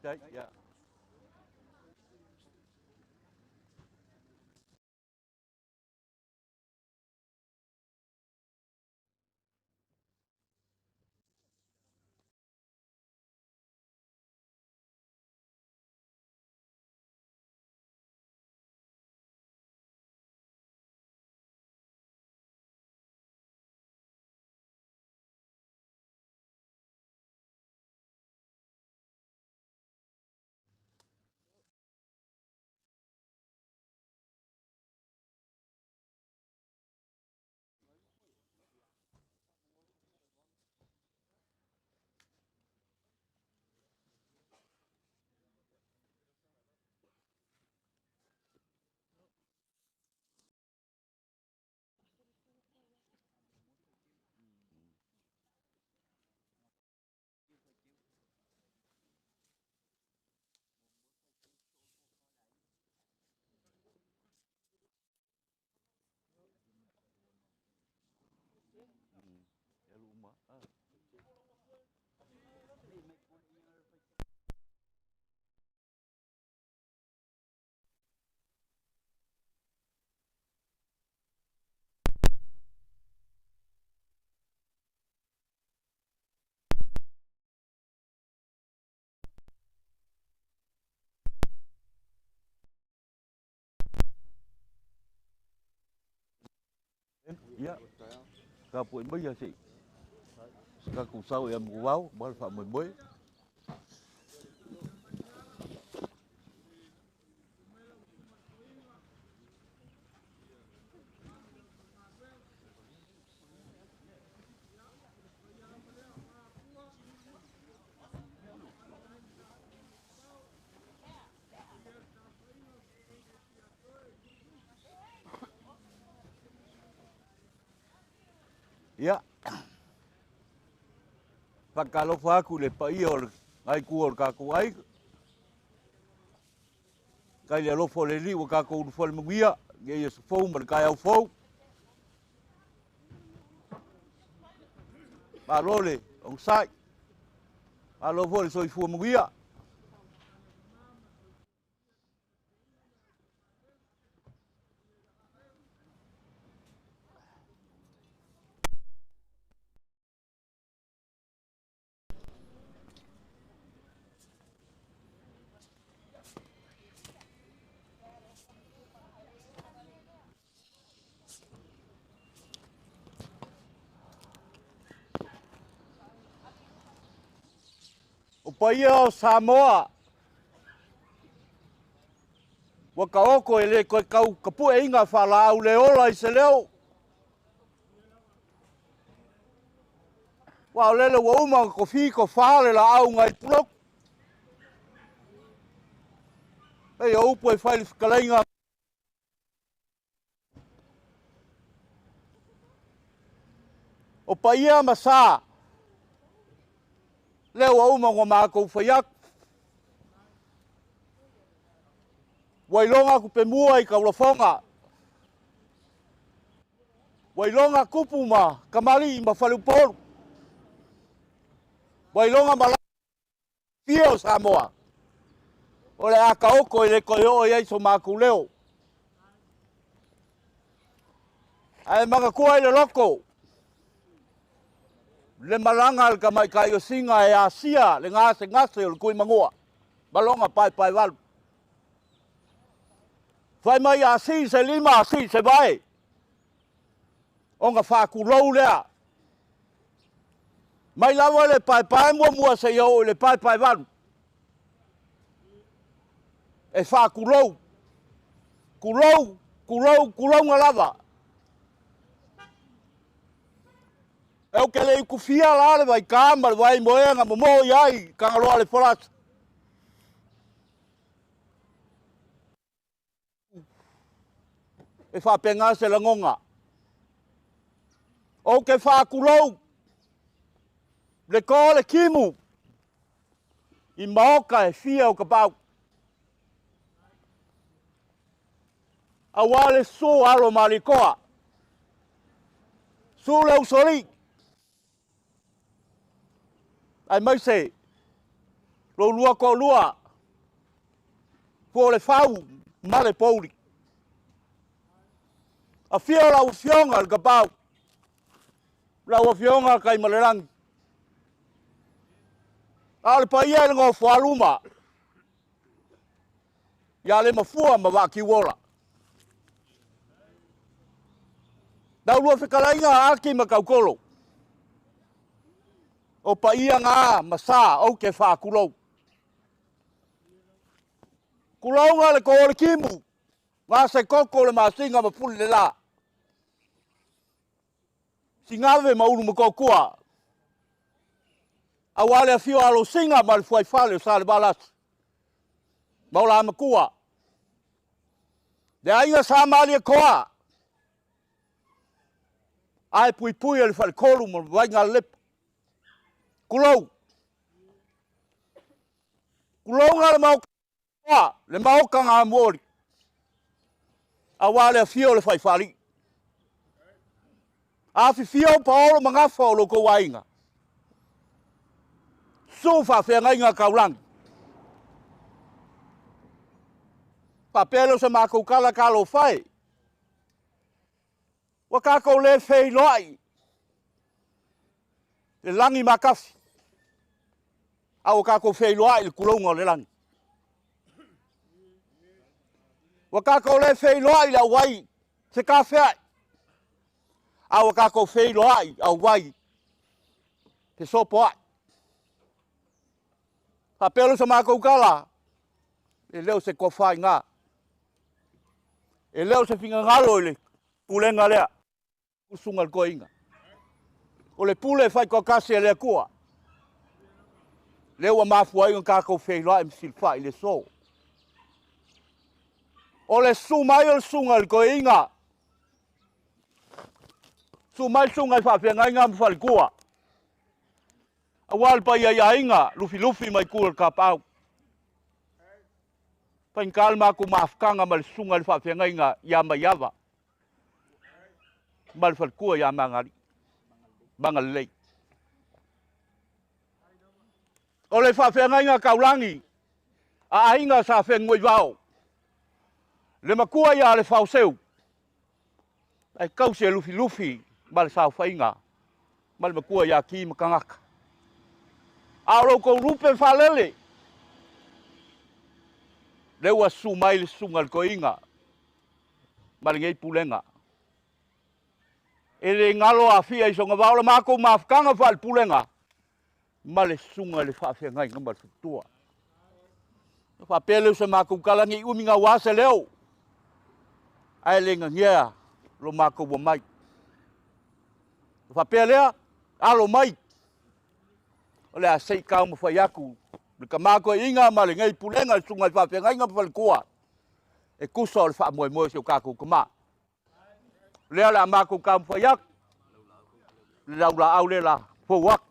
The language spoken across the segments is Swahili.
Okay, yeah. Yeah. Kapui bây giờ chị. Các cụ sau em cũng báo, bao phạm mình mới. Yeah. Pagkalofa ku le pa iyo ai ku ka ku ai kai le lo fo le li ka ku fo le muia ge ye fo mar kai au fo ba lo le on sai a lo fo le so fu muia o pa ia Samoa wa ka oko ele ko ka pu e inga fa la au le ola i se leo wa le le wa uma ko fi ko fa le la au ngai plok e o pu e fa le kalainga o pa ia masa le wa uma ngo ma ko fa yak wailonga ku pe mua i ka ulofonga wailonga kupu ma kamali ma falupor wailonga mala pio Samoa o le aka oko i le koio i so makuleo ai manga kua i le loko le malanga al kamai kai o singa e asia le ngase o le kui mangoa balonga pai wal fai mai asi se lima asi se vai onga fa ku lou lea mai lawa le pai mua se yo le pai wal e fa ku lou ngalava e o ke le kufia la le vai kama le vai moenga mo yai kangaloa le folas e fa penga se la ngonga o ke fa ku le ko le kimu i maoka e fia o ka pau a wale so alo malikoa so le usori Ai mai se. Lo lua ko lua. Po le fau ma le pouri. A fio la ufionga le kapau. La ufionga kai malerangi. A le paia le ngō fualuma. Ia le mafua ma waki wola. Dau lua whikalainga aki ma kaukolo. O paia ngā masa au ke whakulou. Kulaunga le ko le kimu. Ngā se koko le masinga ma puli le la. Si ngave ma uru ma kokua. A wale a fio alo singa ma le fuai fale o sa le balas. Maula ama kua. De ainga sa mali e koa. Ai pui pui le fale kolu ma vai ngā lepa. Kulau. Kulaunga le mau koa. Le mau ka ngā mori. A wale a fio le fai fali. A fi fio paolo mangafa o loko wainga. Sufa fea ngainga kaulang. Papelo se mako kala kalo fai. Wakako le fei loai. Le langi makafi. A wakako fei loai le kulonga le langi. Wakako le fei loai la wai. Se ka fea. A wakako fei loai a wai. Te sopo ai. Papelo se mako kala. E leo se kofai ngā. E leo se finga ngalo le pulenga lea. Kusunga le koinga. O le pule fai ko kasi e lea kua. Leo a mafua inga kako fei loa im silfai le so. O le sumai o le sunga le koinga. Sumai sunga i whapea ngai ngā mwhali kua. A wale pa ia inga lufi lufi mai kua le kapau. Pain kalma ku maafkanga ma le sunga le whapea ngai ngā ia mai awa. Ma le whalkua ia mangari. Manga lei. O le whawhea ngai ngā kaulangi. A ainga sa whengoi wao. Le makua ia le whauseu. Ai kause lufi lufi. Ma le sao whainga. Ma le makua ia ki makangaka. A roko rupe whalele. Leu a su mai le sunga le koinga. Ma le ngei pulenga. E le ngalo a fia iso ngā waola mako maafkanga whal pulenga. Ma le sunga le whawhia ngai ngā marfutua. Whapeleu se mako kalangi umi ngā wase leo. Ai le ngia lo mako wa mai. Whapelea alo mai. O le a sei kau ma whai aku. Le ka mako inga ma le ngei pulenga le sunga le whawhia ngai ngā whal kua. E kusa o le wha moe moe se o kako kama. Lea la mako kam fayak. Le laula au le la fowak.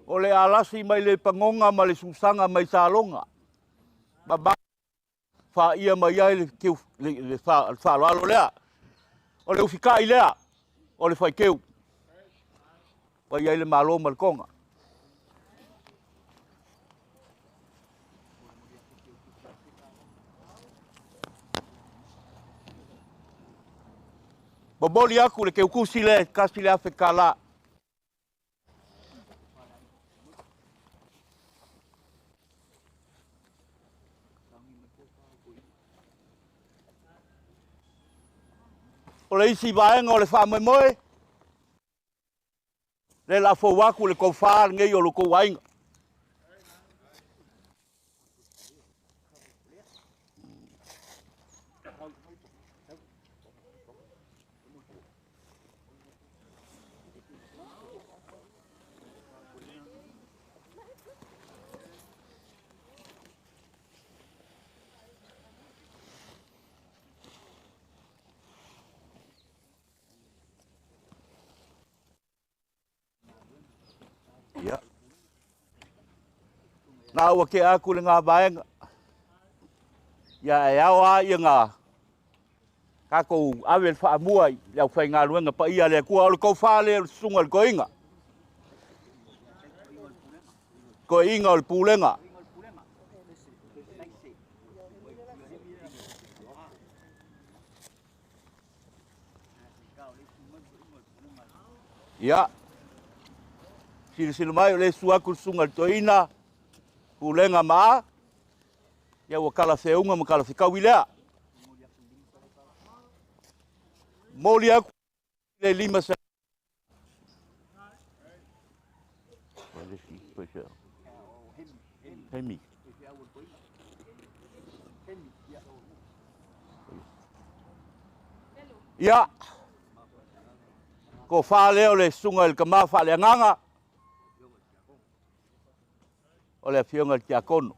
O le alasi mai le pangonga ma le susanga mai salonga. Ba fa ia mai ai le keu le fa lo lea. O le ufika i lea. O le fai keu. Pa ia le malo malkonga. Boboli aku le ke ukusi le kasi le afe kala. O le isi vaenga o le wha moe moe. Le la fo waku le kou whaar ngei o lo kou wainga. Ya. Nā ua ke aku le ngā vaenga. Ya e awa ia ngā. Kako awe le wha muai. Iau whai ngā ruenga pa ia le kua o le kou wha le sunga le koinga. Koinga o le pūlenga. Ya. Sila mai o le suaku sunga le toina. Pūlenga maa. Ia ua kala whiunga ma kala whikau i lea. Mōli aku le 5 sa. Hemi. Ia. Ko wha leo le sunga le kama wha le nganga. O le whiunga le tia kono.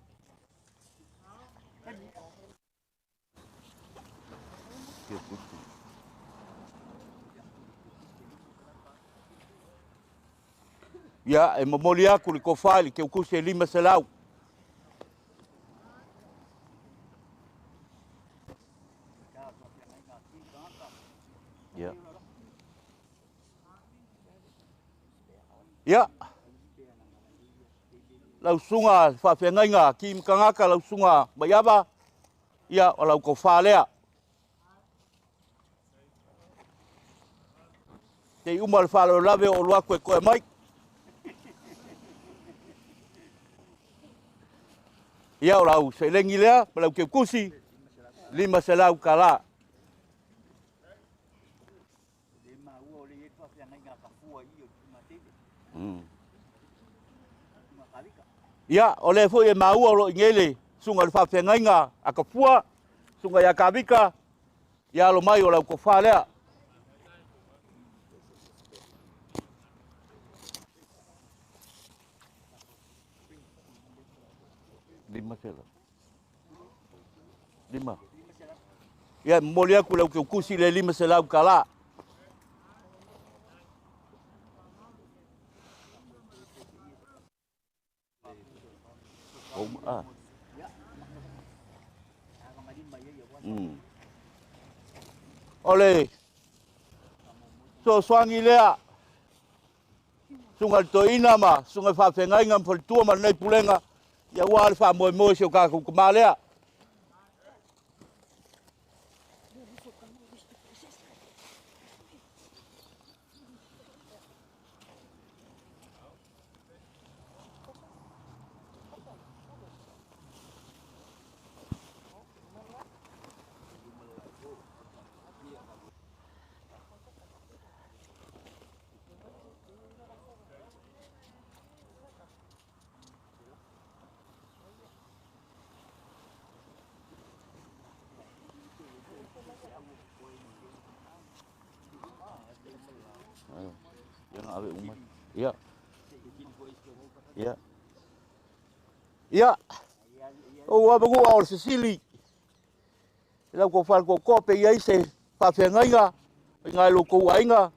Ia, e mamoli aku le kofai le ke ukusi e 5 selau. Ia. Ia. Lau sunga whawhengainga ki mkangaka lau sunga maiaba. Ia, o lau kofai lea. Te uma le whalo lawe o lua koe koe mai. Ia o lau se lengi lea, pa lau ke ukusi, 5 selau ka la. Ia, o le fo e maua o lo ingele, sunga le whawhengainga a ka pua, sunga ia ka vika, ia lo mai o lau kofai lea. Lima selau. 5. Ia, moli aku lau ke ukusi le 5 selau ka la. Ah. Ole. So swangi lea. Sunga toina ma, sunga whawhengainga mpoli tua ma nei pulenga. Ia wale wha moe moe se o kako kuma lea. Iya. Iya. Iya. O wa bagu au Sicily. La ko fal ko pe ia se pa fengainga. Ngai lo ko ainga.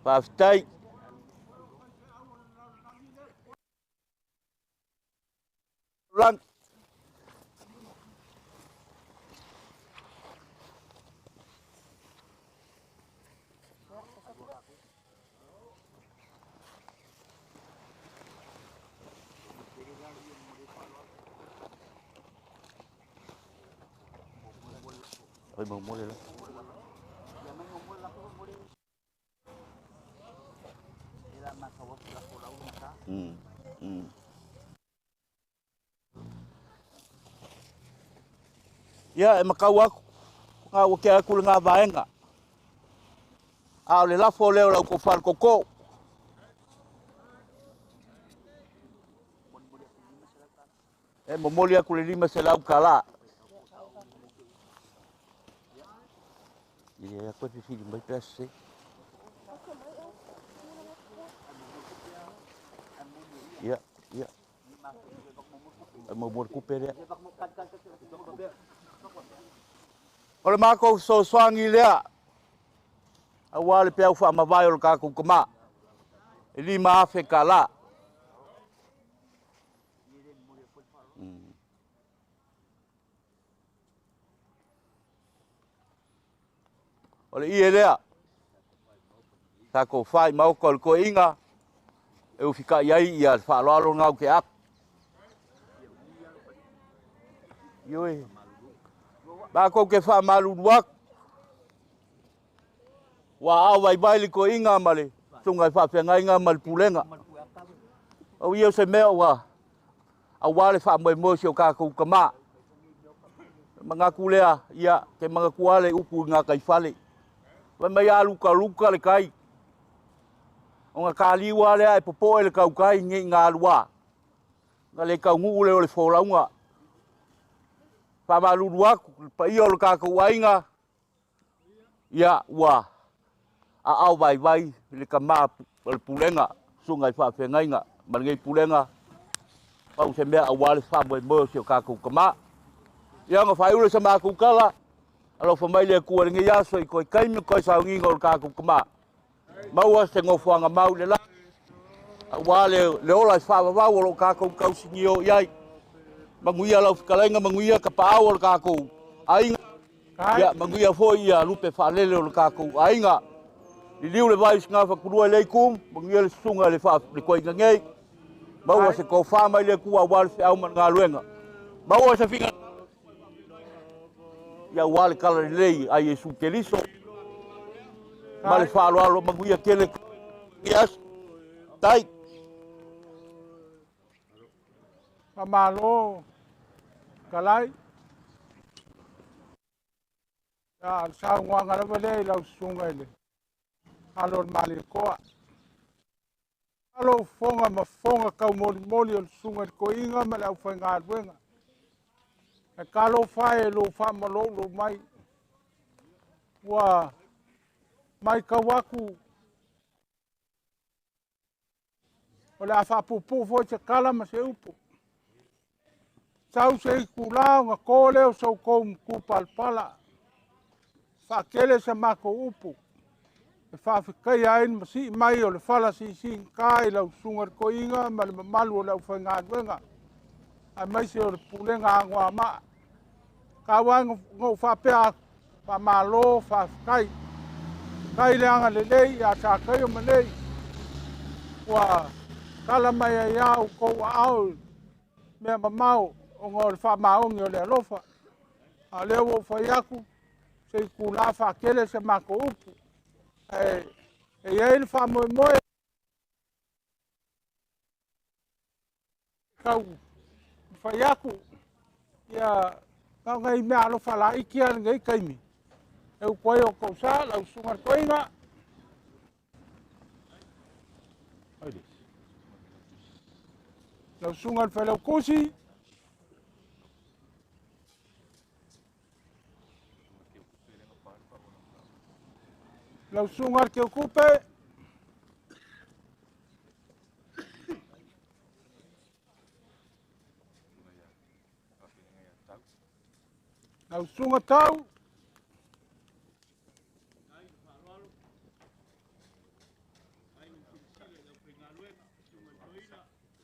Pa stai. Lang. Oi mau mole la. Ya e makau aku nga o ke aku nga vaenga. A le la fo leo la ko fal koko. E mo mole aku le lima se lau kala. Ia aku te fili mai pese. Ia, ia. Mo mo ku pere. Ole mako so swangi lea. A wale pe au fa mavai o ka ku kama. E lima afe kala. Ole ia lea. Ta ko fai mau ko inga. E u fika iai ia fa lo alo ngau ke ak. Yoi. Ba ko ke fa malu duak. Wa au vai vai ko inga male. Tungai fa fe ngai nga mal pulenga. O ia se mea wa. A wale fa mo mo sio ka ku kama. Manga kulea ia ke manga kuale upu nga kai fale. Wa mai alu ka luka le kai. O nga kali wale ai popo le kau kai ngi nga lua. Nga le kau ngu le fo launga. Fa malu duak pa ia o ka ku wainga. Ia wa. A au vai vai le kama le pulenga sungai fa fe ngai nga mangai pulenga. Pau se mea awale fa mo sio ka ku kama. Ia nga fai ule sa ma ku kala. Alo fa mai le ku ngi ya so ko kai mi ko sa ngi ngol ka ku kama. Mau se ngo fuanga mau le la. Awale le ola fa va wo ka ku ka sinio yai. Manguia lau fikalenga manguia ka pa au ka ku. Ai ya manguia fo ia lupe fa lele o ka ku. Ainga. Di liu le vai nga fa kurua le kum, manguia le sunga le fa le ko ngei. Mau se ko fa mai le ku awale fe au man nga luenga. Mau se finga ya wale kala lei ai Yesu Keriso. Male fa lo manguia kele. Yes. Tai. Mamalo kalai ya sa nganga le vele la sunga ile alor mali ko alo fonga ma fonga ka moli o sunga ko inga ma la fa nga wenga e kalo fa lo fa ma lo mai wa mai ka waku ola fa pupu fo te kala ma se upu sau se kula nga ko le so ko ku palpala fa kele se mako upu e fa kai ain masi mai o le fala si kai la sunga ko inga ma le malu la fa nga wenga a mai se o pulenga ngwa ma ka wa ngo fa pe fa malo fa kai le anga le ya sa kai o male wa kala mai ya o ko au me mau o ngol fa mau ngio le lofa a le wo fa yaku se kula fa kele se mako upu e ele fa mo kau fa yaku ya ka ngai me alo fa la ikia ngai kaimi e ko yo ko sa la sunga koinga la sunga fa la kosi la sunga que ocupe la sunga tau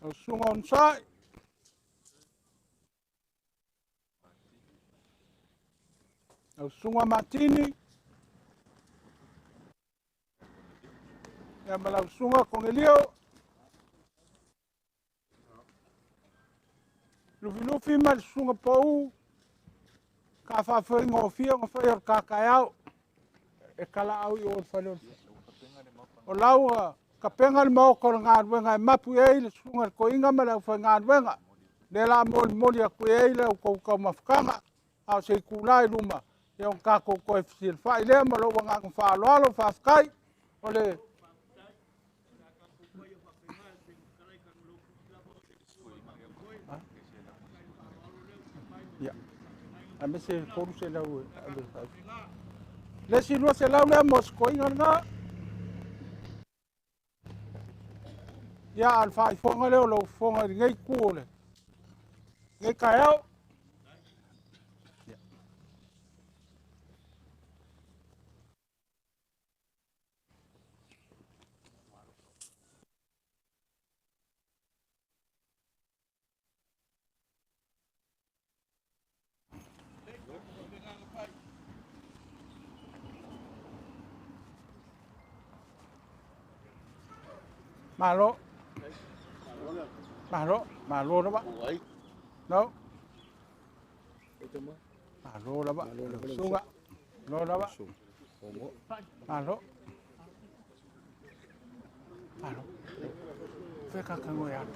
la sunga on sai la sunga matini ya la sunga con elio lufi ma sunga pou Ka whawhingofia o whai o kakaiau. E kala au i o whanau. O lau ka penga ni mau ko ngā ruenga e mapu e le sunga ko inga ma lau whai ngā ruenga. Ne la moli moli a koe e le o kou mafukanga. Au se kulai luma. E on kako ko e fisil whai lea ma lo wanga kong whaaloalo whawkai. O le ya. A me se koru se lau e. Le si lua se lau lea mos ko inga nga. Ya al whai fonga leo lo fonga ngai kuole. Ngai kai au. Malo. Malo đó bạn. Đâu? Malo đó bạn. Sung ạ. Lo đó bạn. Malo. Malo. Fue caca ngồi ăn.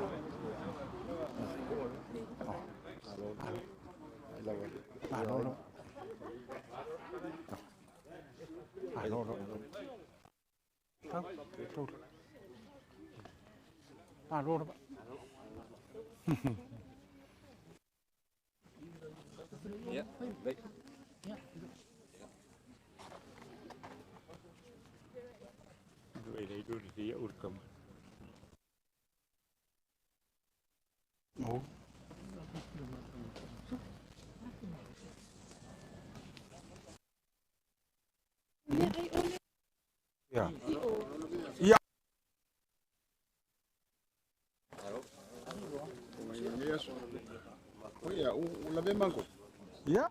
Malo đó. Malo đó. Không? Thôi. Malo đó bạn. Ja, weg. Doe đây doe die uitkom. Ồ. Ja. Ja. Oye, una vez manco. Ja.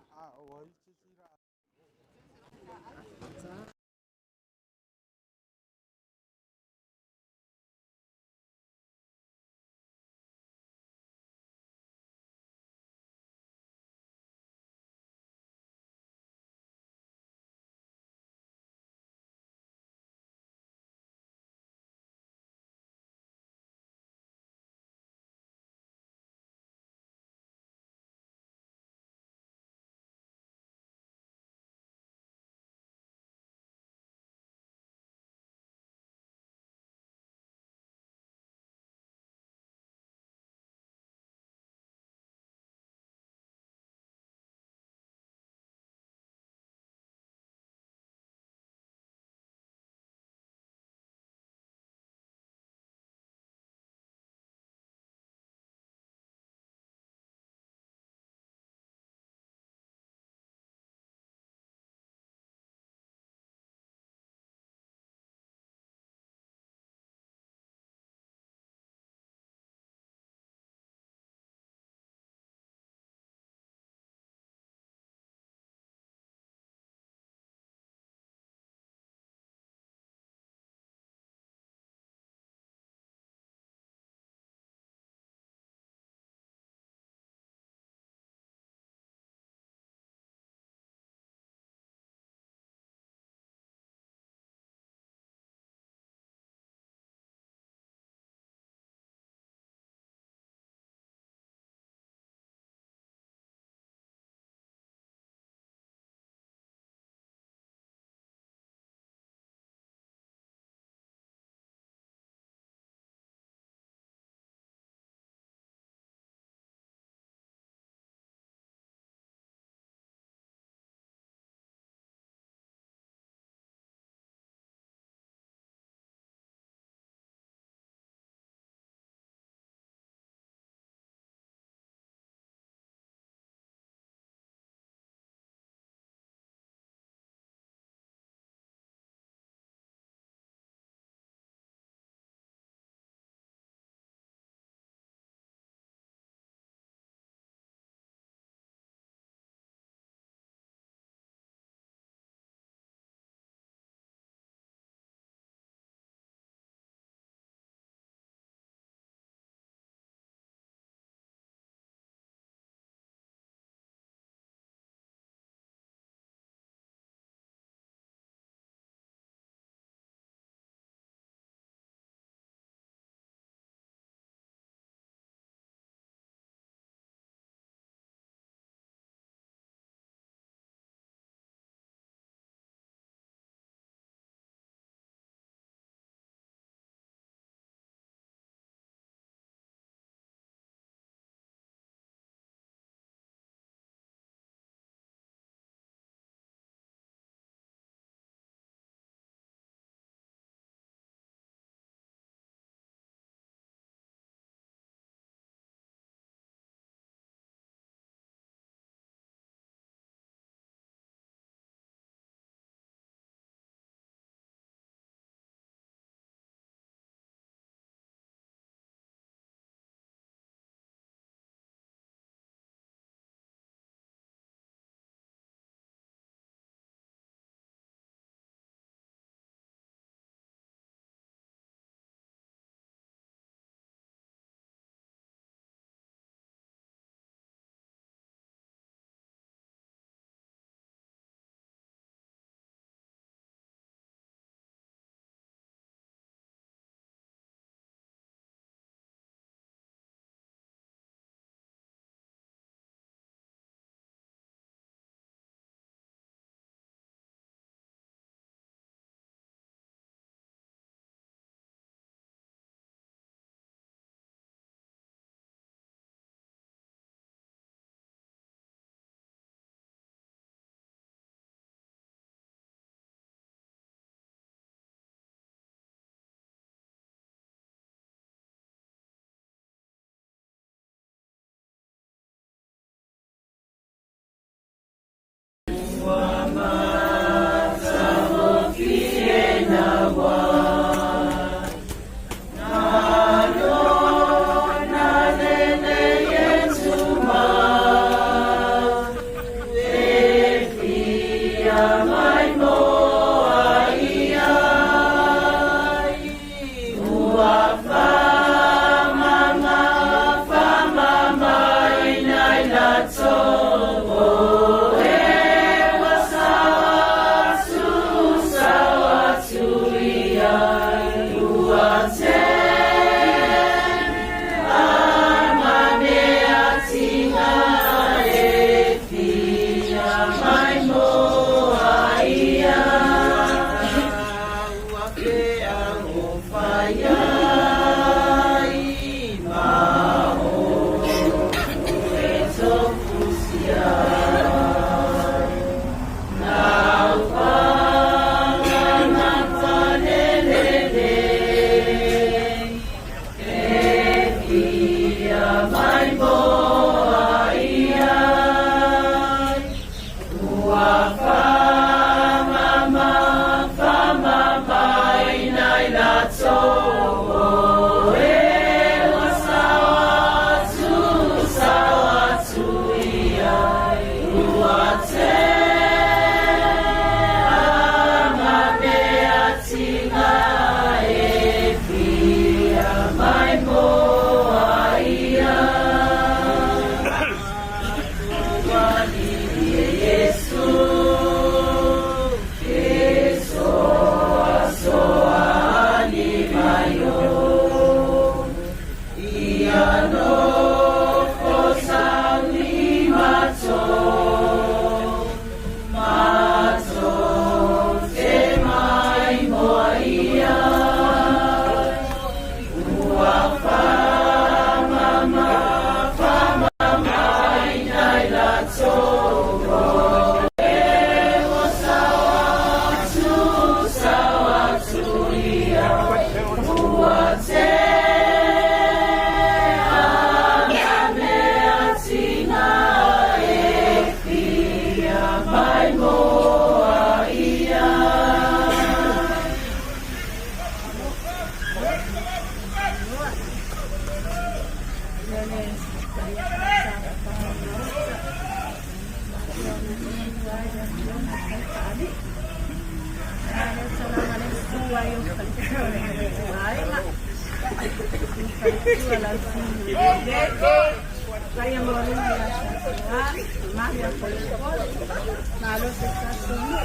Saya melalui yayasan Tamā Mafua Safune, lalu kita semua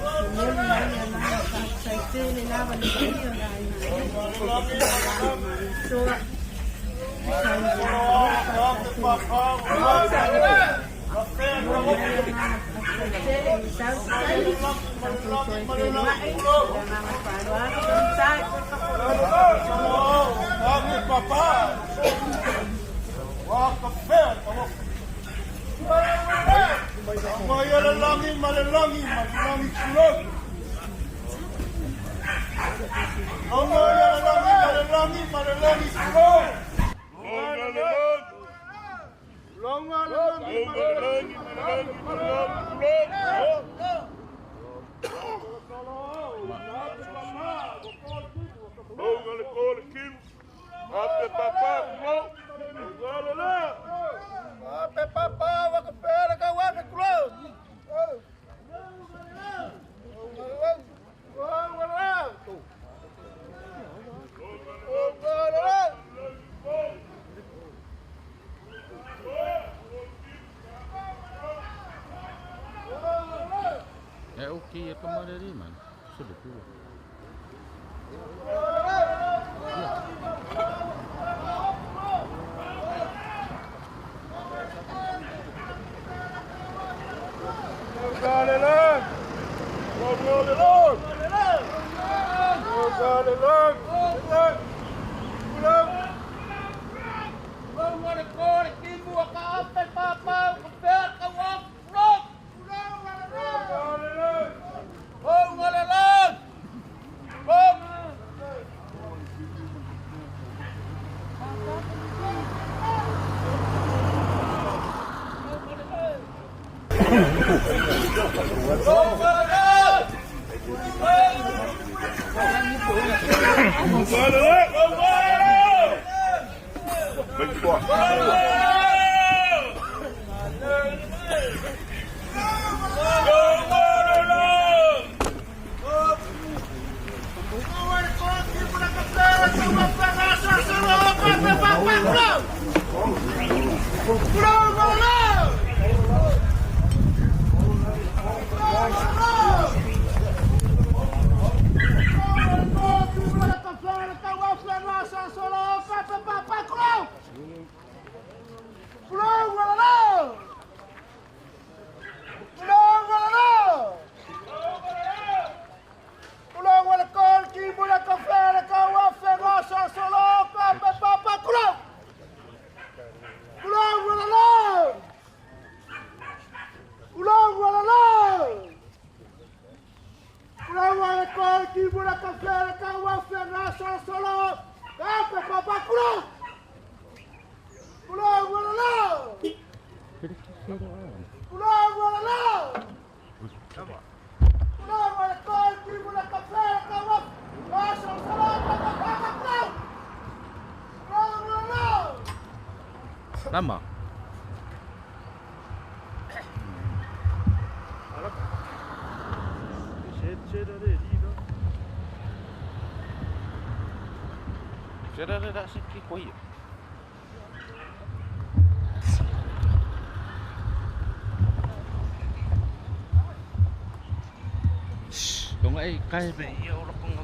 kemudian yang saya cili lawan dia lain Malalangin sulod. Malalangin sulod. É o que é camareira, mano. Sudah tua. Tamā. Será assim que foi. Kung ay kaya ba iyo ra kung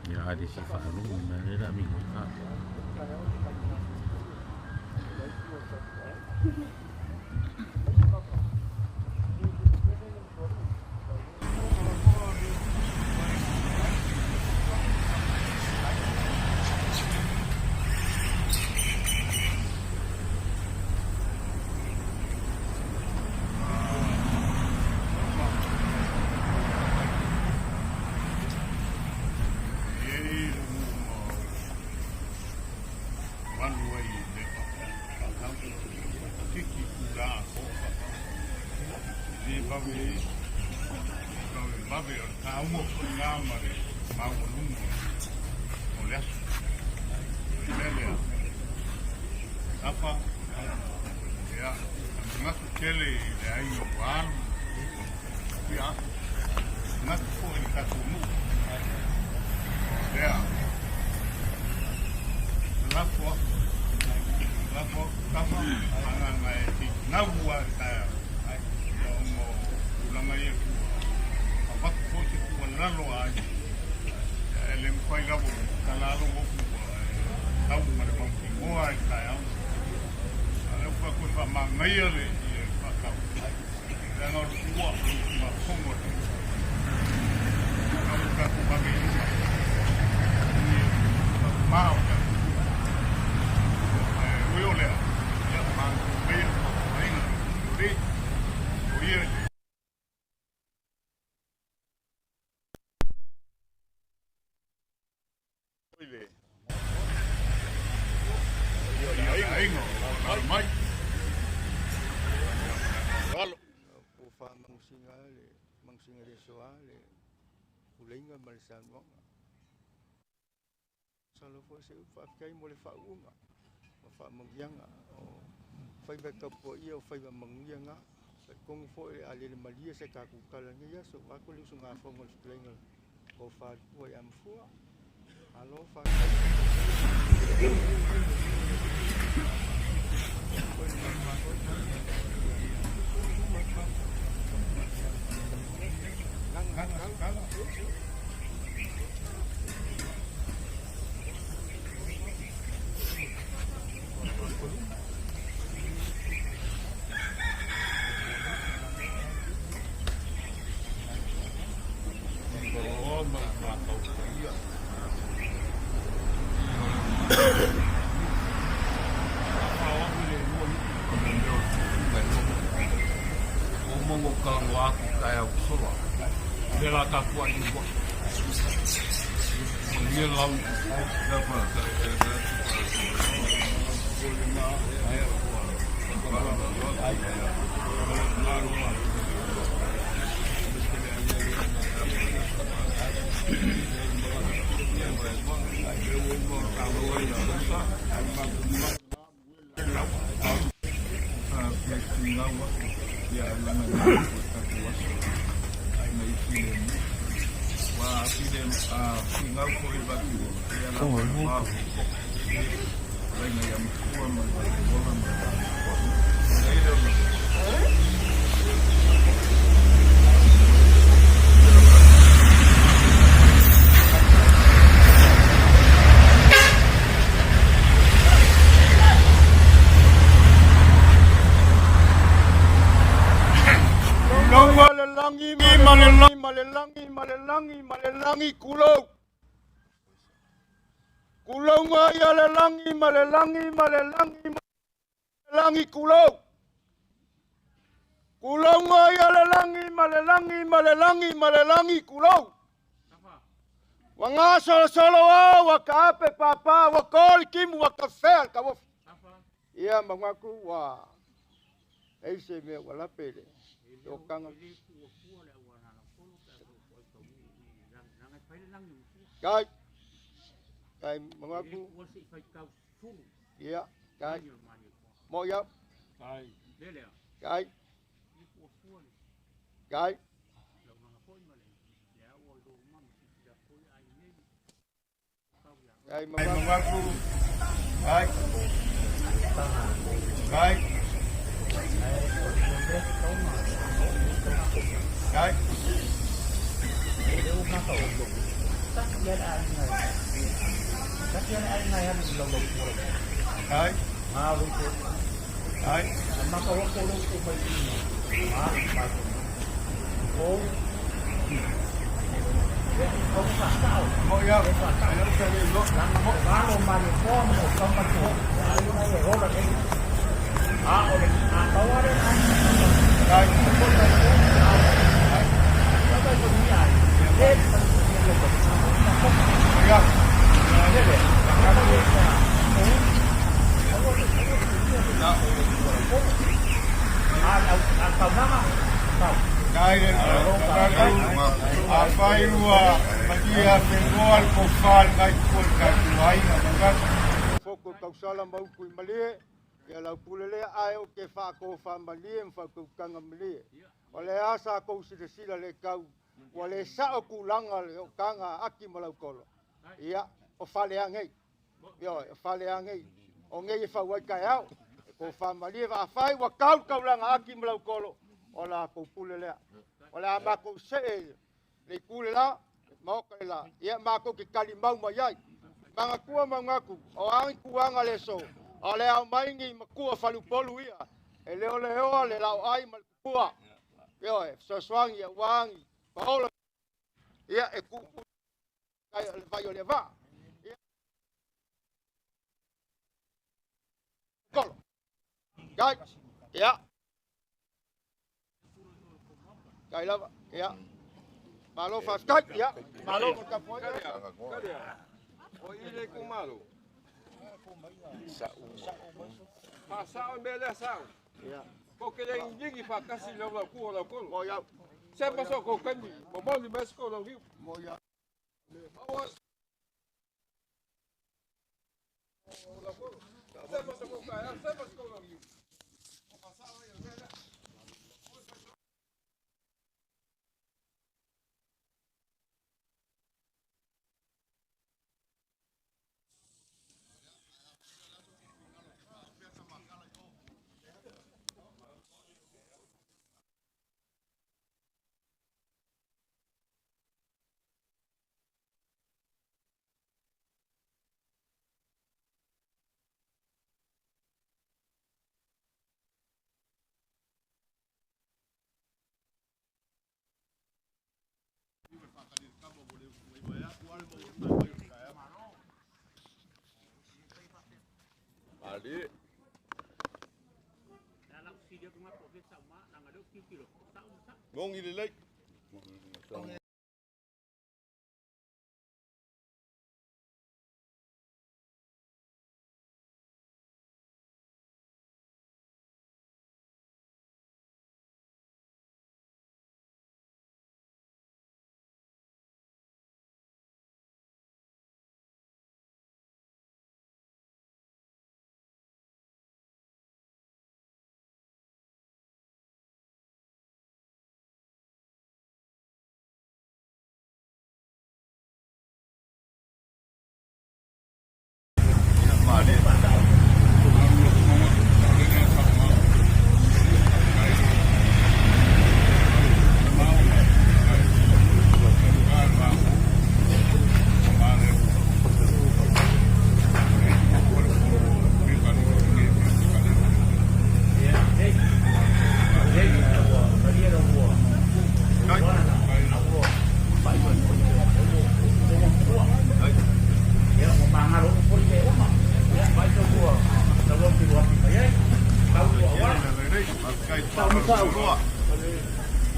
Ya ada sifat lu mana dah minggu tak. Kalau fosse fa kai mo le fa unga fa mangianga o fai ba ka po ia fai ba mangianga kong fo ale le malia se ka ku kala ngia so ba ko lu sunga fo mo splenga ko fa ko am fu alo fa Kulonga ia le langi ma le langi ma le langi ma le langi kulong. Kulonga ia le langi ma le langi ma le langi ma le langi kulong. Wanga solo solo wa ka ape papa wa kol kimu wa kafe ka wo. Ia mangaku wa. Eise me wala pele. O kanga. Kai. Kai mangaku. Ia, kai. Mo ya. Kai. Kai. Kai. Kai mangaku. Kai. Kai. Kai. Apai rua magia pengoal ko fal kai kol kai tuai na bukan foko kau sala mau kui malie ya la pulele ai o ke fa ko fa malie fa ko kanga malie ole asa ko sila le kau ole sa o kulanga le kanga aki malau kolo ia o fale angai yo fale angai o ngai fa wai kai au ko fa malie va fai wa kau langa aki malau kolo ola ko pulele ola ma ko se le kulela mau kala ia ma ko ke kalimau mai ai manga kua mangaku o ai kuanga le so ole au maingi makua falu polu ia e leo le lau ai mal kua yo so swangi ya wangi paola ia e ku kai vai ole va kolo gai ia kai lava ia malo faz kai ia malo ka foi o ile ku malo pasao mbele sao porque le injigi fa kasi lo ku lo ku mo ia se pasó con Candy mo mo di Mexico lo viu mo ia se pasó con Candy se pasó con lo viu Ali. Ngong ile lek.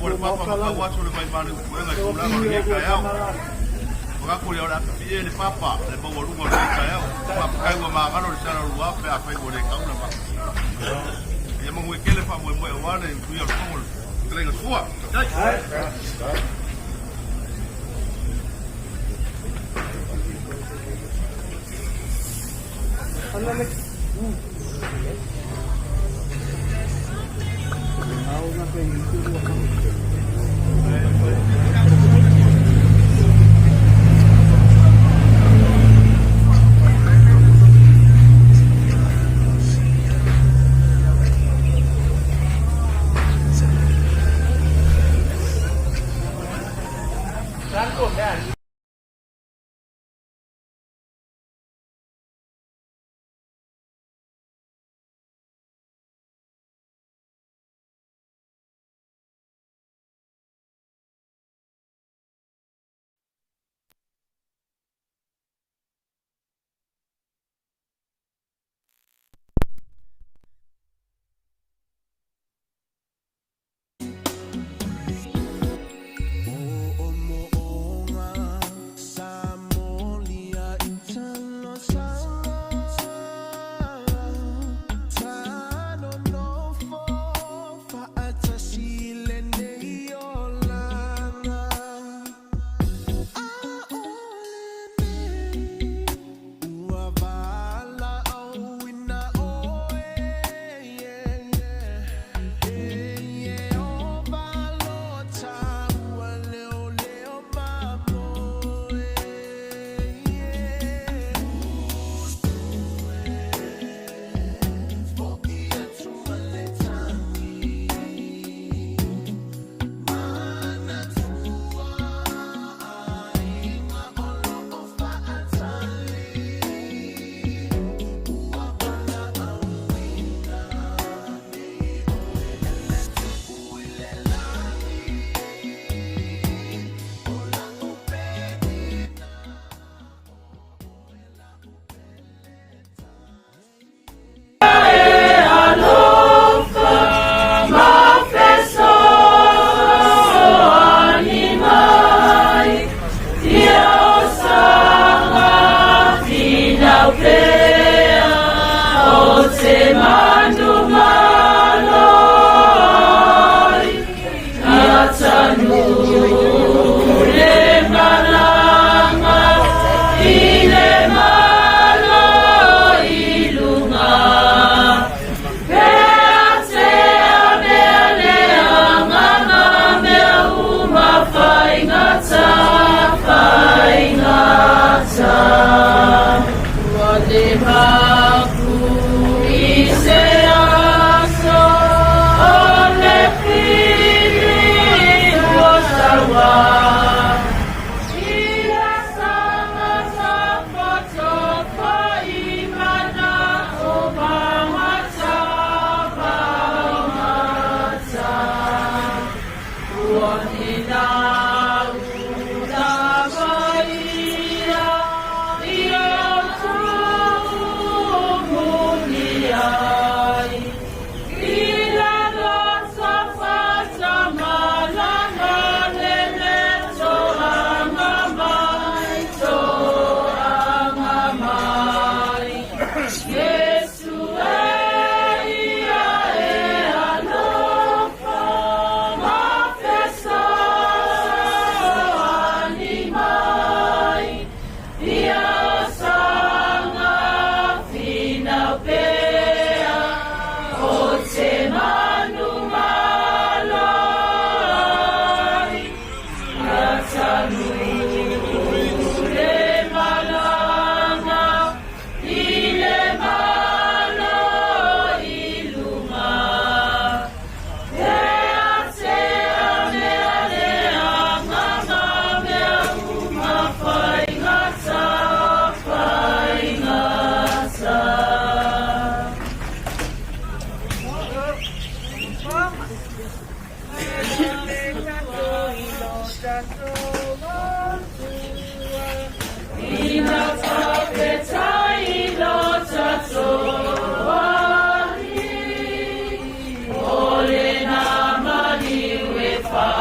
o le papa makawaso le mai manu kuenga tulaga le kaiao ngako le ora pie le papa le paua lunga le kaiao papa kai wa magalo le sara lua pe a fai le kauna ma ia mo kele fa mo wale kuia le kongo le sua Ole na mani we fa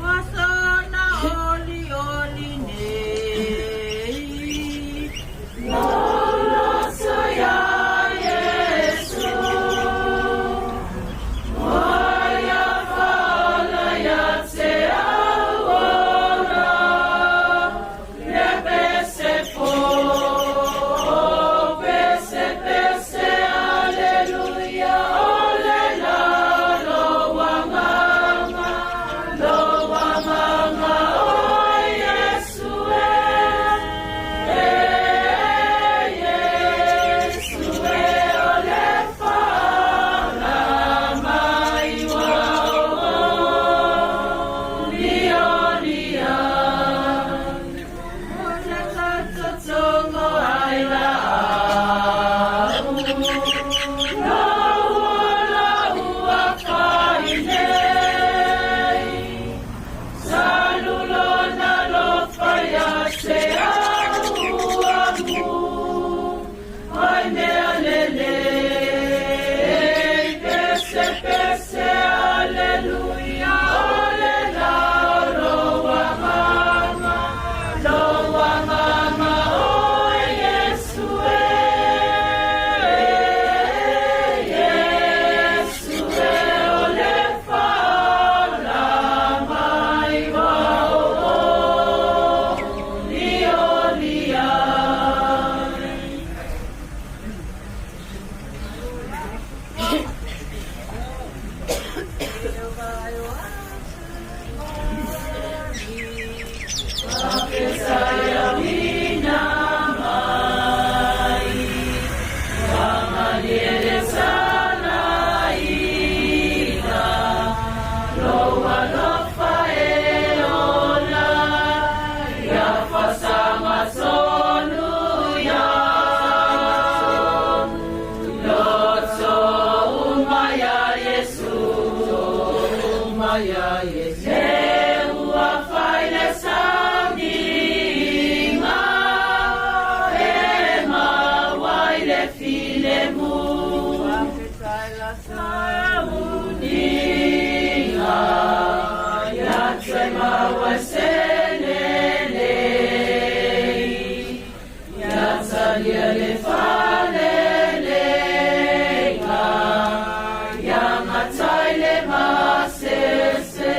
Wasana oli oli nei. Lola saya Yesu. Waya fala ya te awora. Lebese fo. Bese bese aleluya. Olela lo wanganga. Lo wanganga o Yesu Yesu ole fala mai wao lionia. Ole kata tongo aila au. La wala ua fainei. Salulona lo faya se auamu. Ai mea lele. Pese pese aleluia. Ole la lo wamama. Lo wamama o Yesu Yesu ole fala mai wao liolia. Saya mina mai wangaliele sana ina loa lofa eola ya fasama sonu ya loto umaya Yesu umaya Yesu uafaile sauniga ema waile filemu sauniga yatsema wasenelei yatsaliele falelega yangataile masese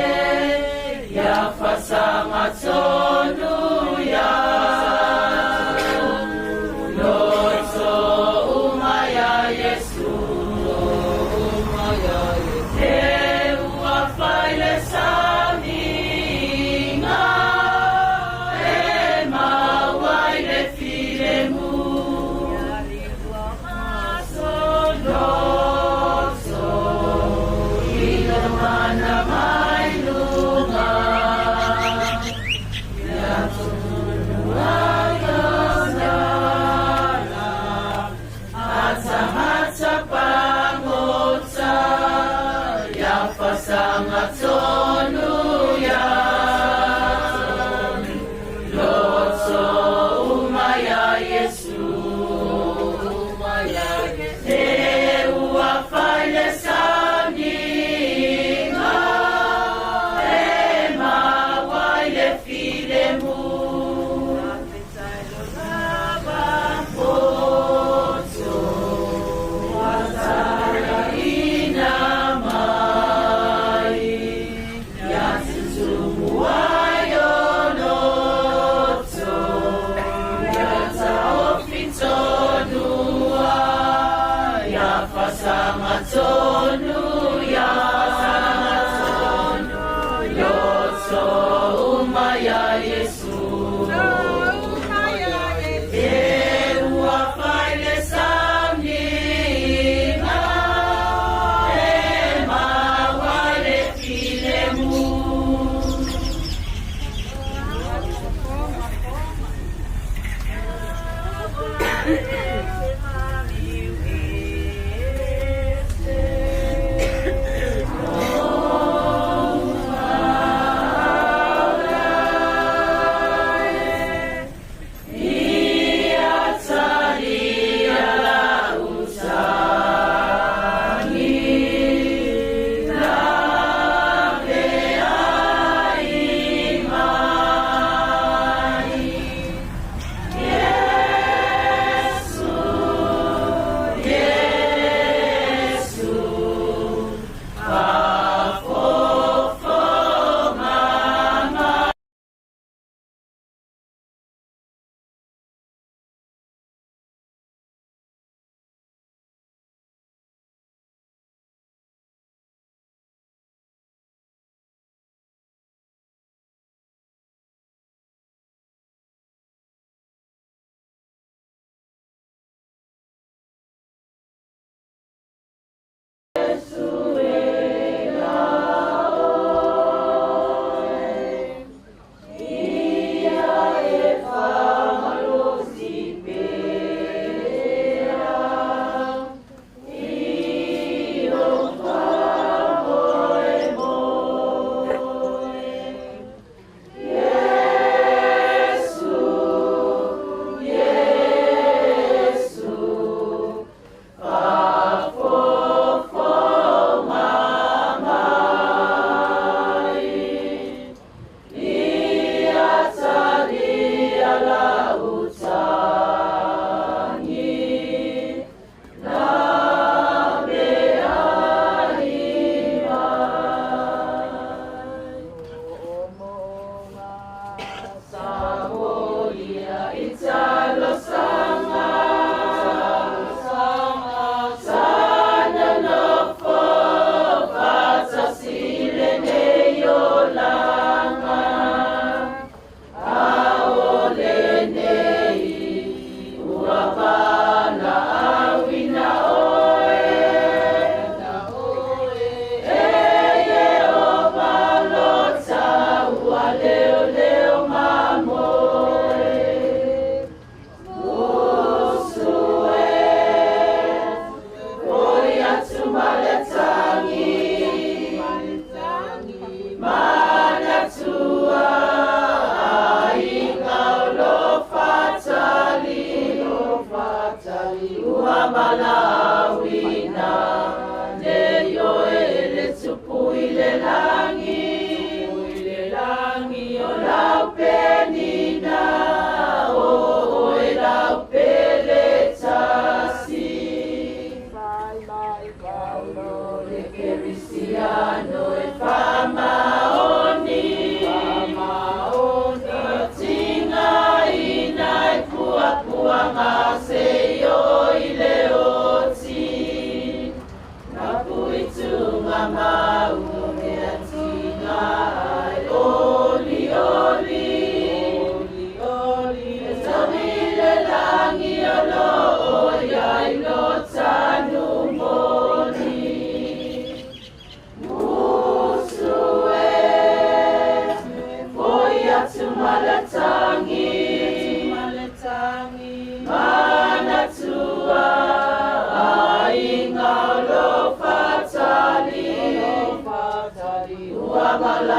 Tamā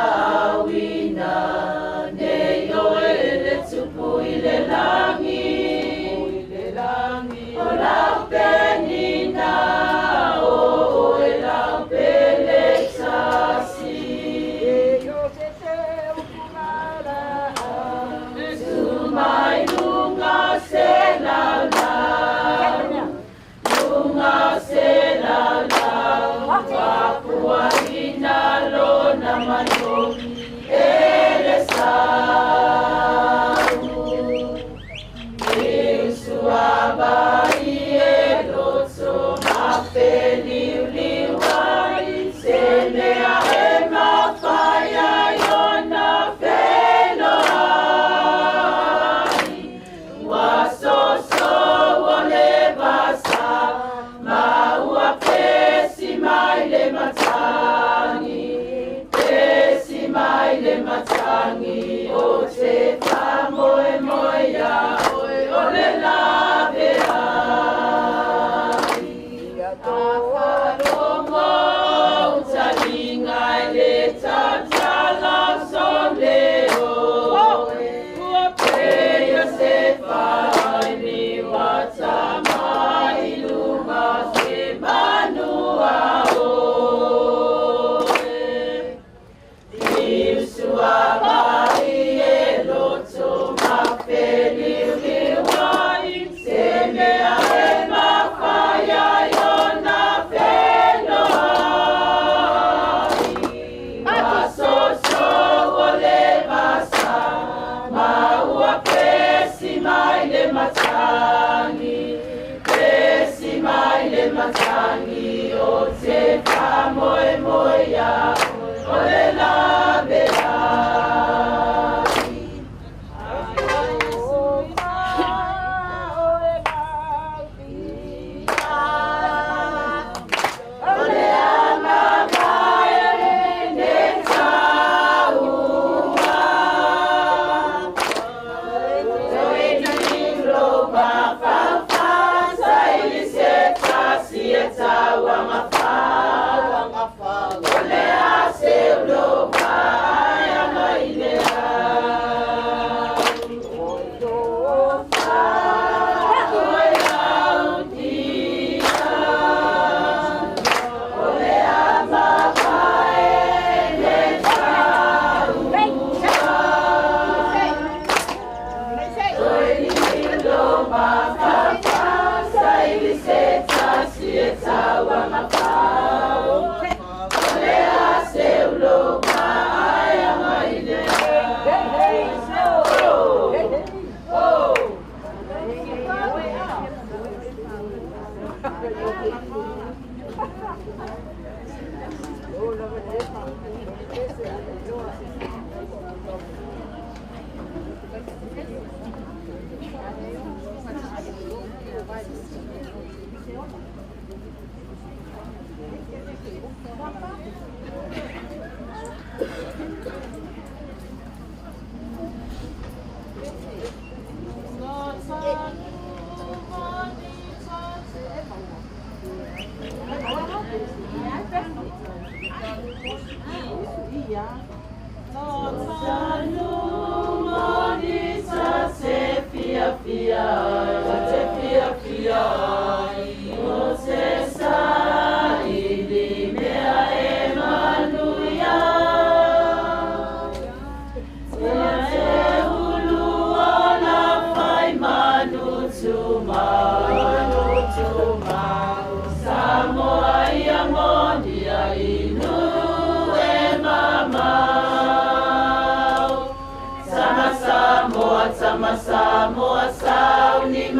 Mafua Safune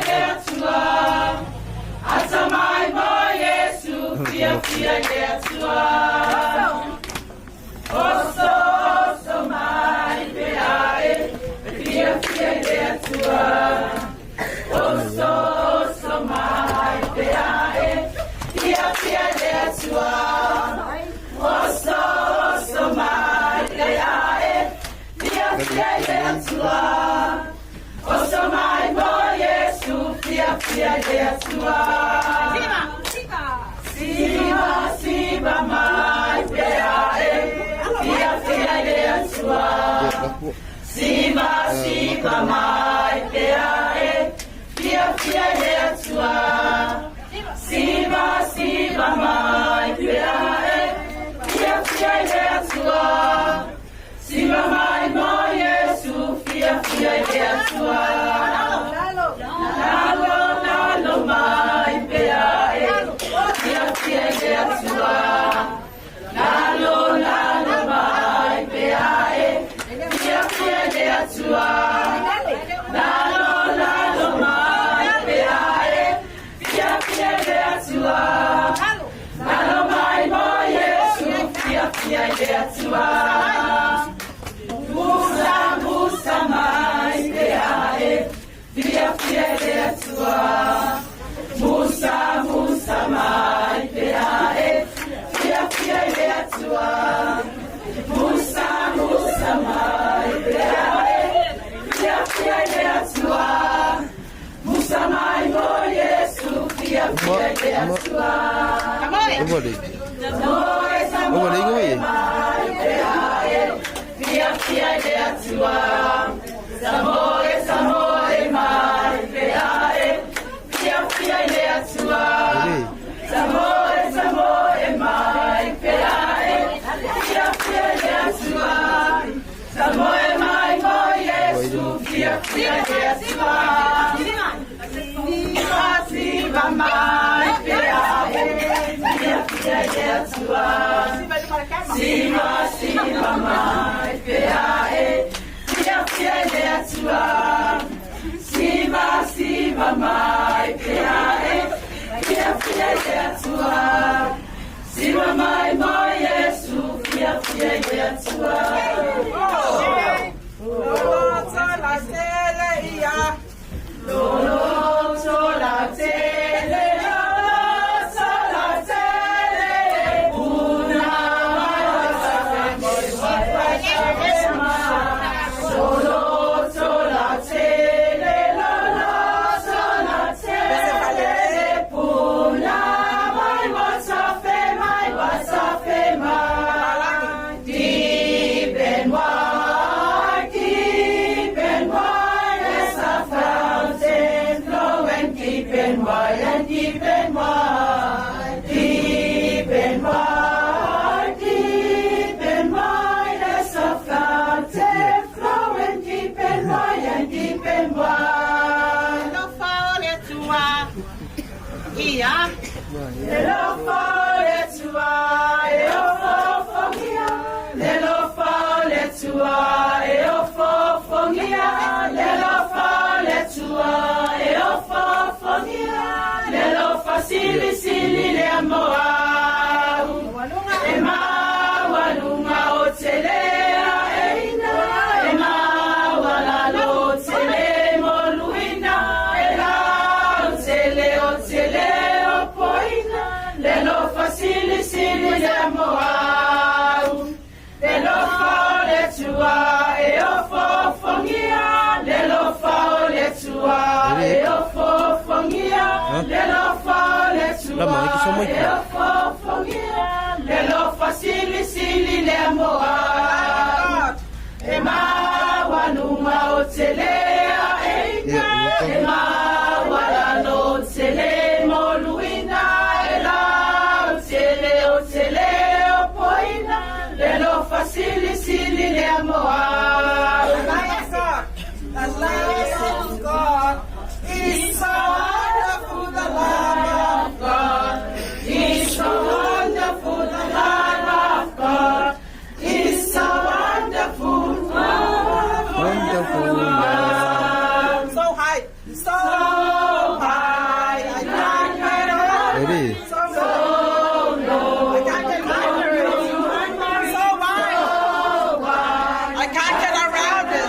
le atua. Atamai mo Yesu, fia le atua. Oso mai peae, fia le atua. Oso mai peae, fia le atua. Oso mai peae, fia le atua. Oso mai mo Yesu, fia le atua. Siva mai peae, fia le atua. Siva mai peae, fia le atua. Siva mai peae, fia le atua. Siva mai mo Yesu, fia le atua. Lalo mai peae, fia le atua. Lalo mai peae, fia le atua. Lalo mai peae, fia le atua. Lalo mai mo Yesu, fia le atua. Musa mai peae, fia le atua. Musa mai peae, fia le atua. Musa mai peae, fia le atua. Musa mai mo Yesu, fia le atua. Mai peae, fia le atua. Samoe mai peae, fia le atua. Samoe mai peae, fia le atua. Samoe mai mo Yesu, fia le atua. Siva mai peae, fia le atua. Siva mai peae, fia le atua. Siva mai peae, fia le atua. Siva mai mo Yesu, fia le atua. Lolo sola tele, una solo sola tele, sola tele, puna mai wasafe mai. Deep and wide as a fountain, flowing deep and wide and deep and wide. Deep and wide as a fountain, flowing deep and wide and deep and wide. Hello, fole tua, ia. Hello, fole tua, eo fofongia. Hello, fole tua, eo fofongia. Hello, fole tua, eo fofongia. Hello, fasili le amoau. Ema walunga otelea eina. Ema walalo otele moluina. Ela otele opoina. Lelo fasili le amoau. Lelo fole tua, eo fofongia. Lelo fole tua, eo fofongia. Lelo fole tua, eo fofongia. Lelo fasili le amoau. Ema walunga otelea eina. Ema walalo otele moluina. Ela otele opoina. Lelo fasili le amoau. The Lamb of God is so wonderful, the Lamb of God is so wonderful, the Lamb of God is so wonderful, wonderful. So high, so Maybe. I can't get around it.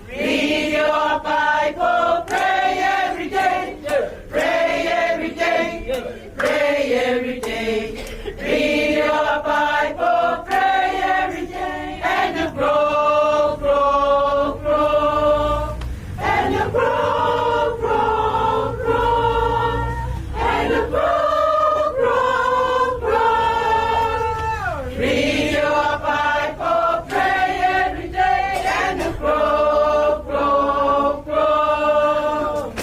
Read your Bible, pray every day, pray every day, pray every day. Read your Bible, pray every day, and you grow, grow, grow, and you grow, grow, grow, and you grow, grow, grow. Read your Bible, pray every day, and you grow, grow, grow.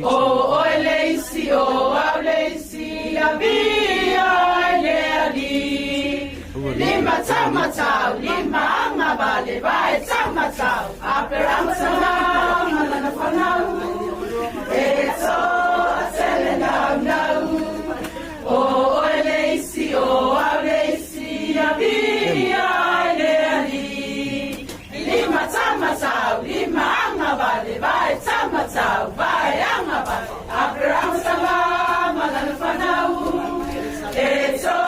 Oh, Lacy, oh, Lacy, Lima tamatau, lima angabale, vai tamatau, aperama sama, malana fanau, eso, asele nau nau, oh, Lacy, oh, Lacy, lima tamatau, lima angabale, vai tamatau, vai angabale, aperama sama, malana fanau, eso.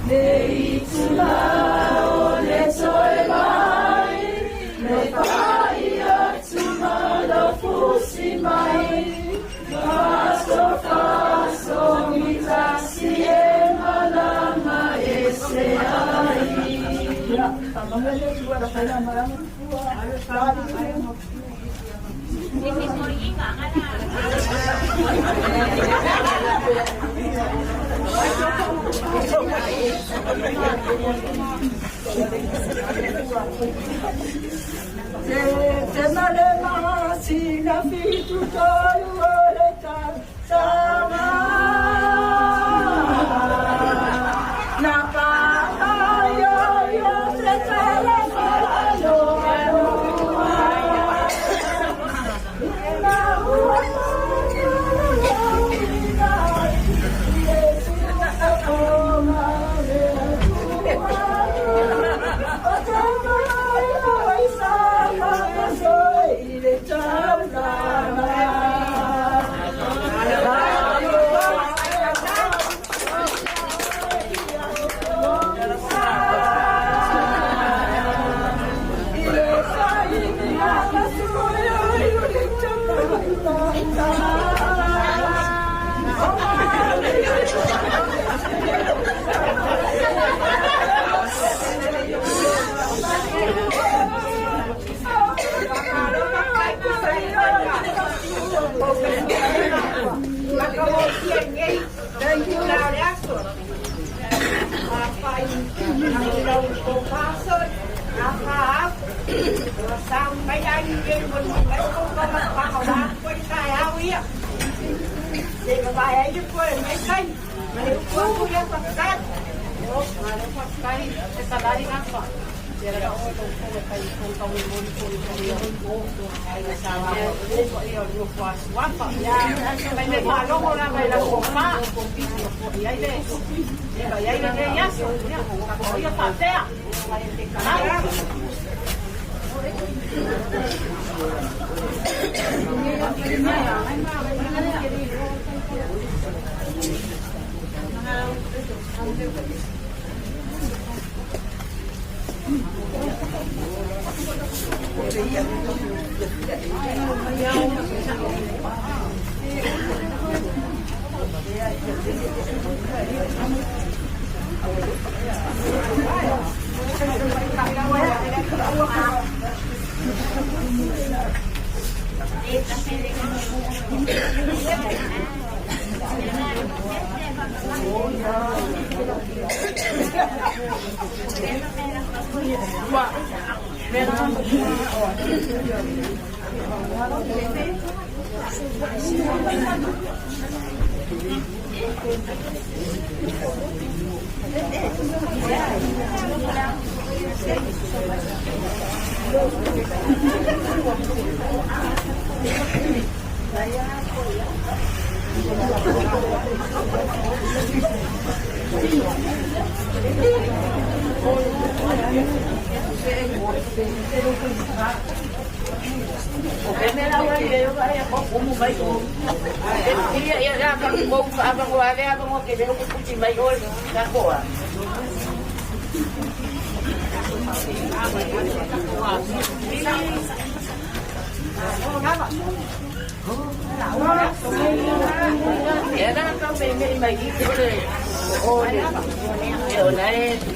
Day to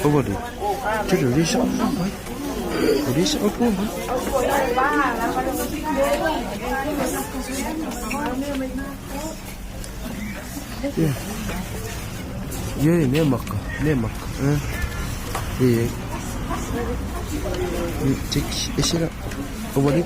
Over đi. Chứ đừng đi sợ lắm vậy. Đừng đi sợ luôn hả? Dưới này nè mực. Thì check it out. Over đi.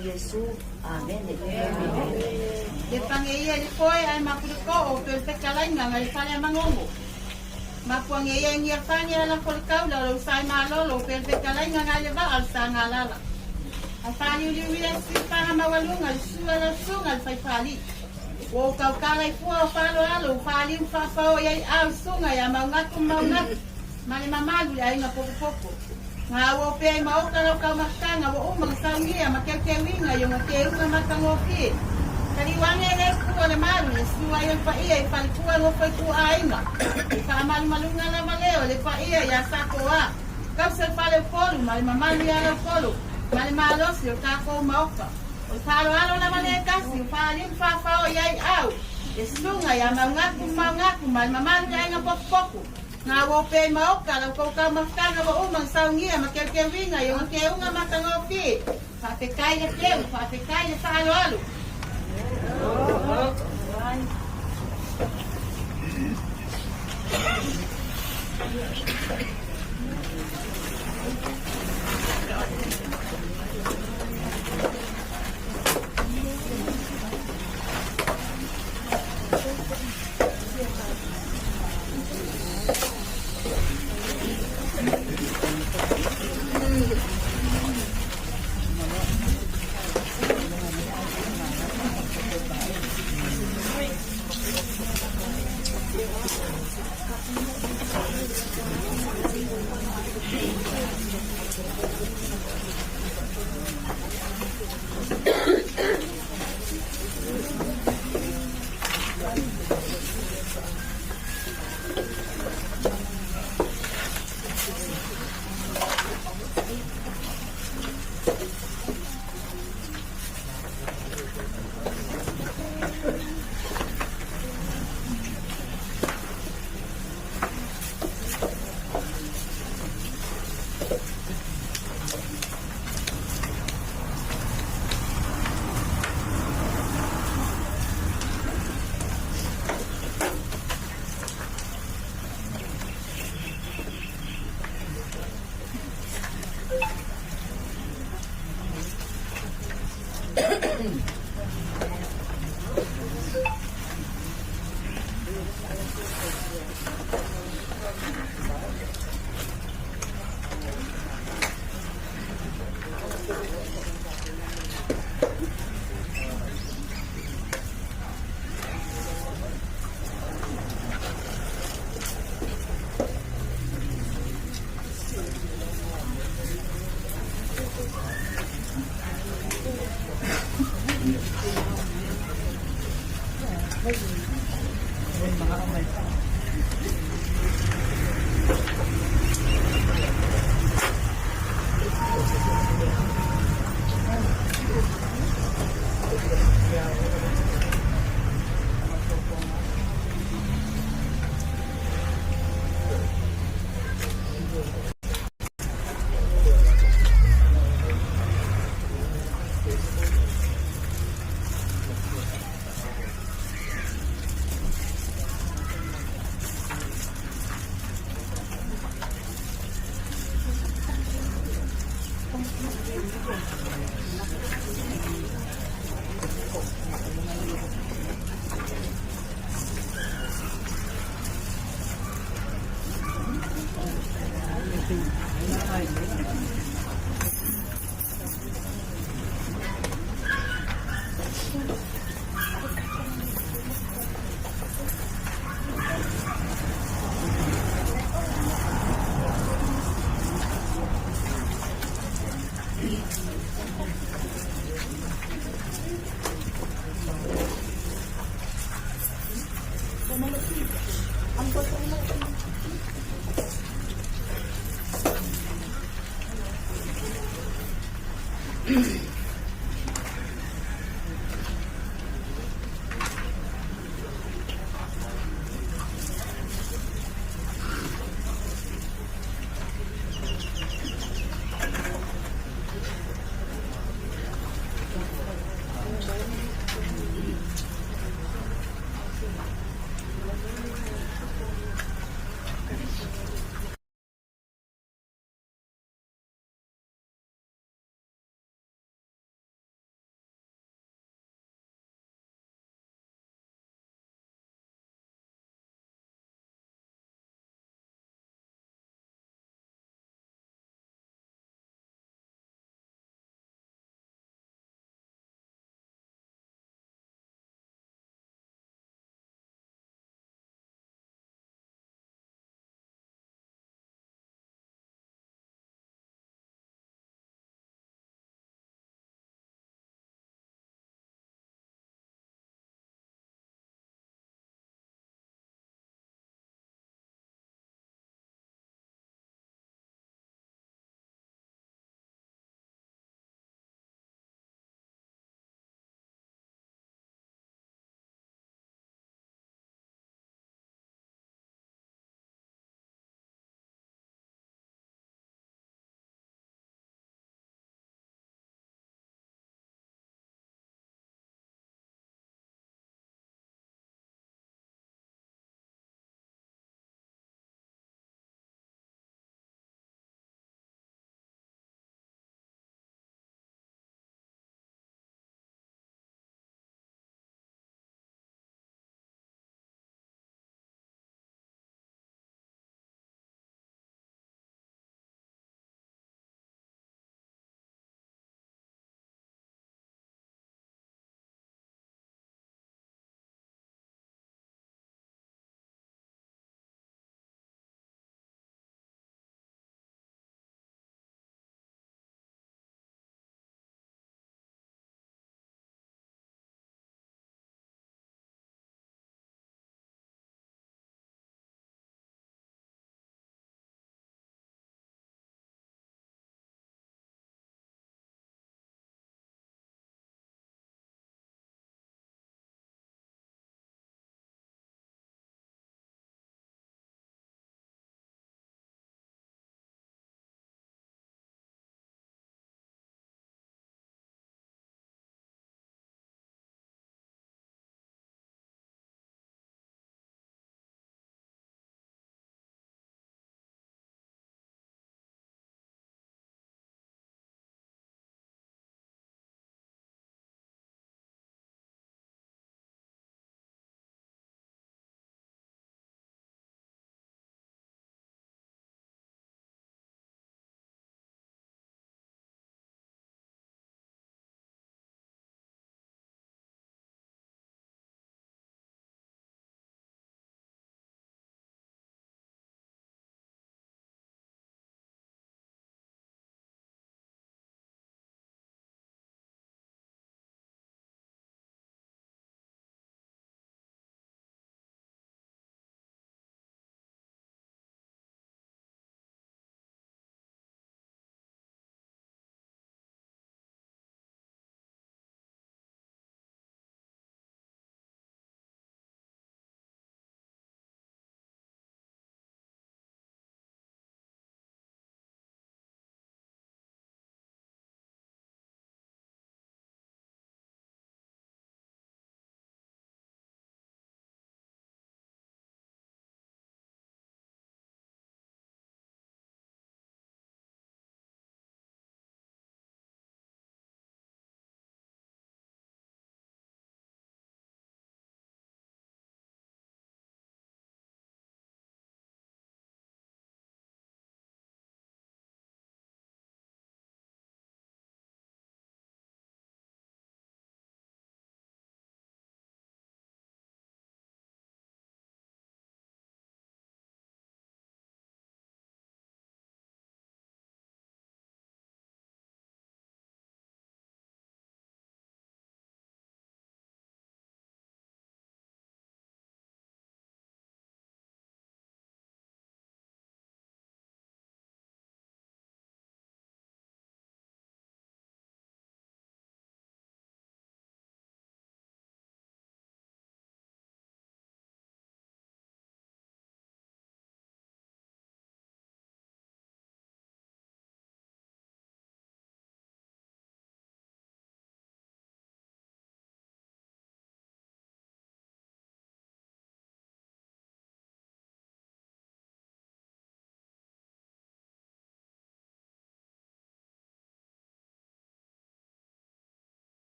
Yesu. Amen. Le pangeia le koe ai mapuko o pe kalainga ngai fale mangongo. Mapuangeia ngia fanya la kolkau la lo sai malolo pe kalainga ngai le va al sanga lala. Afani uliwia si para mawalunga sua la sunga fai fali. O kaukala i fua o falo alo fali mfafa o yai au sunga ya maungatu mali mamalu ya inga popo. Nga wo pe ai maoka lo kau makanga wo umang saungia makekewinga yung akeuka makangopi. Kaliwange le kuwa le malu le sua yung pa iya ipalikuwa ngo fai kuwa ainga. Ipamalu malunga na maleo le pa iya ya sakoa. Kau se fale polu mali mamalu ya lo polu. Mali malos yo kako maoka. O falo alo na mali kasi o fali mfafa o yai au. E sunga ya maungaku mali mamalu ya inga popo. Nga wo pe maoka la ko ka makanga wo umang saungia makekewinga yung keunga makangopi. Papekai le teu, papekai le falo alo.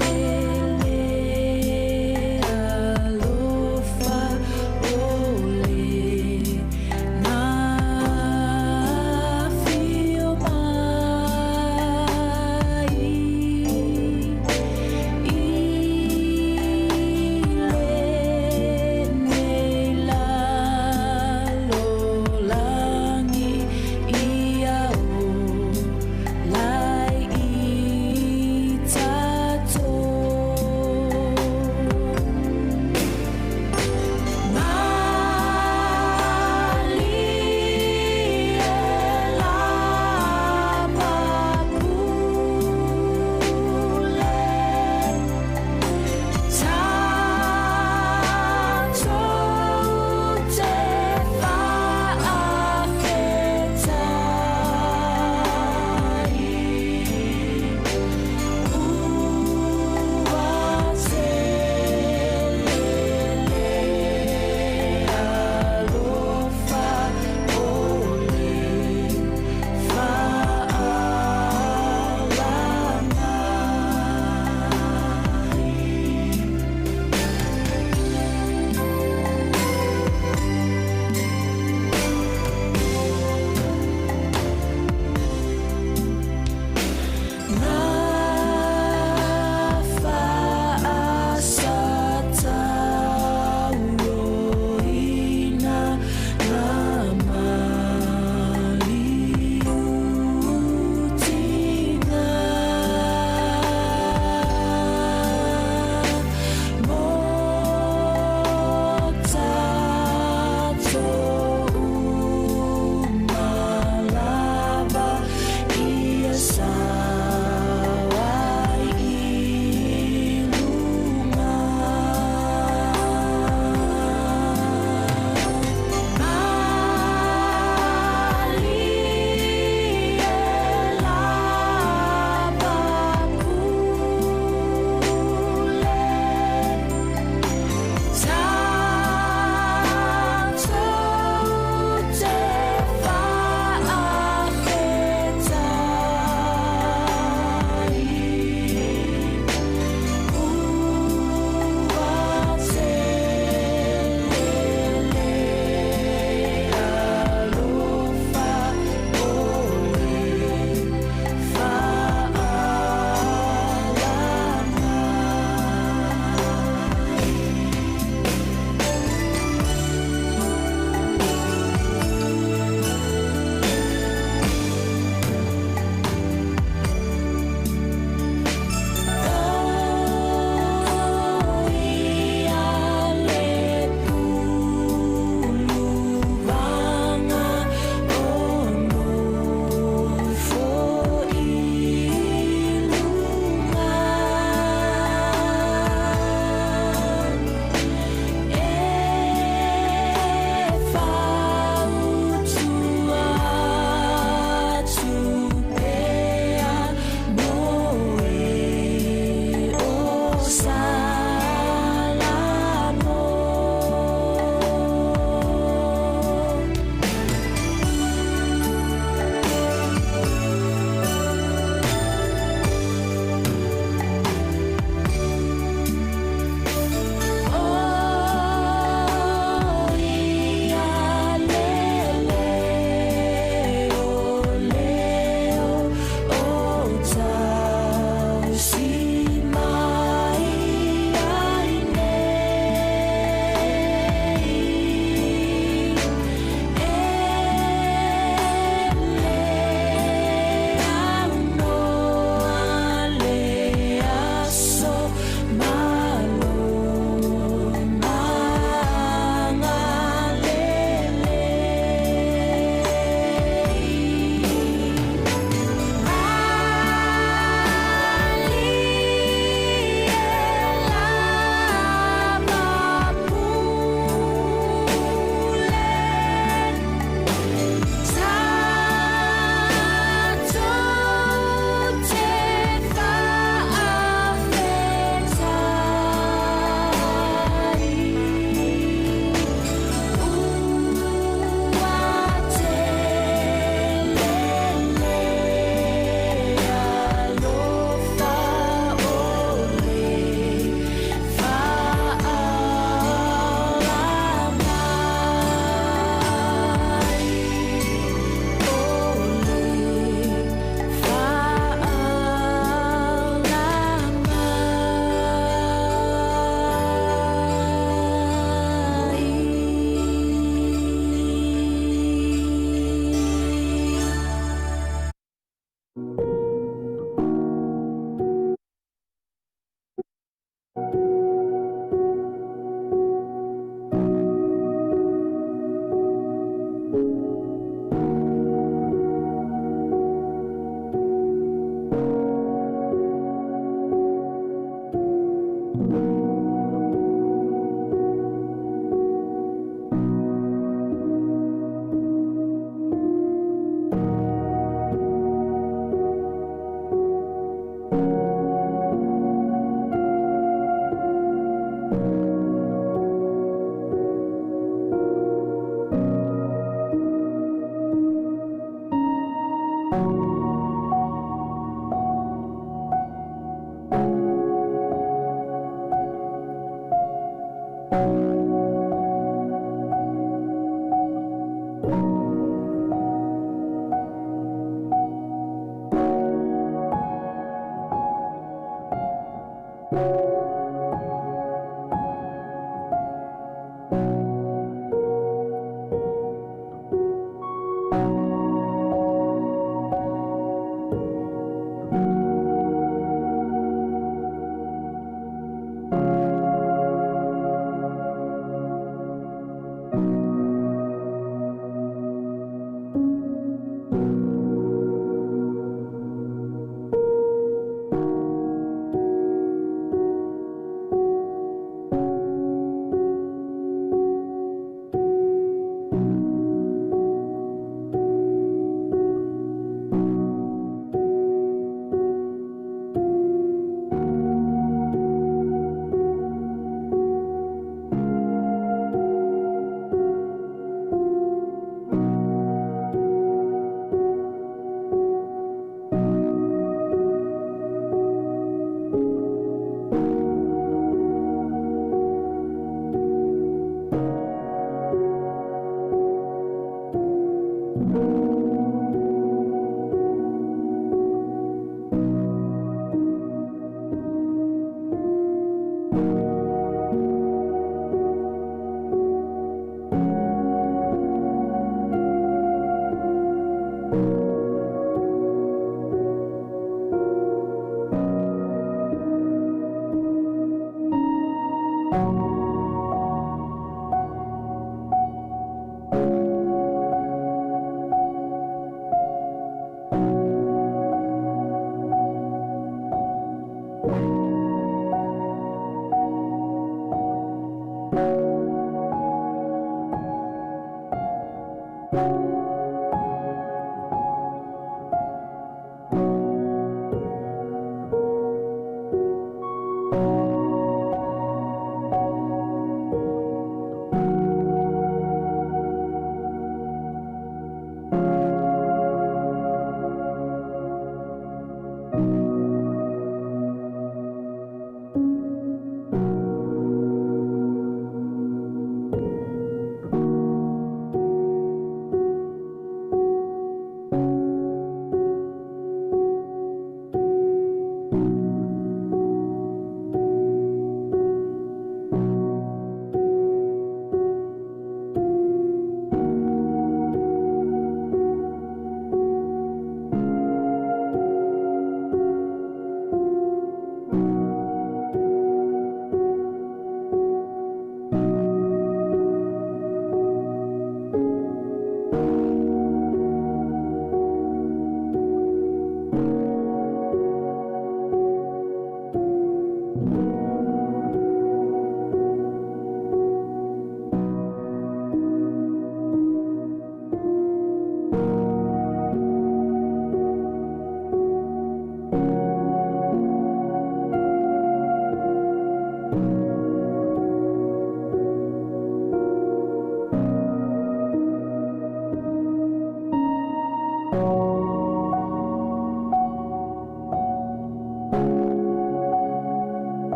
Lele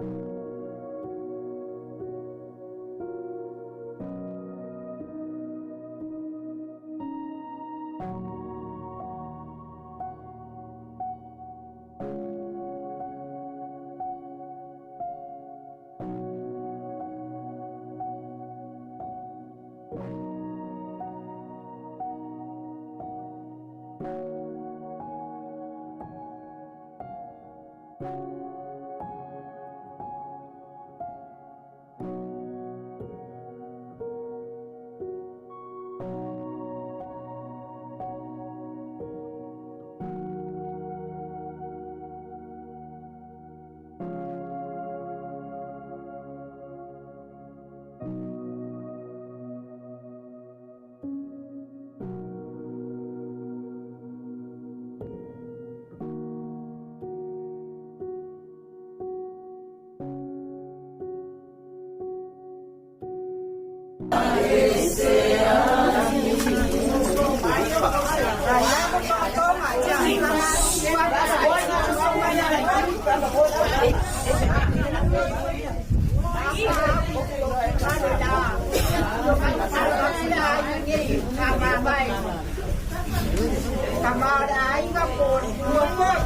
Tamā Mafua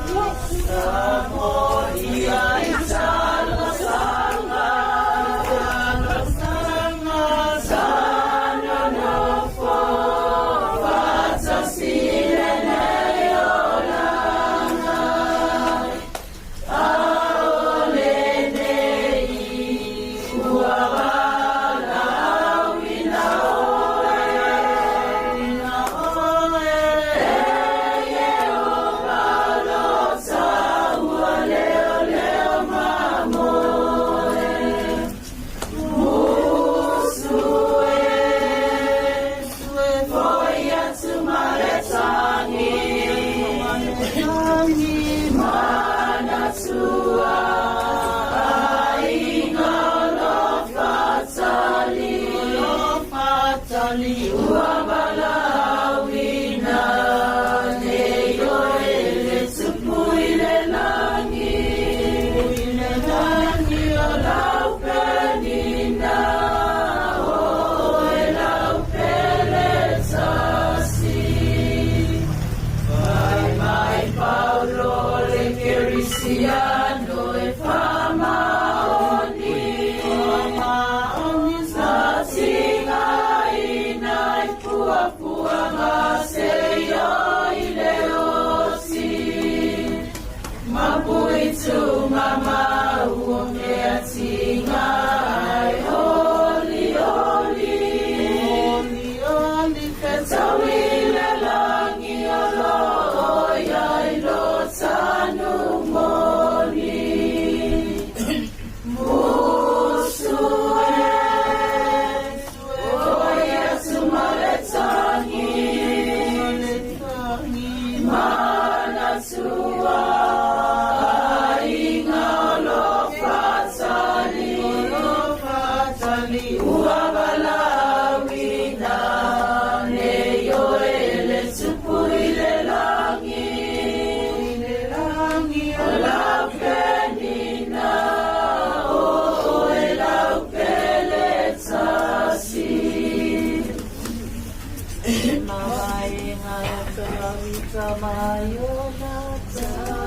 Safune.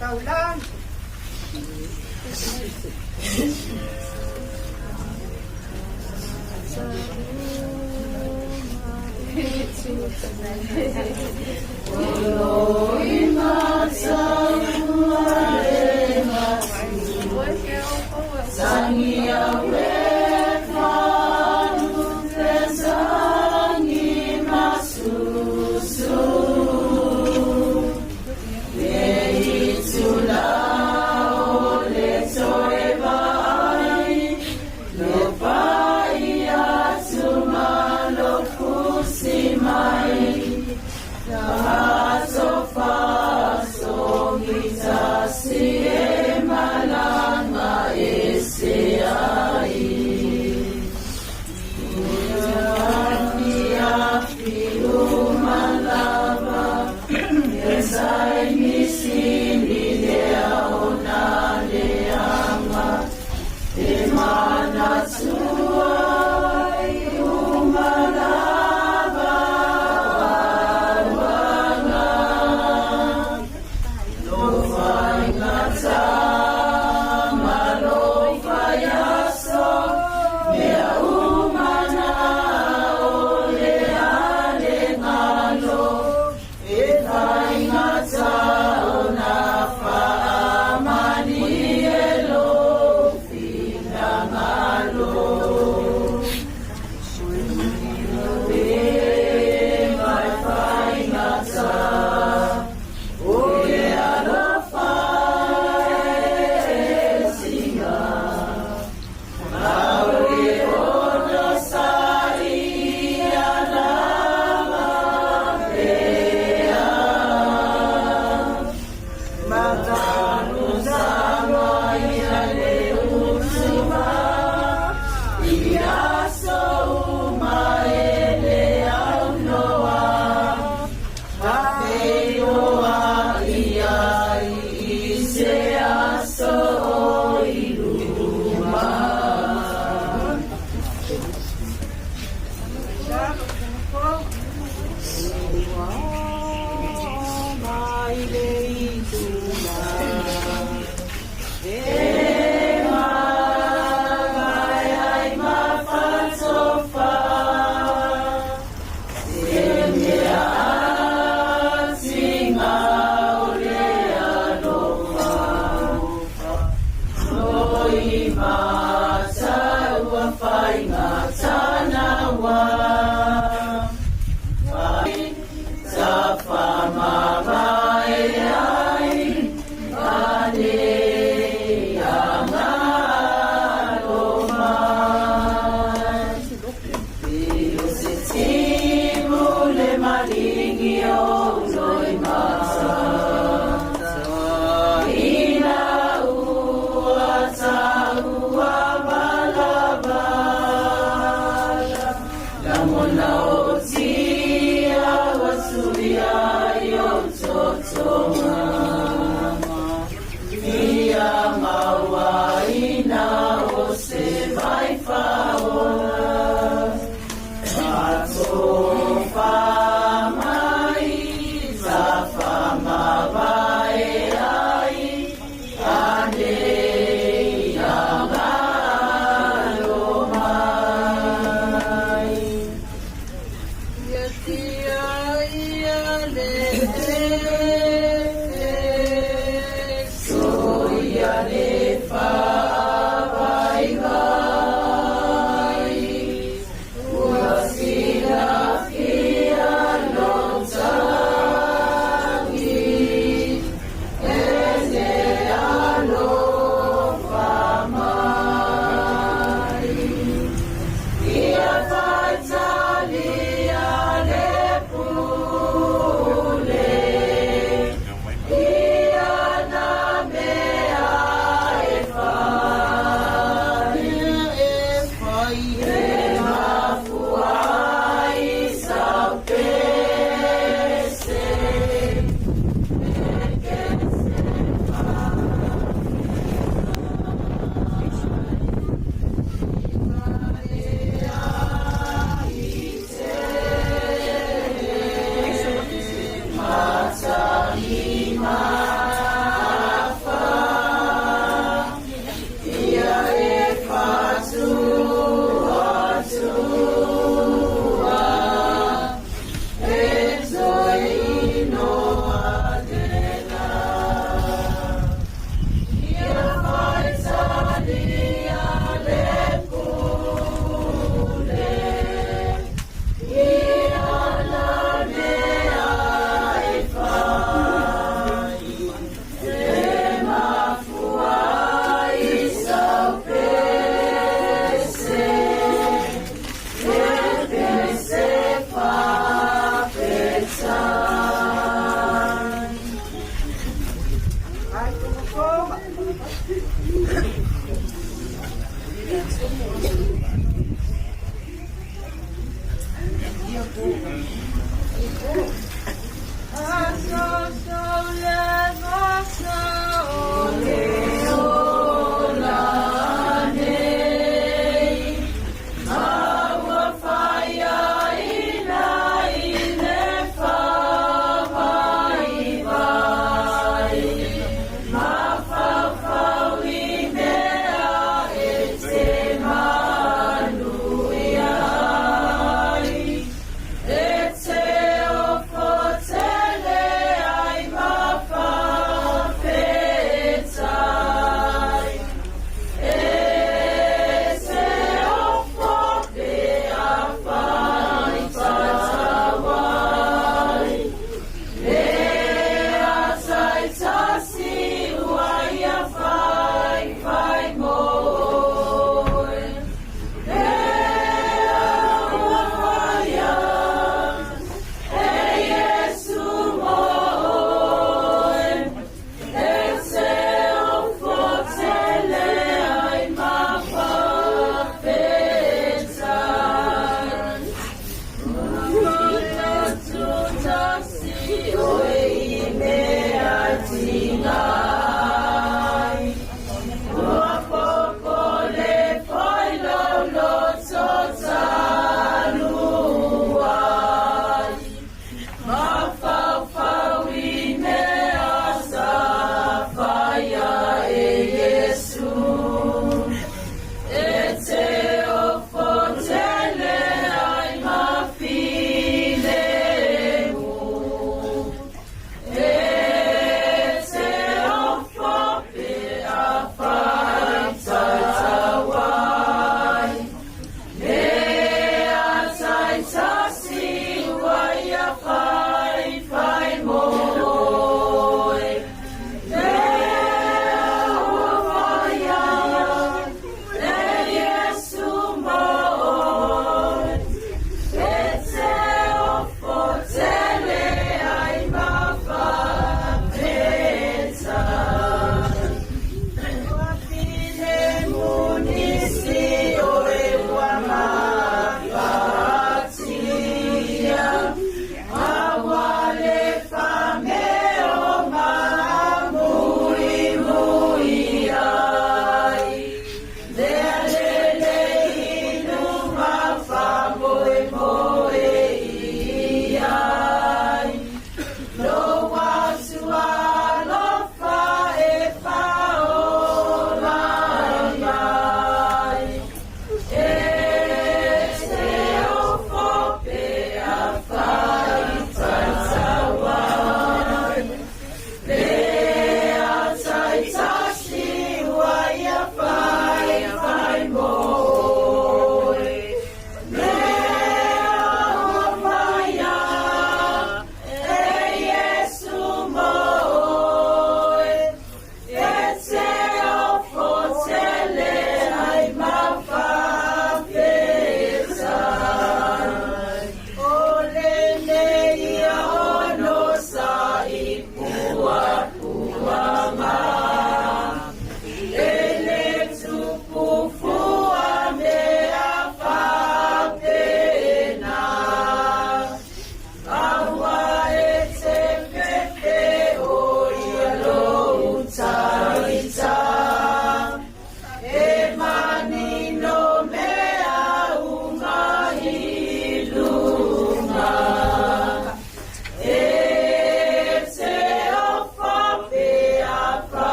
Kaulang. Find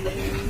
Tamā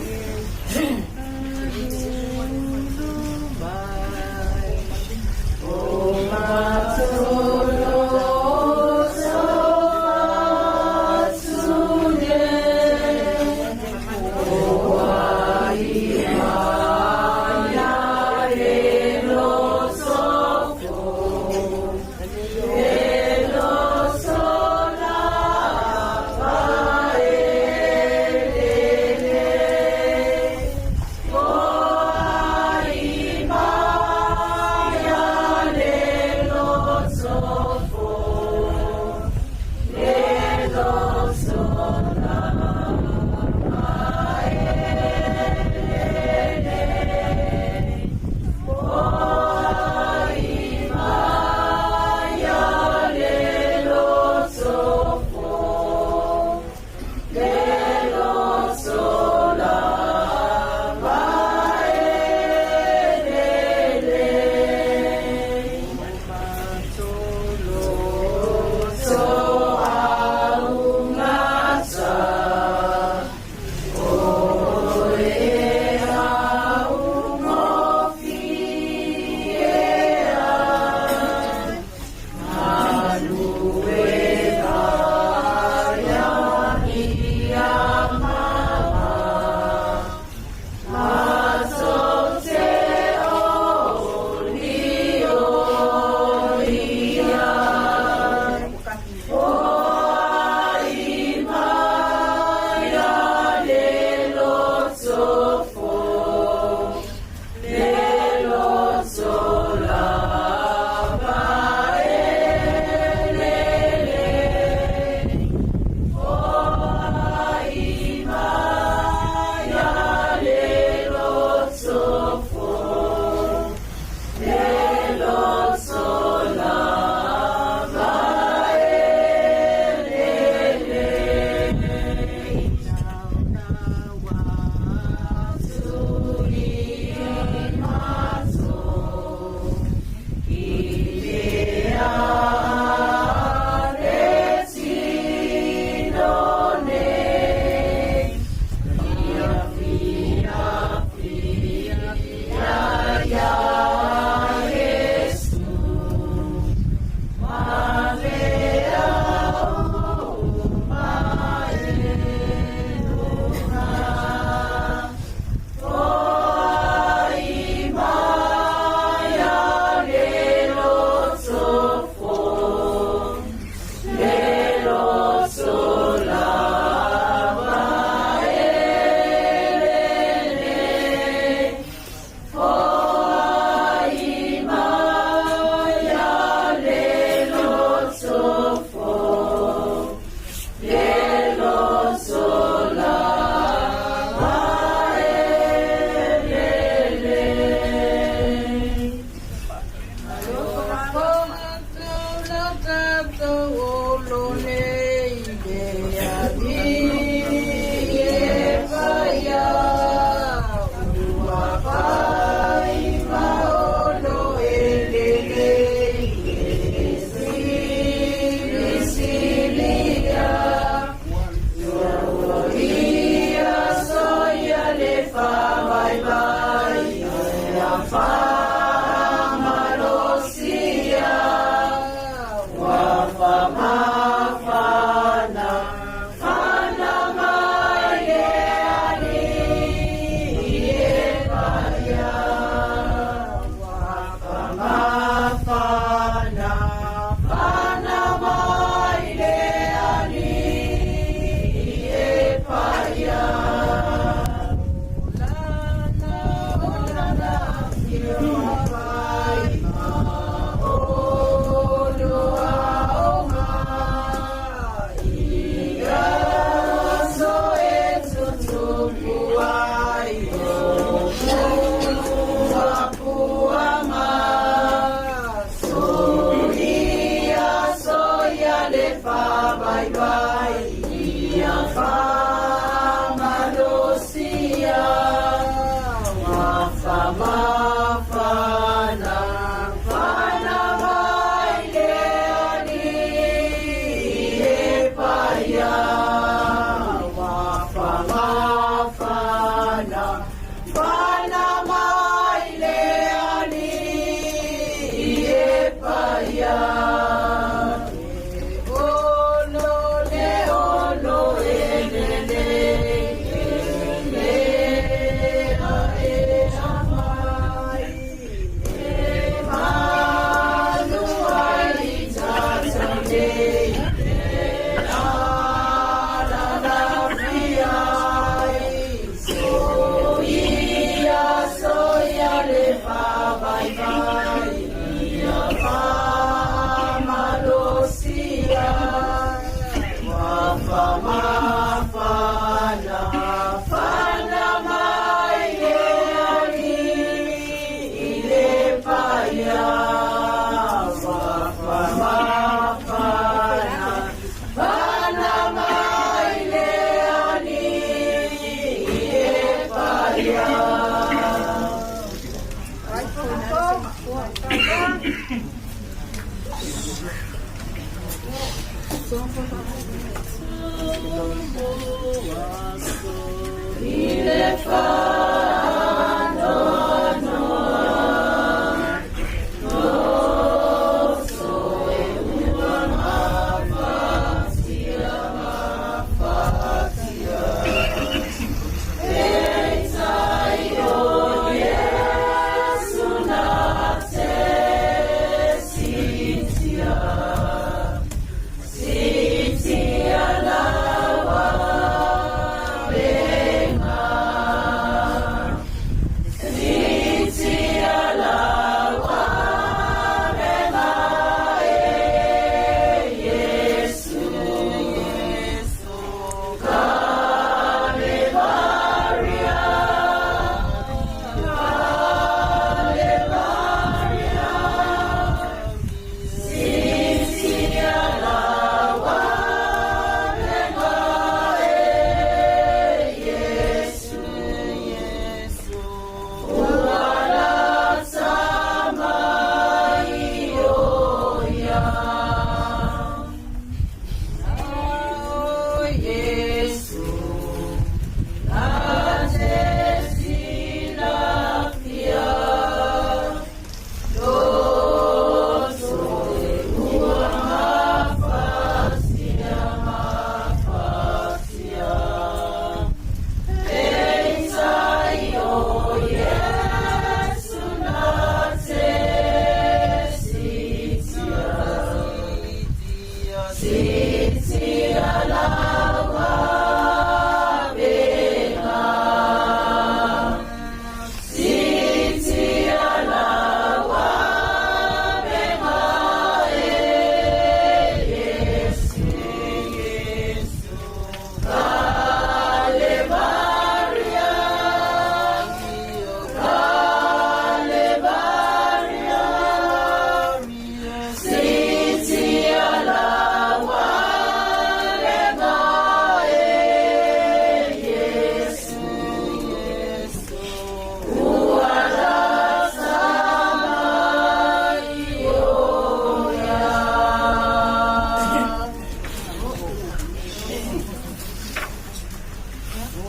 Mafua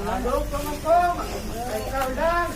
Lalu pemangkong, mereka ulang.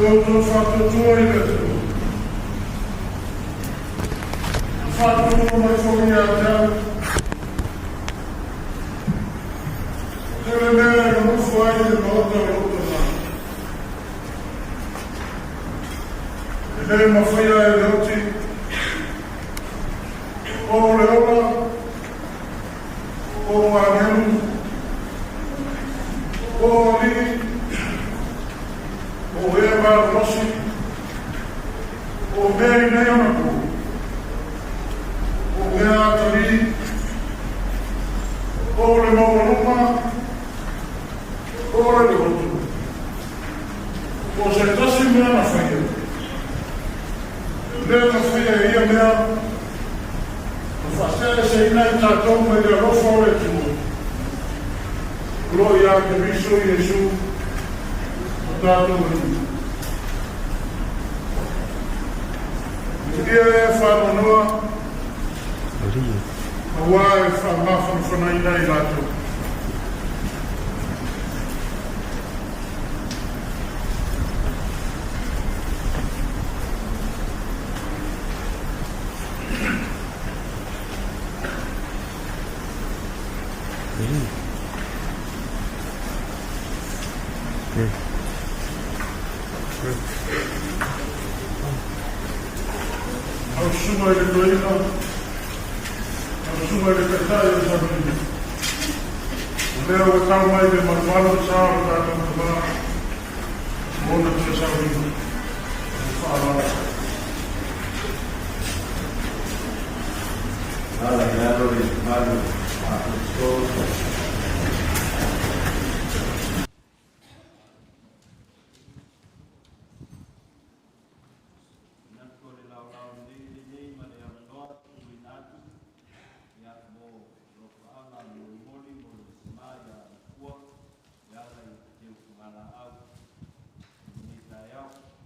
Toto whakatoa i le tō. Whakatoa mai whongi a tau. Tere mea e mufu ai te maota rota nā. E mea mawhia e roti. O le ola. O ngā ngemu. O li. O ea mara rosi. O mea i nei ona ko. O mea atari. O le maurunga. O le rotu. O se tasi mea na whaia. Mea na whaia e ia mea. O whastere se ina i tātou me le rofa o le tū. Loi a te riso i Jesu. O tātou e. Ia e whanonua. A wā e whamafan whanaina i rātou. Au suma e doina. Au suma e katai e samini. Leo e tau mai de marwalo sao e tātou kama. Mona te samini. Whaala. Ala e arori, maru, a Christos. Tamā Mafua Safune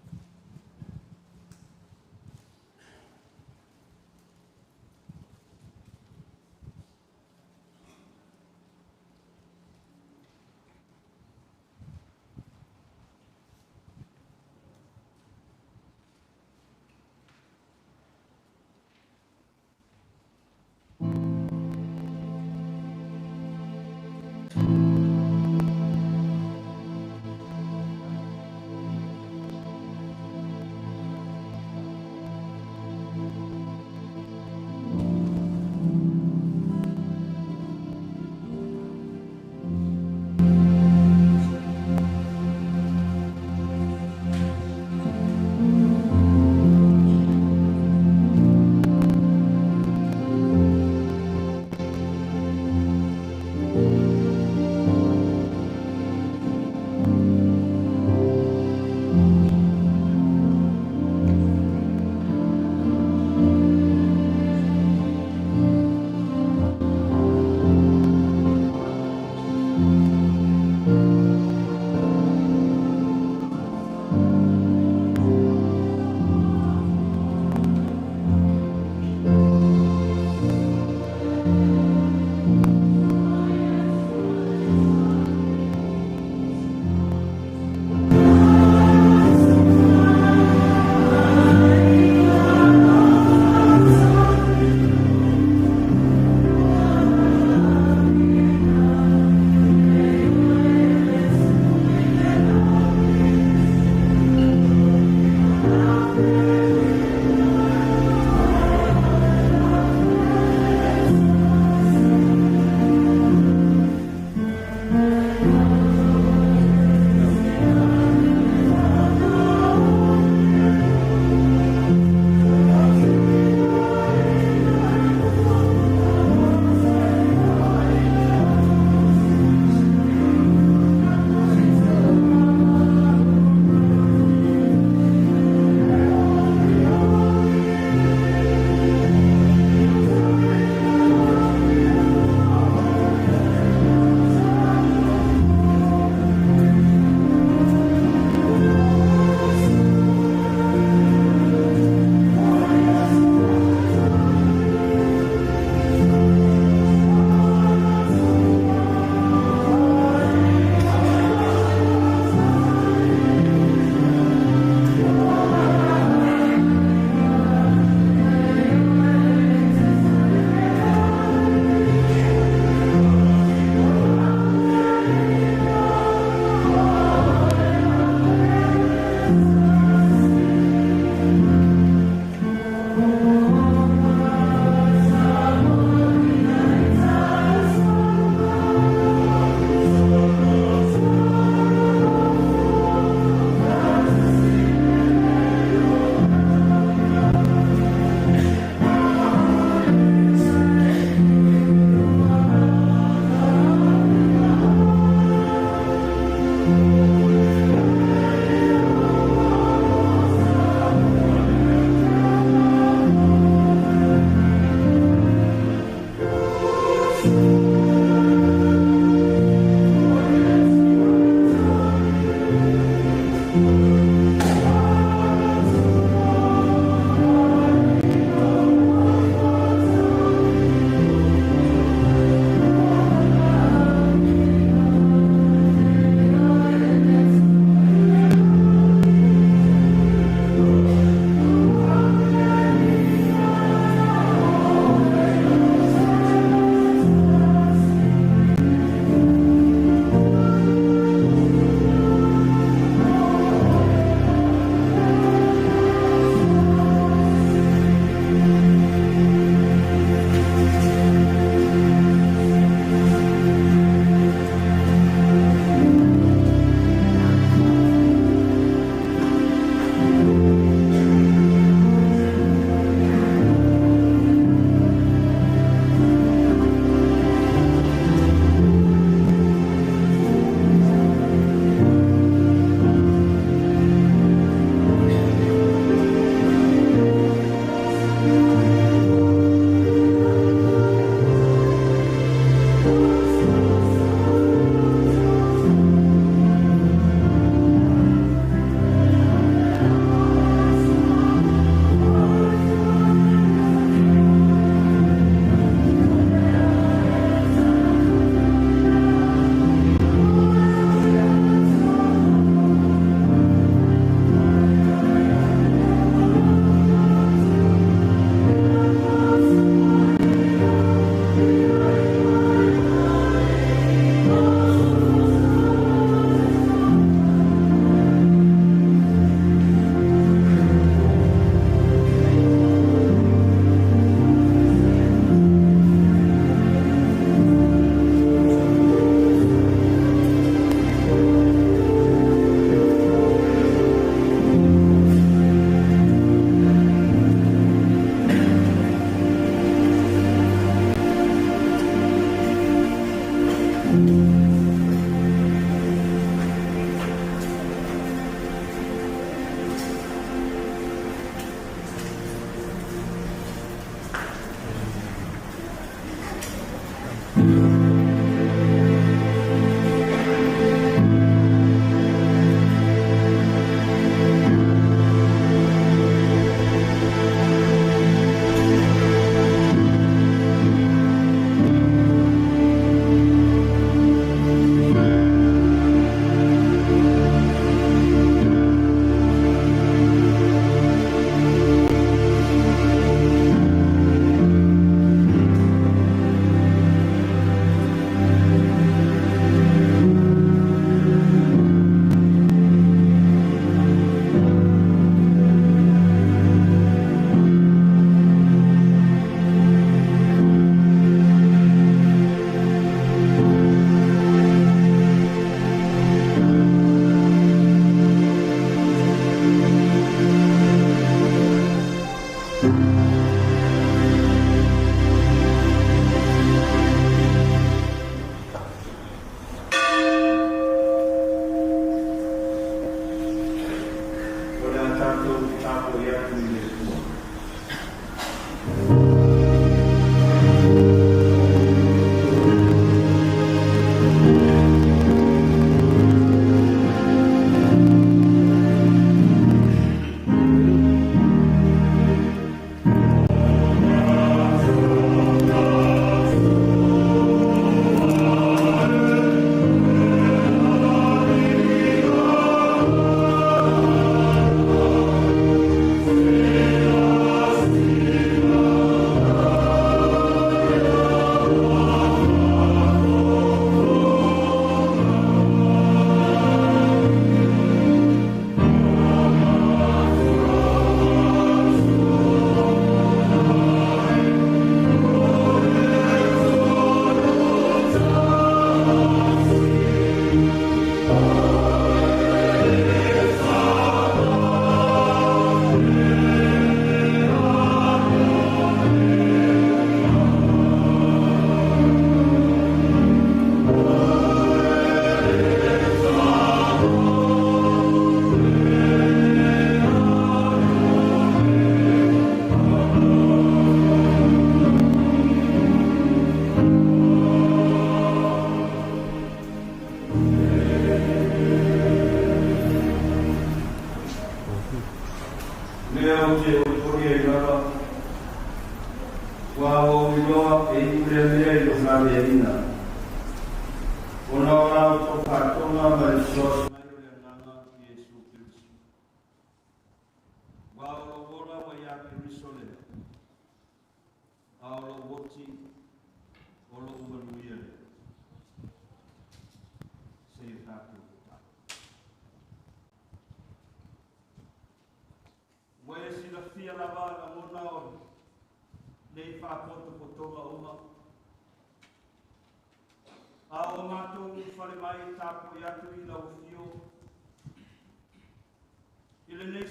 mātou ki tāpo i atu i le tua.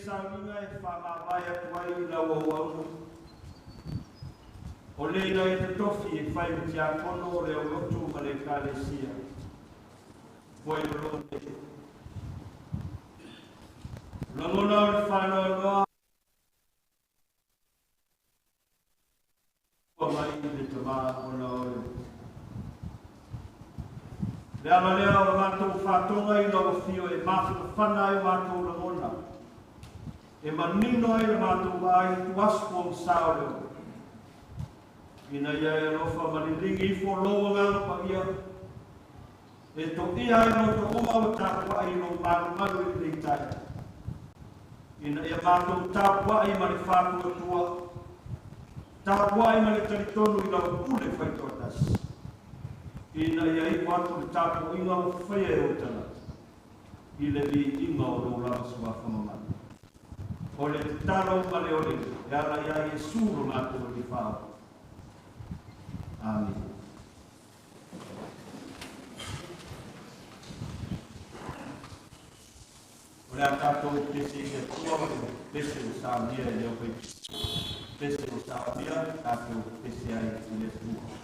sauniga e whamawai atu ai la wauaunu. O leila e te tofi e whai mti a kono o leo lotu ma le kālesia. Koe lorone. Longona o le whanau noa. O mai le tamā o na ore. Le amalea o mātou whātonga i lau fio e mātou whana i mātou longona. E manino ai le mātou ai tuaspo o saoreo. Ina ia e lofa manilingi i foloa ngana pa ia. E to ia e no to uma o tāpua i no maru i te itai. Ina ia mātou tāpua i mani whātua tua. Tāpua i mani taritonu i lau pule whaitotas. Ina ia i watu le tāpua inga o whaia e o tana. I le vi inga o rola sua whamamani. O le taro ma le ole, e ala ia e suru mātou li whao. Amen. O le a tātou pese i te tua, pese o sāmia e leo pei. Pese o sāmia, tātou pese ai i le tua.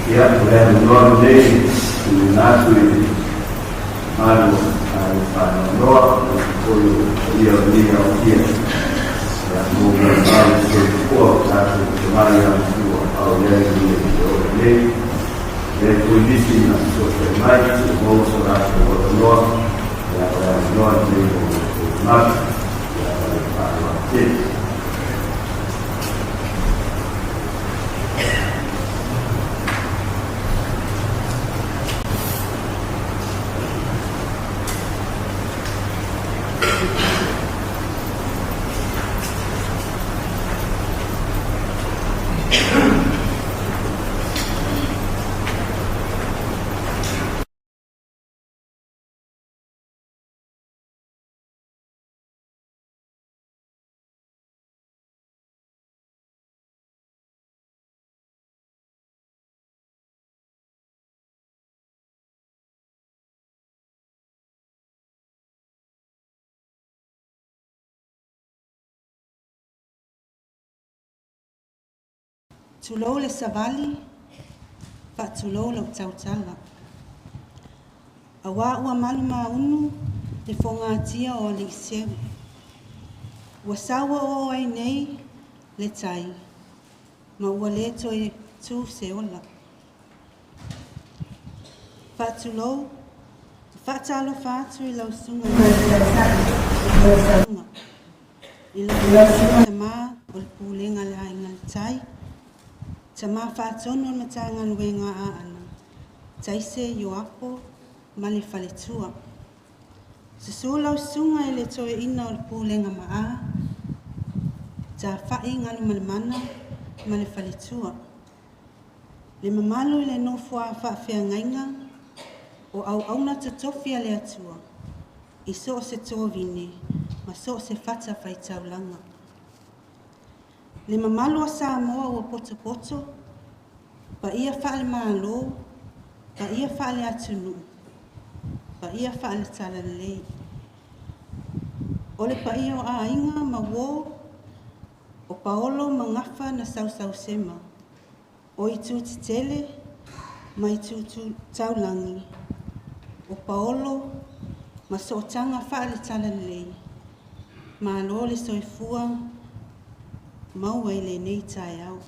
Ya, boleh menolak ni, nasi malu, menolak, kalau dia dia, ya mungkin harus berkuat nasi malu yang tua, atau dia le polisi na sosial media mau surat menolak, ya menolak ni nasi, ya Tulou le savali, tulou lau tautala. Awa ua malu maunu le fongatia o le iseu. Ua sawa o ai nei le tai, ma ua le toi tu se ola. Tulou, talo fatu I lau sunga. I lau sunga Tamā o le pulenga le ainga le tai. Tamā whātono ma tānga luenga a ana. Taise yo apo ma le whaletua. Susu lau sunga I le toe ina o le pūlenga ma a. Tā whae ngalu malemana ma le whaletua. Le mamalu I le nofua whaafea ngainga o au auna tatofia le atua. I so se tōvine ma so se whata whaitaulanga. Le mamalu a Samoa ua poto, pa ia whaale malo, pa ia whaale atunu, pa ia whaale tala lei. O le pa ia o a inga ma wo, o paolo ma ngafa na sau sema, o I tuti tele, ma I tutu taulangi, o paolo ma sootanga whaale tala lei, ma alo le soifua, mau ai le nei tai au.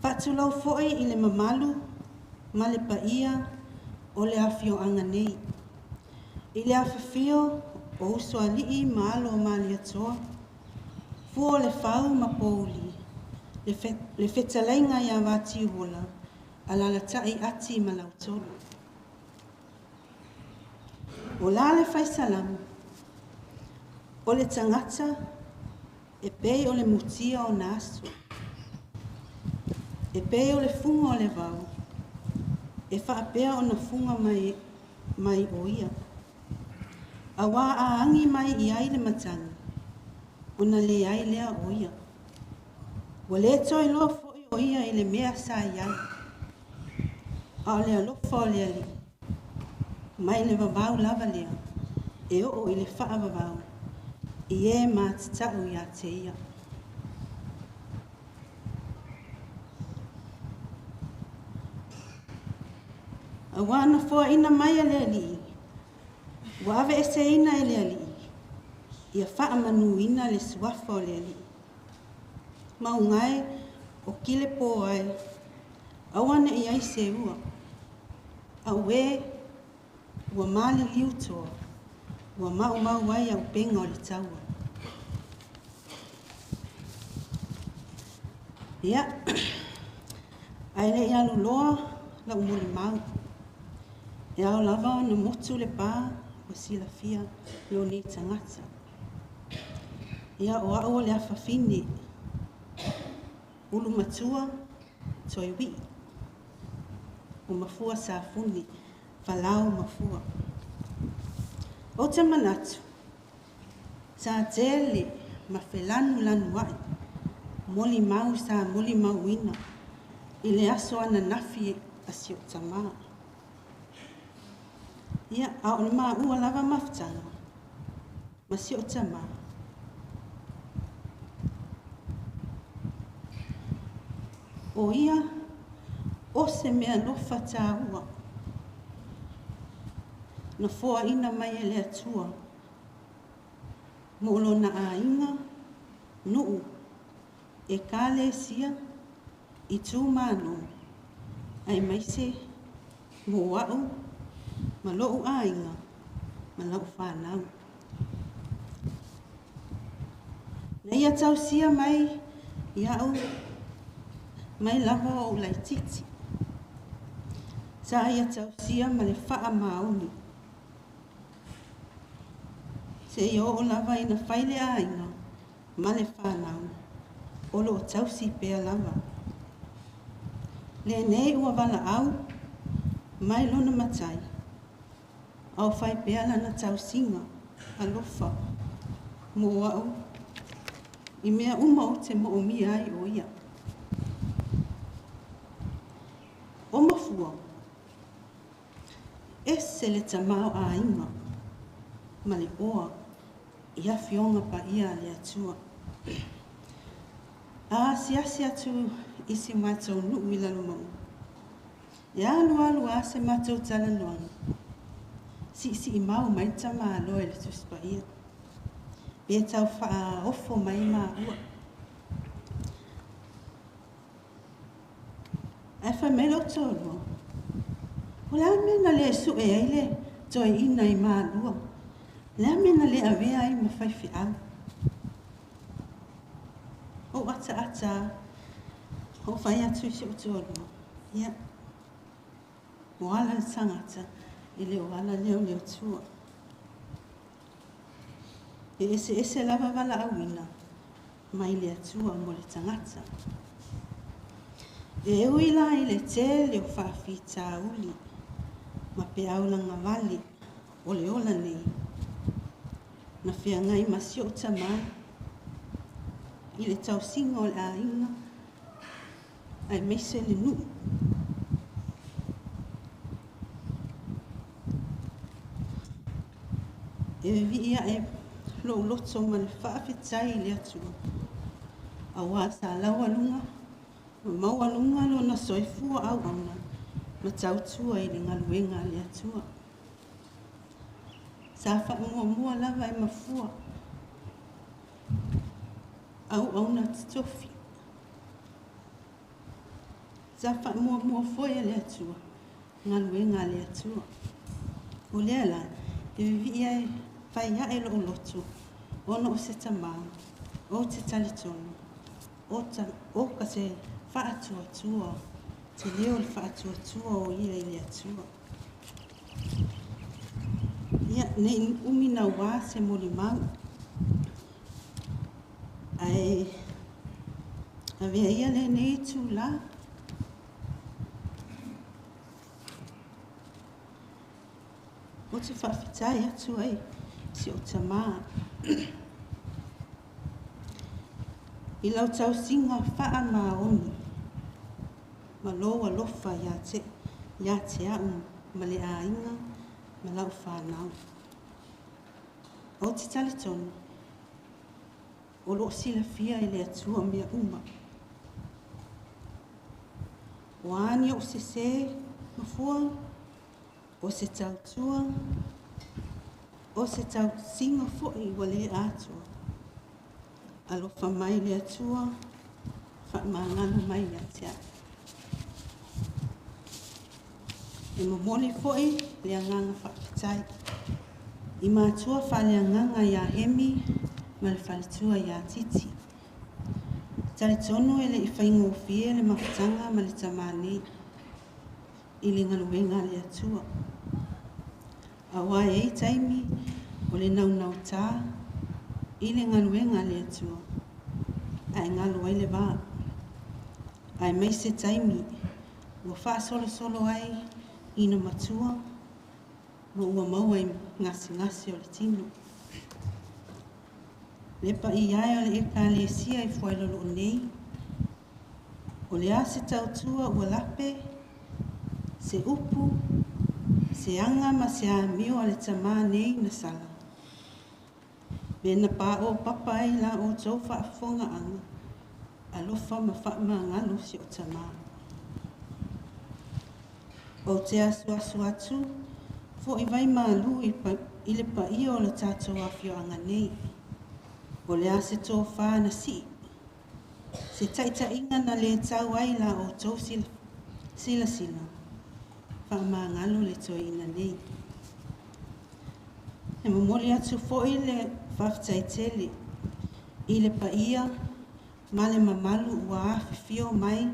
Whatulau foe I le mamalu, ma le paia o le awhio anga nei. I le awhawhio o uso alii ma alo o mali atoa, fua o le whau ma pouli, le whetalainga ia wāti uola, ala la tai ati ma lautolo. O la le whaisalamu, o le tangata, e pei o le mutia o nasu. E pei o le funga o le vau. E whaapea o na funga mai o ia. A wā a angi mai I ai le matanga. O na le ai lea o ia. Wa le toi loa foi o ia I le mea sa iai. A o le alofa o le ali. Mai le vavau lava lea. E o I le wha vavau. I e mātitau ia te ia. A wana fua ina mai a le ali. Wa ave e se ina e le ali. Ia wha manu ina le suafa o le ali. Maungai o kile po ai. Awane I ai se ua. A ue ua mali liutoa. Ua mau ai au penga o le taua. Ia, ai le ia luloa la umuli mau. E au lava na motu le pā o sila fia lo ni tangata. Ia o au le awhawhine. Ulu matua toi wi. O Mafua Safune, Falau Mafua. O te manatu, sa tele ma whelanu lanu ai, moli mau sa moli mau ina, I le aso ana nafi a si o Tamā. Ia, a o le maa ua lava maftanga, ma si o Tamā. O ia, o se mea lofa tāua. Na foa ina mai e le atua. Mo lo na a inga, nuu, e kāle sia, i tū mano, ai maise, mo wau, ma lou a inga, ma lau whanau. Na ia tau sia mai, iau, mai lava o lai titi. Sa ia tau sia ma le wha mauni. Se i o lava ina whaile a inga, ma le whanau, o lo tau si pea lava. Le nei ua wala au, mai lona matai, au whai pea lana tau singa, alofa, mo wau, i mea uma o te mo'omi ai o ia. O mafua, e se le tamao a inga, ma le oa, i a fionga pa ia le atua. A si atu isi mātou nuu i lalo mau. E alu a se mātou tala noanga. Si i mau mai tama aloe le tusi pa ia. Pia tau wha ofo mai mā ua. Ai wha melo tōrua. O le amena le su e aile toi ina i mā lua. Le amena le avea ai ma whaifi au. O ata, o whai atu i se o tōrua. Ia. O ala le tangata, i leo ala leo tua. E ese lava wala awina, mai le atua mo le tangata. E uila i le te leo whaafi tā uli, ma pe aulanga wali, o le ola nei. Na whia ngai masi o tamā, i le tau singa o le a inga, ai meise le nuu. E vi ia e lo loto ma le whaafetai le atua. A wā sa lau alunga, ma mau alunga lo na soifua au auna, ma tautua i le ngaluenga le atua. Sa wha mua lava e mafua, au auna titofi. Sa wha mua foia le atua, ngaluenga le atua. O lea la, e vi ia e whai hae lo loto, ono o se tamā, o te talitonu, o ka se whaatua tua, te leo le whaatua tua o ia i le atua. Ia, nei umina wā se moli mau, ai, a vea ia le nei tū la. O te whawhitai atu ai, si o tamā. I lau tau singa whaa mā oni, ma loa lofa ia te au, ma le a inga, ma lau whanau. O te talitonu, o loo sila fia i le atua mea uma. O ani o se mafua, o se tau tua, o se tau singa fo'i wa le atua. Alofa mai le atua, whaamangana mai le atia. E momoli fo'i le anganga whaakitai. I mātua whale anganga ia hemi, ma le whaletua ia titi. Tale tono e le i whaingo fie le mawhatanga ma le tamane. I le ngaluenga le atua. A wai e taimi o le nau tā, i le ngaluenga le atua. Ai ngalu ai le wā. Ai mai se taimi, ua wha solo ai i na matua, ma ua mau ai ngasi o le tino. Le pa i ai o le eka le sia i fuailolo nei, o le a se tautua ua lape, se upu, se anga ma se a mio ale tamā nei na sala. Me na pā o papa ai la o tau whaafonga anga, alofa ma whaama ngalo si o tamā. O te asu atu, fo I vai malu I le pa ia o le tātou awhio anga nei. O le ase tō whāna si. Se taita inga na le tau ai la o tō sila. Wha ngalo le tō ina nei. He mamoli atu fo I le whaftai tele. I le pa ia, ma le mamalu ua awhio mai,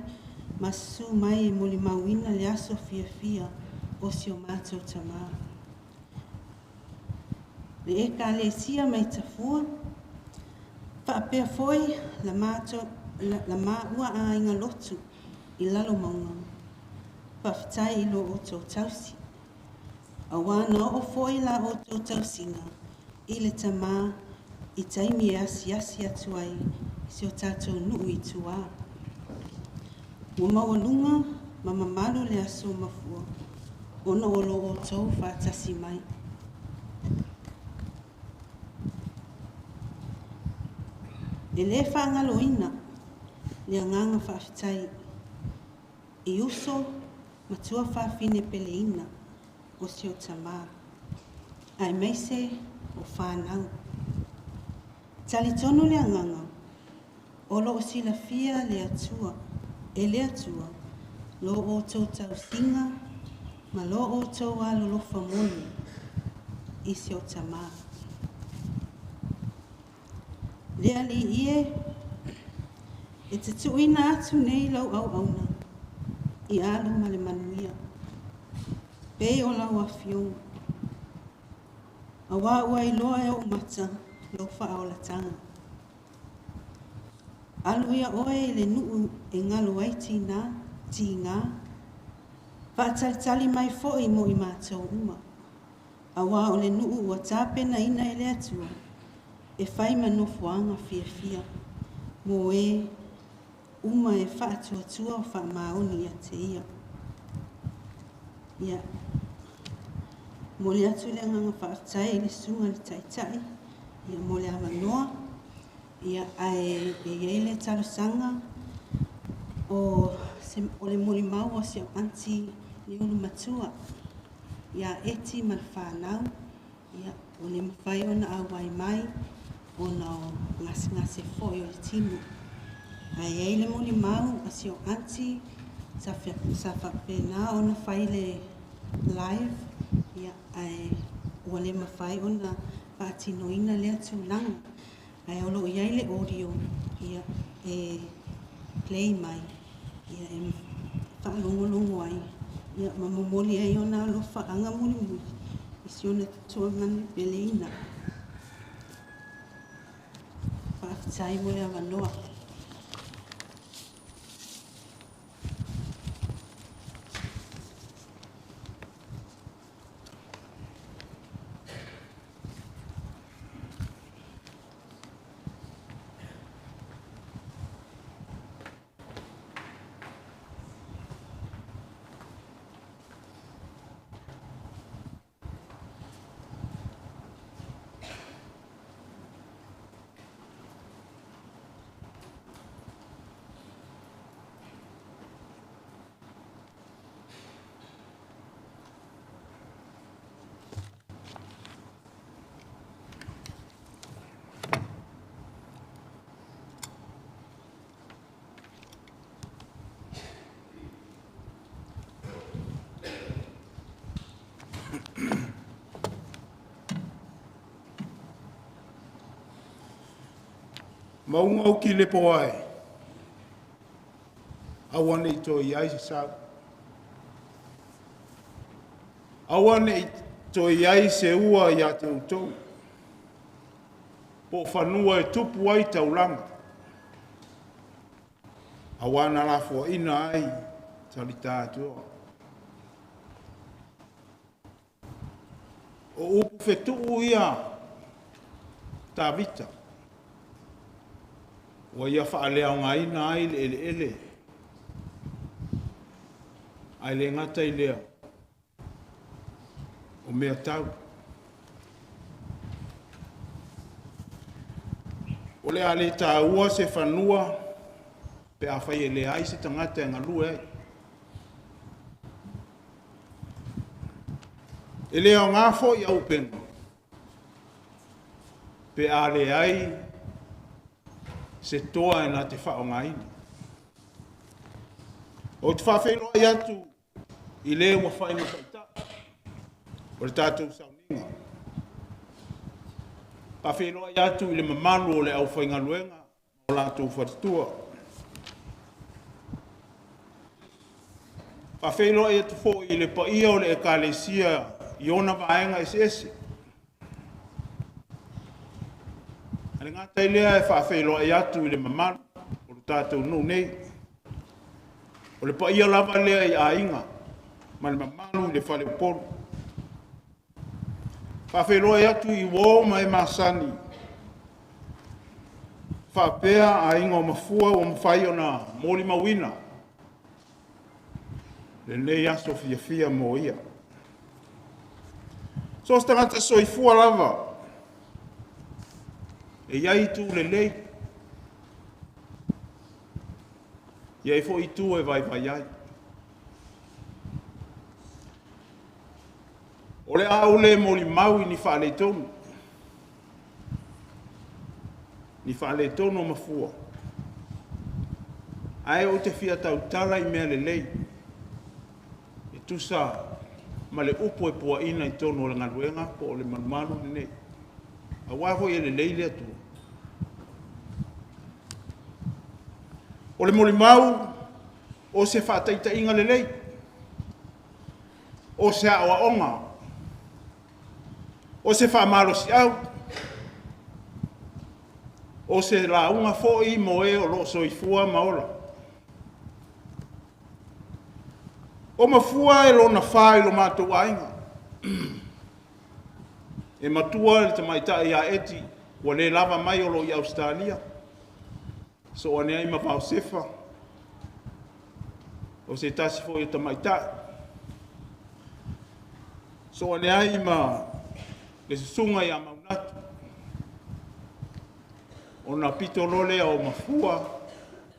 masu mai e moli mauina le aso fia o si o mātou Tamā. Le e ka le sia mai tafua, whaapea foi la mā ua a inga lotu I lalo maunga. Whaftai I lo o tō tausi. A wana o foi la o tō tausinga, I le Tamā, I taimi e asi atu ai, si o tātou nui tua. Ua mawalunga, ma mamalu le aso mafua, ona o lo o tō whaatasi mai. E le whaangaloina, le anganga whaafitai, I uso matua whaafine peleina o si o Tamā. Ai meise o whanau. Tali tono le anganga, o lo o sila fia le atua, e le atua, lo o tau tau singa, ma lo o tau alo lo famoni, I si o Tamā. Le ali ie, e te tuina atu nei lau au auna, I alu ma le manuia. Pei o lau a fiong. A wā ua I loa e o mata, lo wha o la tanga. Alu ia oe le nuu e ngalo ai tina, ngā. Whaatalitali mai fo I mo I mātou uma. A wā o le nuu ua tāpena ina e le atua. E whai manofuanga fia. Mo e uma e whaatuatua o wha maoni a te ia. Ia. Mo le atu le nganga whaatai le sunga le taitai. Ia mo le awanoa. Ia ae e le talosanga. O le moli mau o si o anti ni unu matua. Ia eti mal whanau. Ia o le mawhai ona awai mai. Ona o ngase foi o le tinu. Ai le moli mau a si o anti sa whapena ona whai le live. Ia ai o le mawhai ona whaatinoina le atu langa. Ai olo iai le audio. Ia e play mai. Ia e whaalongolongo ai. Ia mamomoli ai ona alo whaanga muli. Isi ona tuangan peleina. Whaafitai mo le awanoa. Maunga o ki le po ai. Awane I to iai se sau. Awane I to iai se ua I a tautou. Po whanua e tupu ai tauranga. Awana la fua ina ai talita atua. O upu fetu ia ta vita. Wa ia whaalea ngai na ai le ele. Ai le ngata I lea. O mea tau. O le ale ta ua se whanua pe a whai e le ai se tangata e ngalua ai. E lea o ngā fo i au penga. Pe a le ai se toa e nā te whao ngaini. O te whawhenua i atu i le ua whainga whaita. O le tātou sauniga. Whawhenua i atu i le mamalu o le au whainga luenga o lātou whatitua. Whawhenua i atu fo i le paia o le ekalesia i ona vaenga ese. Ale ngata i lea e whawhenua i atu i le mamalu o le tātou nou nei. O le paia lava lea i a inga, ma le mamalu le whale upolu. Whawhenua i atu i wōma e masani. Whapea a inga o mafua o mawhai o na mōli mawina. Le nei aso fia mo ia. So stangata soifua lava. E iai tu le lei. Iai fo i tu e vai ai. O le au le moli maui ni whaale tonu. Ni whaale tonu mafua. Ai o te fia tau tala i mea le lei. E tusa ma le upo e pua ina i tonu o le ngaluenga po o le manumanu le nei. A wafo i le lei le atu. O le moli mau o se whaataita inga le lei. O se awa onga. O se whamalo si au. O se launga fo i moe o lo soifua maola. O mafua e lo na whai lo mātou ainga. E matua le tamaita i a eti wa le lava mai o lo i Australia. So ane ai mawhao sefa. O se tasi fo i tamaita. So ane ai ma le sunga i a maunatu. O na pito lole o Mafua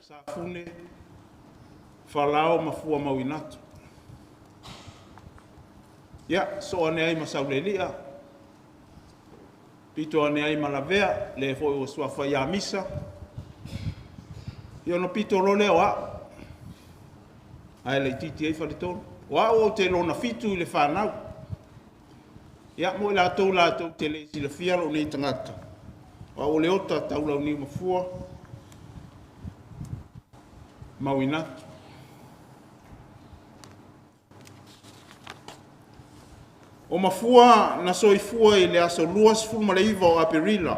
Safune. Whalao Mafua Mawinatu. Ia, so ane ai masaulelia. Pito ane ai malavea, le fo o suafa ia misa. Ia no pito lole o a. Ai le titi ei whaletonu. Wa o te lona fitu i le whanau. Ia mo la tau te le si le fialo nei tangata. Wa o le ota taulau ni Mafua. Mawinatu. O Mafua na soifua i le aso luas fulma le iwa o Aperila.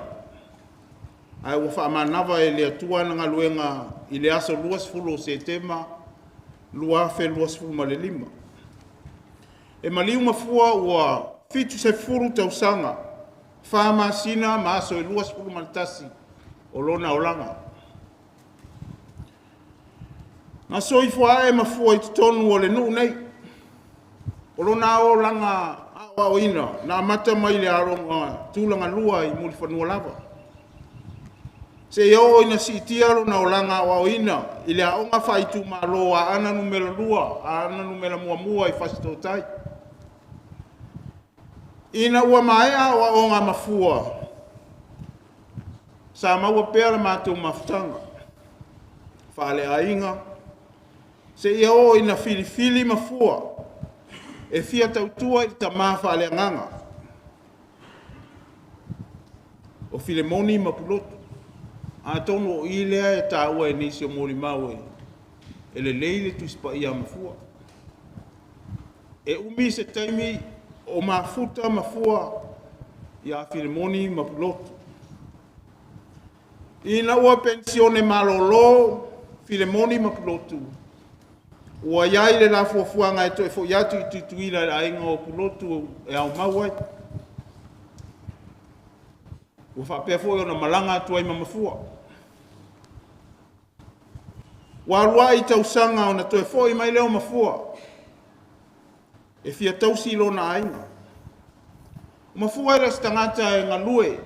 Ai ua whaamanava e le atua na ngaluenga i le aso luas fulu o Setema. Lua fe luas fulma le lima. E maliu Mafua ua fitu se furu tausanga. Whaama sina ma aso e luas fulma le tasi o lona olanga. Na soifua e Mafua i tutonu o le nuu nei. O lona o langa o ina, na mata mai le aronga tūlanga lua i muli whanua lava. Se iau ina si itiaro na o langa o ina, i le aonga whaitu ma loa ana numera lua, ana numera mua i whasitotai. Ina ua maea o aonga Mafua. Sa maua pēra mātou mafutanga. Whale ainga. Se iau ina fili Mafua. E fia tautua i Tamā Mafua nganga. O Filemoni Mapulotu. A tono o ilea e tāua e nisi o mori maue. E le leile tuispa i a Mafua. E umi se taimi o mafuta Mafua i a Filemoni Mapulotu. Ina ua pensione malolo Filemoni Mapulotu. Ua iai le la fuafuanga e toi fo iatu i tuituila le ainga o Pulotu e au mauai. Ua whapea fo i ona malanga atua i Mafua. Ua alua i tausanga ona toi fo i mai leo Mafua. E fia tausi lo na ainga. Mafua era stangata e ngalue.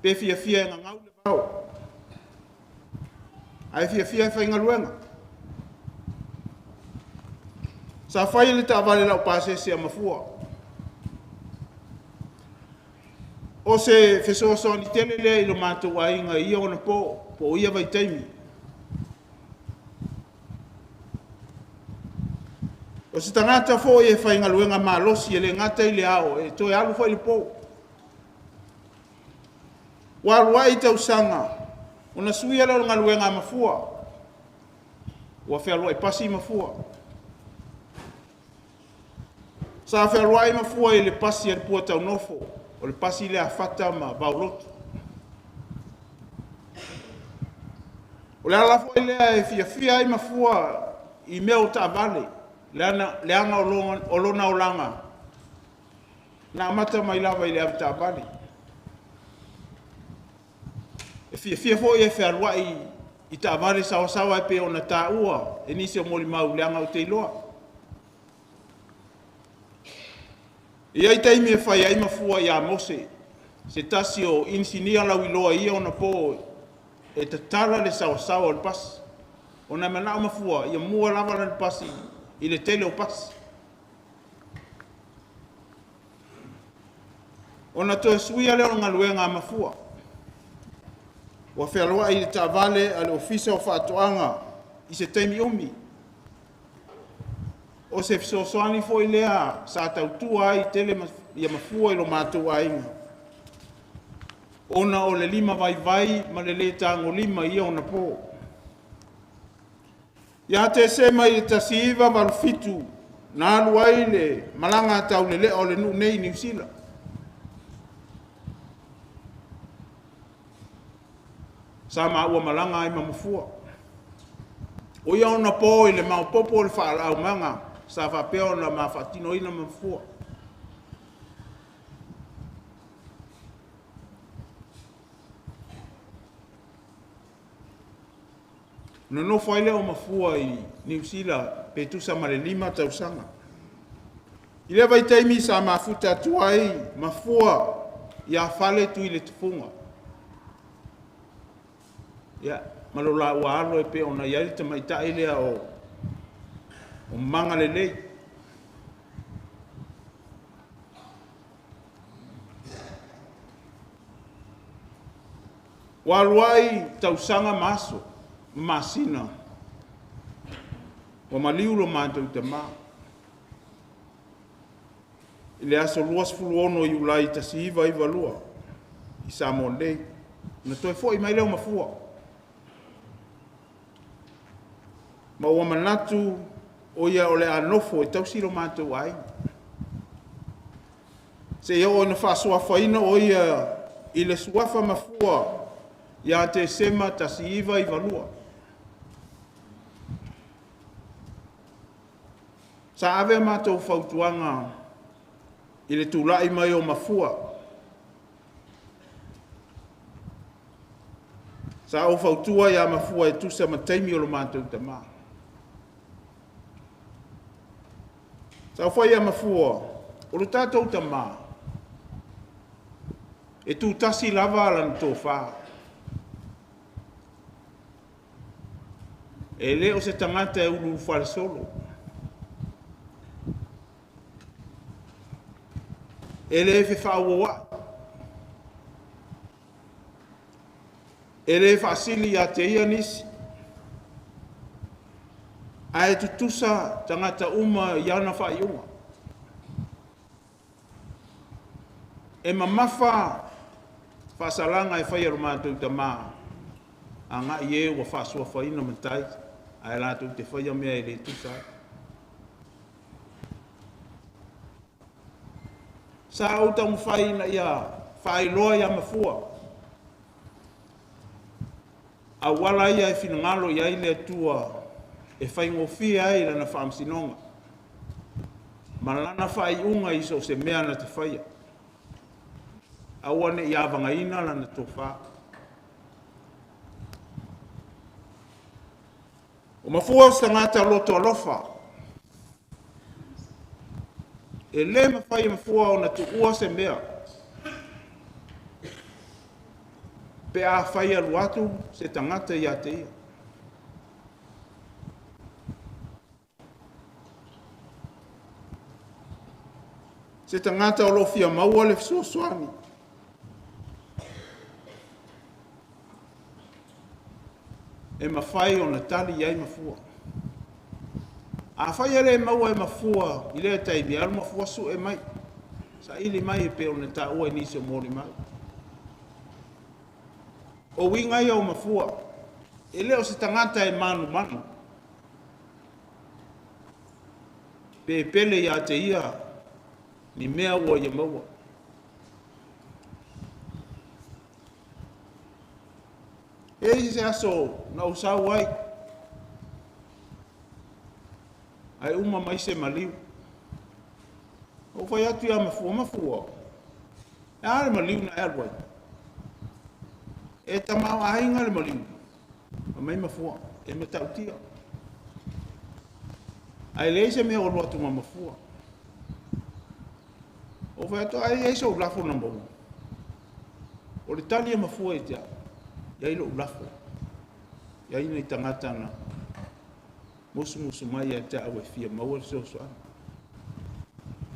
Pe fia e ngangau le pao. Ai fia e whainga luenga. Sa fai le ta'avale lau pasese a mafua. O se fesoasoani tele lea i lo matou aiga ia ona po ia vaitaimi. O se tagata fo'i e faigaluega malosi e le gata i le ao e toe alu fo'i le pou. Ua aluai tausaga ona suia le o le galuega a mafua. Ua fealoa i pasi i mafua. Sa fealoa i mafua i le pasi a le pua taunofo. O le pasi le afata ma vaulotu. O le alafo i lea e fia i mafua i mea o ta'avale. Leanga o lona o langa. Na amata mai lava i le avi ta'avale. E fia fo i e fealoa i ta'avale sawasawa e pe o na ta'ua. E nisi o moli mau leanga o te iloa. Ia i taimi e whai ai mafua i a Mose, se tasi o insinia lau i loa ia ona po e te tala le sawasawa o le pasi. O na mena o mafua, ia mua lava le pasi i le tele o pasi. O na toe suia leo ngā luenga a mafua. Wa whialoa i le ta'avale a le ofisa o whaatoanga i se taimi omi. O se fisosoani fo i lea sa tautua ai tele ia mafua i lo mātou ainga. Ona o le lima vai ma le tango lima ia ona po. Ia te se mai le tasiva malufitu na alu ai le malanga tau le lea o le nu nei New Zealand. Sa ua malanga ai mafua. O ia ona po i le maupopo le whaalau manga. Sa whapea na mawhatino ina mafua. No whaile o mafua i New Zealand pe tusa ma le 5 tausanga. I le vai taimi sa mafuta tuai mafua ia whale tu i le tufunga. Ia, malola ua alo e pe ona iari ta maita ilea o manga le lei. Waluai tausanga maso, masina. Wa maliu lo mātou Tamā. Ile aso luas fuluono i ulai tasiva i valua. I Samonei. Na toi fo i mai leo mafua. Ma ua manatu o ia o le anofo e tausiro mātou ai. Se ia o na whasuafaina o ia i le suafa mafua ia te sema tasiva i valua. Sa ave mātou whautuanga i le tūlai mai o mafua. Sa o whautua ia mafua e tusa mataimi o lo mātou Tamā. Sa whai a mafua, o lo tātou Tamā, e tū tasi lava ala na tō whā. E le o se tangata e ulu whare solo. E le e whawawā. E le e whaasili a te ia nisi. A e tutusa tangata uma i ana whaiunga. E mamafa whaasalanga e whaiaru mātou Tamā. A ngā i e ua whaasua whaina matai. A e lātou te whaia mea e le tusa. Sa au tau whaina ia whailoa ia mafua. A wala ia e whinangalo ia i le atua e whaingofia ai lana whaamsinonga. Malana whaiunga iso se mea na te whaia. Awane i awanga ina lana tō wha. O mafua o stangata loto alofa. E le mawhai mafua o na tuua se mea. Pe a whai alu atu se tangata i a te ia. Se tangata o lo fia maua le fesoasoani. E mawhai o na tali iai mafua. A whai ele maua e mafua, i lea taimi, alu mafua su e mai. Sa ili mai e pe o na ta ua nisi o mori mai. O wingai o mafua, e leo se tangata e manu manu. Pe pele ia te ia, ni mea ua ia maua. E se aso na usau ai. Ai uma mai se maliu. O vai atu ia mafua. E ale maliu na erwai. E tamā ainga le maliu. A mai mafua. E me tautia. Ai le se mea o loatu mafua. O vai atu ai so lafo na mbongo. O le tali e mafua e tia. Ia ilo ulafo. Ia ina i tangata na musu mai e te awe fia maua so soa.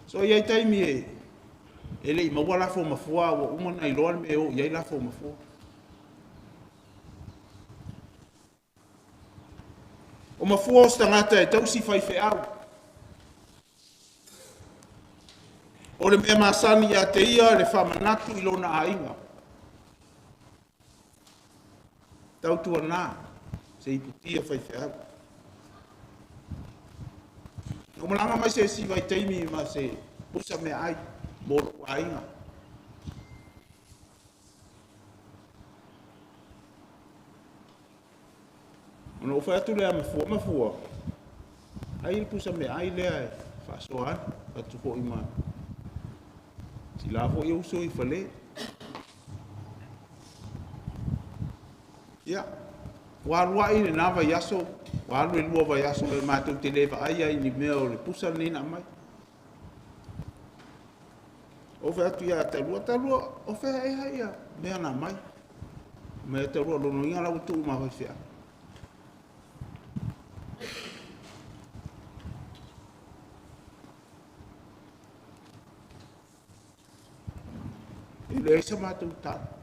So ia i taimi e le i maua lafo mafua o umana i loa me o ia i lafo mafua. O mafua o stangata e tausi fai fe au. O le mea masani ia te ia le whamanatu i lona ainga. Tautua nā, se iputia fai fe au. O malanga mai se si vai taimi ma se pusa me ai, moro ainga. Ono o fai atu lea mafua. Ai il pusa me ai lea e whasoan, atu ko ima. Si la fo i uso i fale. Ia, wā i le nā vai aso, wā e lua vai aso, e mātou te lewa ai ni mea o le pusa nina mai. O whea atu ia talua, o whea e hai ia, mea nā mai. Mea talua lono inga lau tu ma vai whea. I le eisa mātou tāna.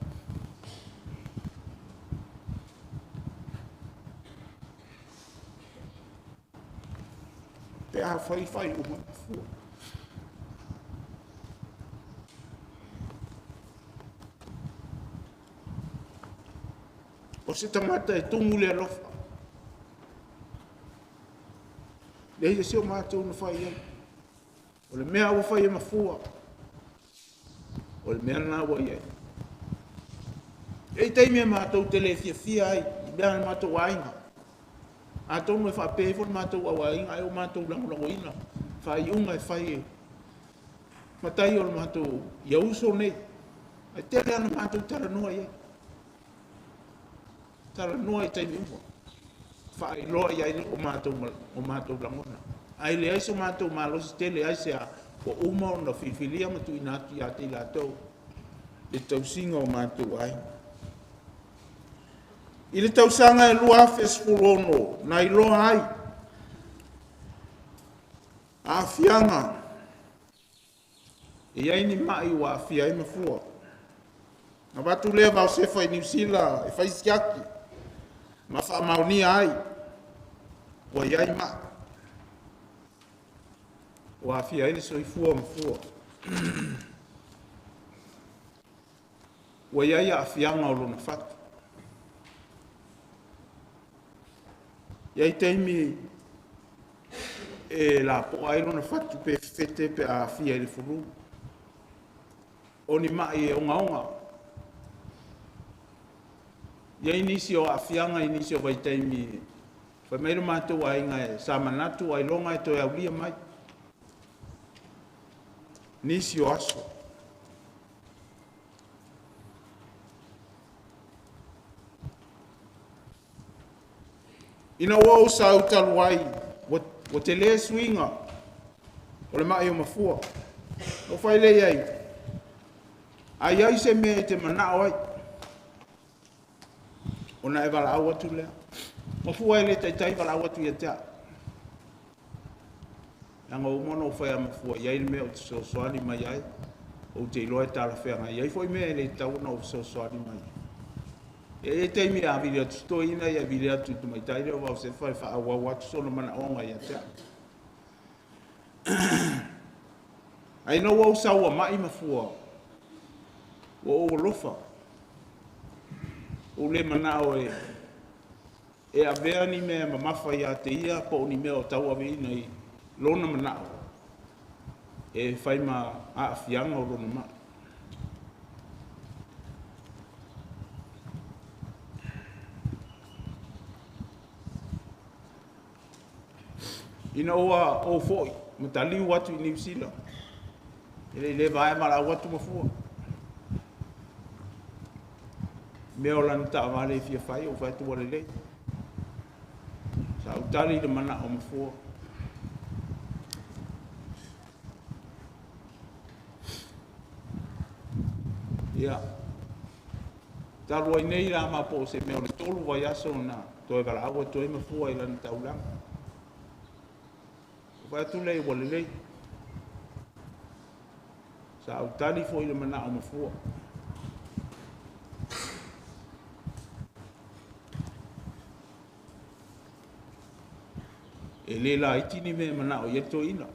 Pe a fai o mafua. O se tamata e tungu le alofa. Le hia se o mātou na fai ai. O le mea ua fai e mafua. O le mea na ua iai. E teimi e mātou te le fia ai. I mea na mātou ainga. A tonu e whape fon mātou awa inga e o mātou lango ina. Whai unga e whai e. Matai o le mātou ia uso nei. E tere ana mātou tara noa ia. Tara noa i taimi unga. Whai loa ia i o mātou langona. Ai le aiso mātou mālosi tele aise a o uma o na whiwhilia matu inatu ia te ila tau. E tausinga o mātou ai. I le tausanga e lua fesfulono na i loa ai. A fianga. E ai ni mai wa fia i mafua. Na watu lewa o sefa i New Zealand e whaisiaki. Ma wha maunia ai. Wa iai ma. Wa fia i le soifua mafua. Wa iai a fianga o lona fatu. Iai taimi e la po ai lona fatu pe fete pe a fia i le furu. O ni mai e onga. Iai nisi o a fianga i nisi o vai taimi. Whai meiru mātou a inga e sa manatu ai longa e toi au lia mai. Nisi o aso. Ina wau sa utalu ai, wa te le swinga, o le mai o mafua. O whai le ai. Ai ai se me te manao ai. O na e wala au atu lea. Mafua e le taitai wala au atu ia tea. Anga umono fai Mafua iai me o so soani mai ai. O te loe tala whenga iai foi me le tauna o so soani mai. E te mi a vile atu to ina ia vile atu tu mai taire o se fai fa wa watu solo mana onga ia te. Ai no wo sa wa mai Mafua. Wo o lofa. O le mana o e a vea ni me ma mafa ia te ia po ni me o tau ave ina i lona mana o. E fai ma a fianga o lona ma. Ina oa o foi, matali watu i New Zealand. Ele le vai mara watu Mafua. Me o lan ta vale fia fai o fai tu wale le. Sa utali de mana o Mafua. Ia. Taru ai nei la ma po se me o le tolu vai aso na to e kala agua to e Mafua i lan taulang. Vai tu lei wale lei. Sa utali foi le mana o Mafua. E le la itini me mana o yeto ina.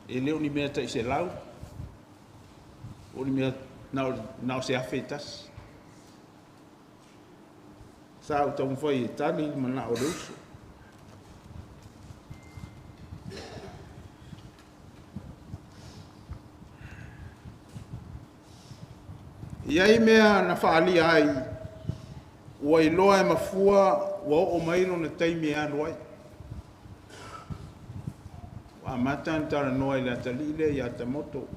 E leo ni mea tai se lau. O ni mea nao se afetas. Sa utau mwhai e tani mana o reuso. Iai mea na whaali ai, ua i loa e Mafua, ua o mairo na taimi anu ai. Wa matan tara noa i la talile i ata moto.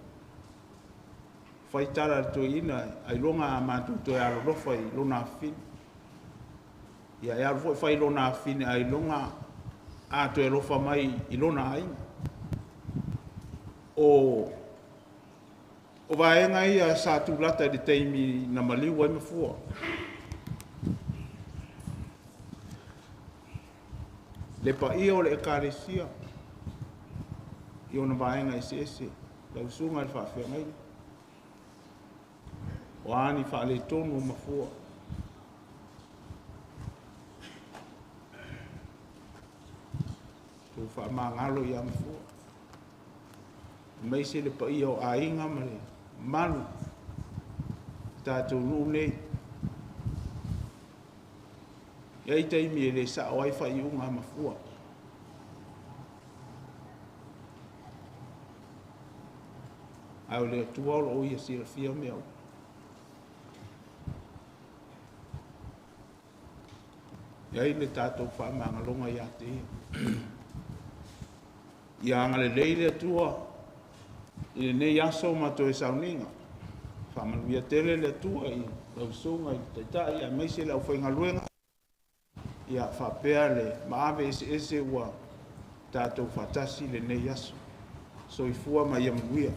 Whai tara to ina, ai longa a matu to e arofa i lona afini. Ia e arofo whai lona afini, ai longa a to e rofa mai i lona aina. O vaenga ia sa tūlata de teimi na maliu ai Mafua. Le pa ia o le ekaresia. I ona vaenga ese ese. Lau sunga le whawhia ngai. O ani whaale tonu o Mafua. Tu wha mangalo ia Mafua. Mai se le pa ia o ainga male. Manu tātou nuu nei. Iai taimi e le sa o ai whai unga Mafua. Ai o le tuaolo o ia sira fia mea o. Iai le tātou wha mangalonga ia te ia. Ia anga le leile atua. I nei aso mato e sauniga. Whamanuia tele le tua i lausunga i taitai a meise lau whainga luenga. Ia whapea le maave ese ua tātou whatasi le nei aso. So i fua mai amanuia.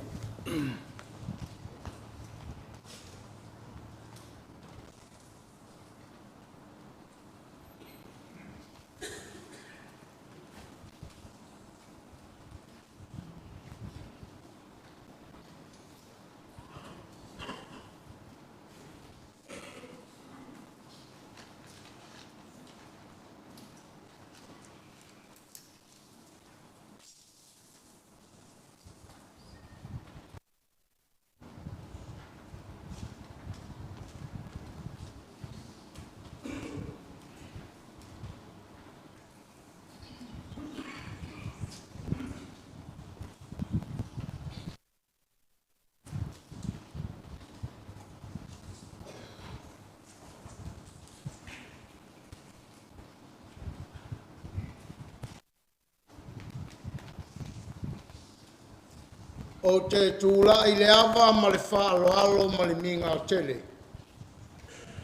O te tūla i le awa ma le whaaloalo ma le minga o tele.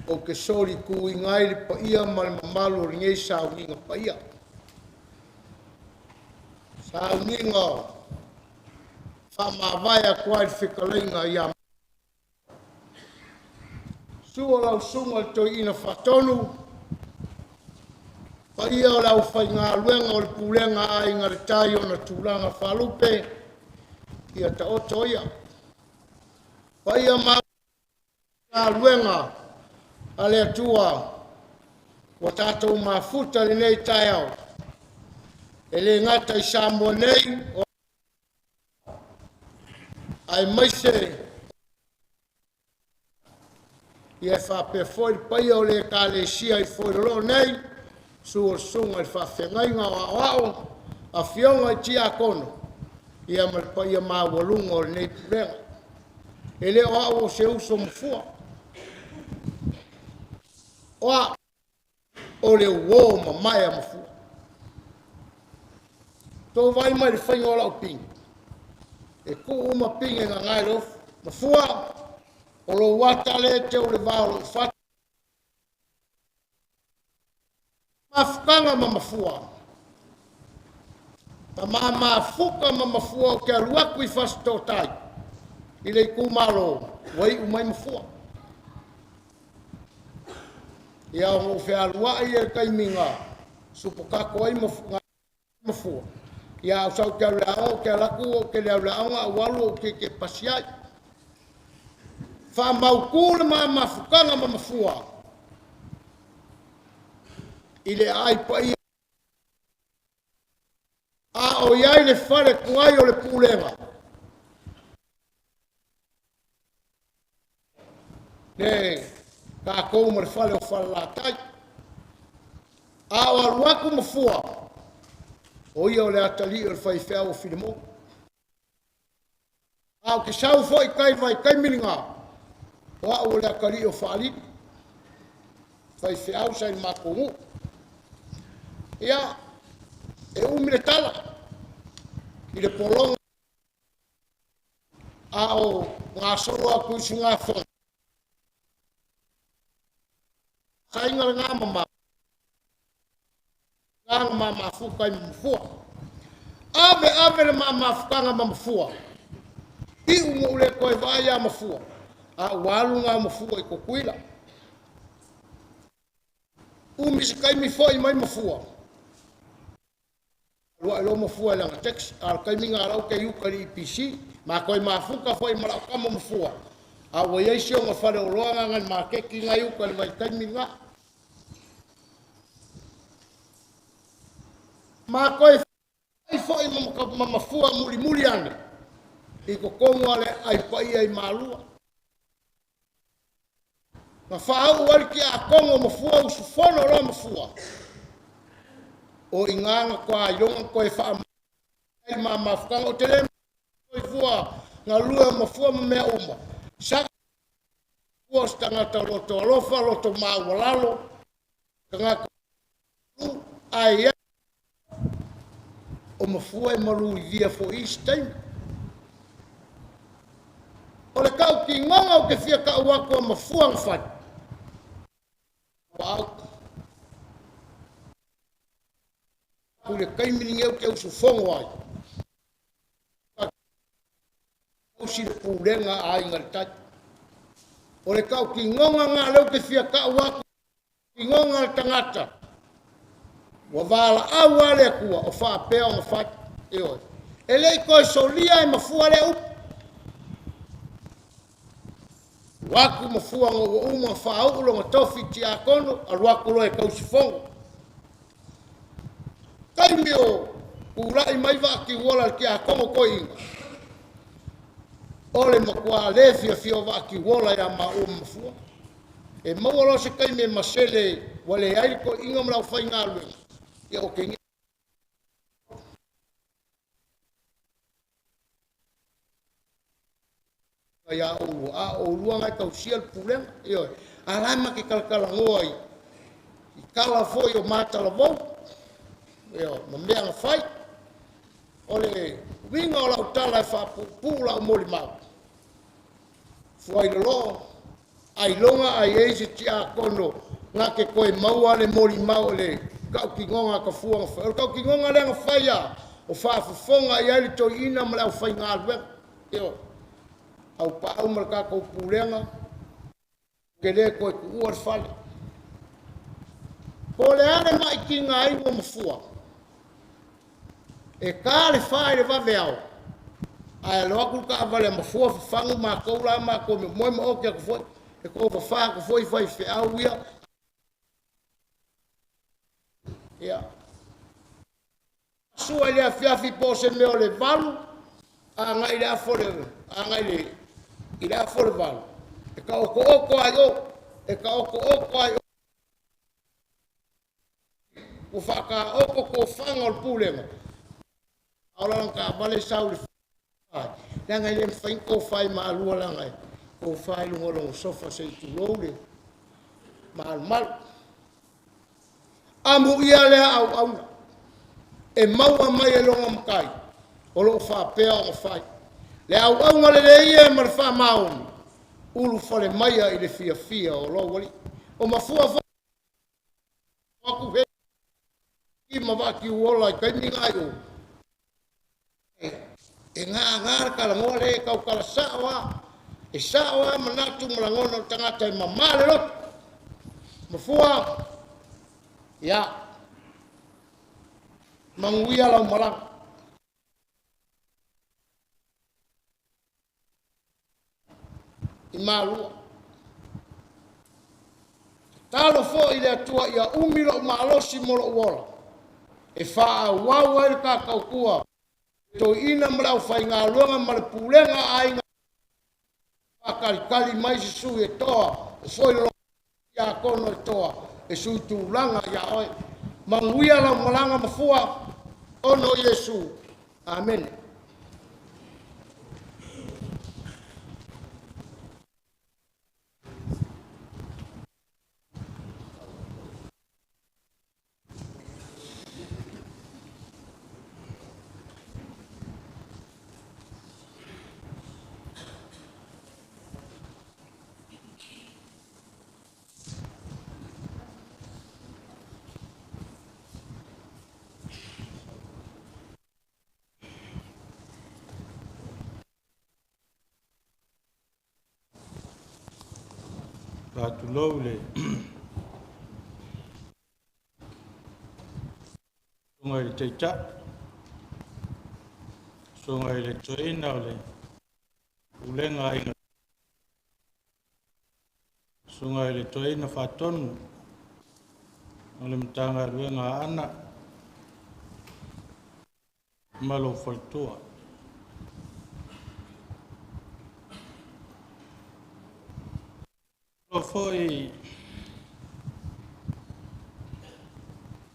O ke sori ku i ngai le paia ma le mamalu ringei sauniga paia. Sauniga whamawai a kuai whikalenga i a sua lau sunga to ina whatonu Pa ia o lau whai ngā luenga o le pulenga a inga re tai o na tūlanga whalupe ia ta oto ia. Pa ia ngā luenga a le atua wa tātou mafuta le nei tai au. E le ngata I Samoa nei o ai maise ia whape foi pai o le ka le sia I foi lo nei su sunga I whawhengai ngā wao a fionga I tia kono ia mal pai ia maa walunga o le nei purenga e le o se uso mfua o le uo ma mai a mfua tō vai mai le whainga o lau ping e ku uma ping e ngā ngai lof mfua o lo wata le te o le vao lo fata mafukanga ma mafua Tamā Mafua ma mafua o ke aluaku I fasto tai I le kumalo wai umai mafua ia o fe alua I e kaiminga supokako ai mafua ia o sau ke aluao ke alaku o ke leaulaonga a walu o ke pasiai whamauku le mafukanga ma mafua I le ai pai a o iai le whare kuai o le pulenga. Ne, ka kou ma le whare o whare la tai. A o aluaku mafua, o ia o le atali o le whai o whilemo. A o ke sau fwoi kai vai kai mininga, o a o le akari o whali. Whai whiau sai ni makongu. Ia, e umile tala I le polonga a o ngā solo a kuisi ngā whonga. Sa inga ngā mama. Ngā mama fuka I mafua. Ave le mama fuka ngā mafua. I ungo ule koe vai a mafua. A walu ngā mafua I kokuila. Umisi kaimi foi mai mafua. Lua lo mafua langa text al kaiminga rau ke yuka li PC ma koe mafuka foi mara kama mafua a wo yeisio ma fare o loanga ngan ma ke ki ngai yuka li kaiminga ma koe foi ma mafua muli ane I ko kongo ale ai pai ai malua ma fa'au wali ki a kongo mafua usufono ro mafua o inganga ko ailonga ko e fa ma mafukanga o tele ko fua nga lua mafua me uma sa ko stanga ta loto lofa loto ma walalo nga ai o mafua e malu via fo istem o le kau ki ngonga o ke fia ka wa ko mafua ngfat wow Kule kaimini ngeu ke usu fongo ai. Usi le pulenga ai ngaritai. O le kau ki ngonga ngā leo ke fia ka waku. Ki ngonga tangata. Wa wala awa le kua o wha pēo ma whai. E oi. E lei koe solia e mafua le upu. Waku mafua ngō uma wha ulo ngā tofi ti a kono. Al waku loe kausi fongo. Kaimi o urai mai wa ki wola ki a kongo ko inga. Ole makua le fia wa ki wola ya ma o mafua. E mawalo se kaimi masele wale ai ko inga mla fai ngalu. Ya o kengi. Ya o luanga ka usial pulen. Yo. Alama ki kalkala ngoi. Kala foi o mata la vo. Yo, mea nga whai. Ole, winga o lau tala e whapupula o moli mau. Fuai lo, ai longa ai eisi ti a kono, ngā ke koe maua le moli mau le, kau ki ngonga ka fuanga whai. Kau ki ngonga le nga whai a, o whafufonga i aili to ina ma leo whai ngā luenga. Yo, au pāu ma ka kou pulenga, ke le koe ku uar whale. Po le ale mai ki ngā ingo mafua. E kā le whae le wawe au. Ai loa kuru ka avale mafua whangu mā koula mā ko me moe ma okia ko foi. E ko whawha ko foi whai whi au ia. Ia. Sua le afiafi po se meo le valu. A ngai le afore. A ngai le. I le afore valu. E ka oko ai o. E ka oko ai o. O whaka oko ko whanga o pūlenga. Aurang ka vale sau le whai. Langa i le mwhain ko whai maa lua langai. Ko whai lungolong sofa se tu lole. Maa malu. Amu ia lea au auna. E maua mai e longa makai. O lo whapea o whai. Le au aunga le ia e mara wha maoni. Ulu whale maia i le fia o lo wali. O mafua whai. Waku he. I mawaki uola i kaimi ngai o. E ngā kala ngoa le kau kala sawa. E sawa manatu malangono tangata i mamale lo. Mafua. Ya. Manguia lau malang. I malua. Talo fo i le atua ia umilo maalosi molo uola. E wha wau ai ka kaukua. To ina mrau whai ngā luanga mara pūlenga ai ngā whakalikali mai si sui e toa. O foi lo ia kono e toa. E sui tūlanga ia oi. Manguia lau malanga mafua. Ono Yesu. Amen. Ratu lau le. Sungai le teita. Sungai le toina le. Ulenga inga. Sungai le toina whatonu. Ole mtanga ruenga ana. Malo whaltua. Foi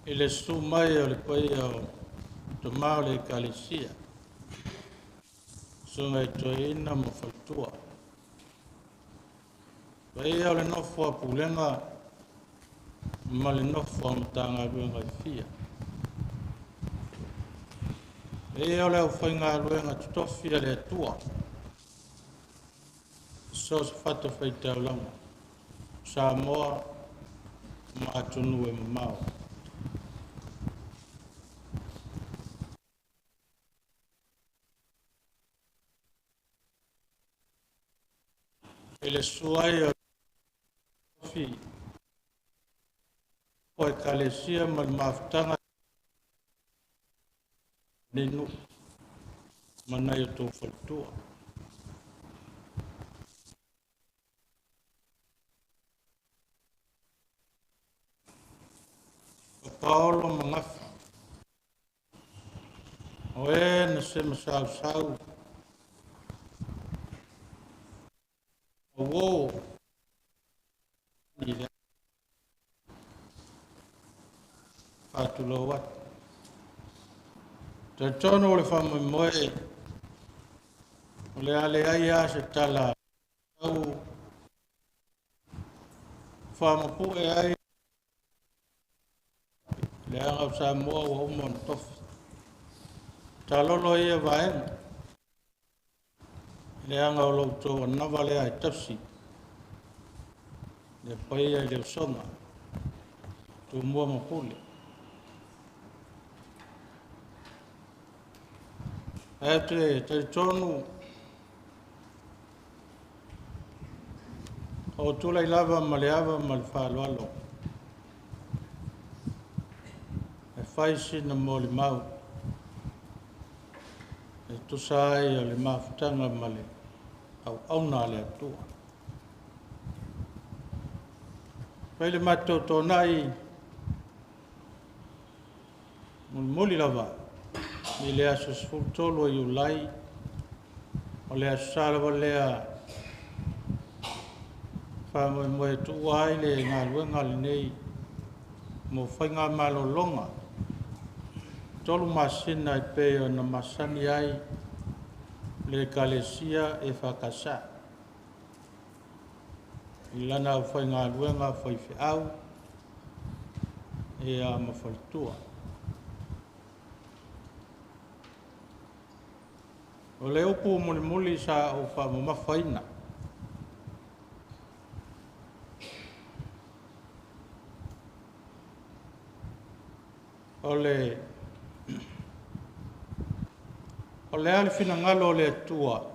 ele sumai o le pai o Tamā le kalesia. Sungai toina mo whaltua. Pai o le nofo a pulenga ma le nofo a mtanga ruenga i fia. Pai o le au whainga ruenga tutofia le atua. So se whato whaitau langa. Samoa matunu e mamau. Ele suai o fi. O e kalesia mal maftanga ninu mana yo to faltua. Paulo mangafa. Oe na se masau. Owo. Ila. Fatulo wat. Te tono le famo moe. Le ale aia se tala. Au. Famo pu e ai. Le anga sa moa o mon tof. Talolo ia vaen. Le anga o loto na vale ai tafsi. Le pai ai le songa. Tu moa mo pule. Ate te tonu. O tula ilava maleava malfalo alo. faisina mo le mau e tusai o le mafutanga ma le auna le atua. Pai le matou tonai muli lava i le aso sfultolo i ulai o le aso salawa lea whamoe tua ai le ngā luenga le nei mo whainga malolonga tolu masina i peo na masani ai le kalesia e whakasa i lana au whainga luenga whaiwhi au e a mawhaitua. O le upu muli sa o whamamafaina. O le ale fina ngalo le tua.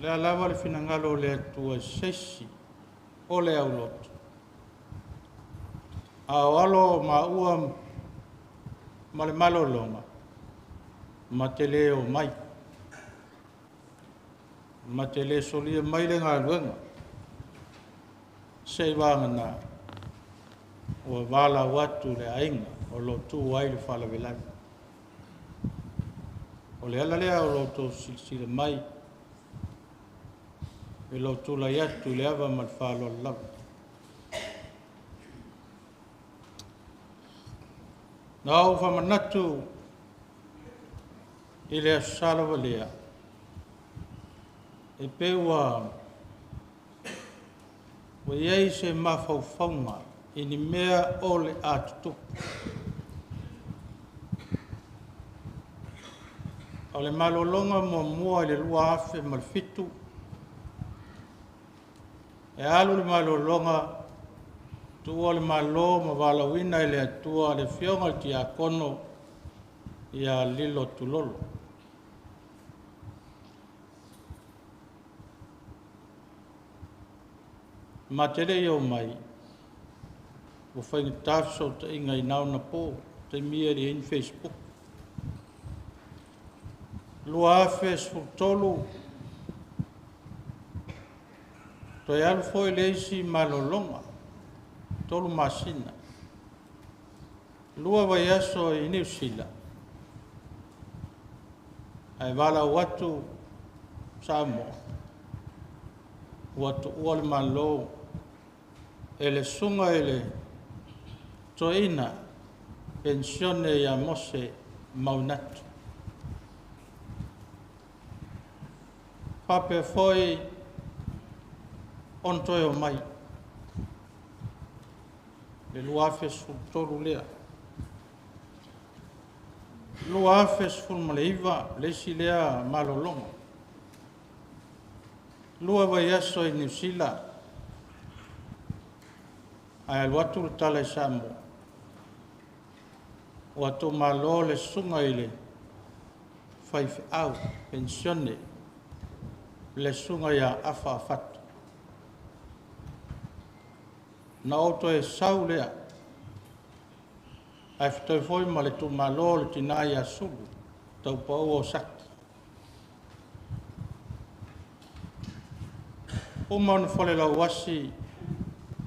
Le alawa le fina ngalo le tua sesi o le auloto. A walo ma ua ma le malolonga. Ma te leo mai. Ma te le solia mai le ngā luenga. Sei wāngana o wala watu le ainga o lo tu wai le whala velai. O le ala lea o lo tu sile mai e lo tu la yatu le ava ma le whalo lava. Na au whamanatu i le asalawa lea e peua o iei se mawhauwhaunga i ni mea o le atutu. O le malolonga mua i le lua afe ma le fitu e alu le malolonga tua le malo ma walawina i le atua le fionga le tia kono i a lilo tulolo. Ma tere iau mai, o whainga tafso ta inga i nao na po, te mia di in Facebook. Lua Facebook tolu, to e alu foi leisi malolonga, tolu masina. Lua vai aso i New Zealand. Ai wala watu Samoa. Watu ual malo ele sunga ele toina pensione ya mose maunatu. Pape foi ontoyo mai. Le luafes fultoru lea. Luafes fulmaleiva lesi lea malolonga. Lua vai aso i New Zealand. Ai al watu le tala i Samoa. Watu malo le sunga ile. Whaifi au, pensione. Le sunga ia afa afatu. Na auto e sau lea. Ai fitoi foi ma le tu malo le tina ia sulu. Tau pau o saki. O mauna fole la wasi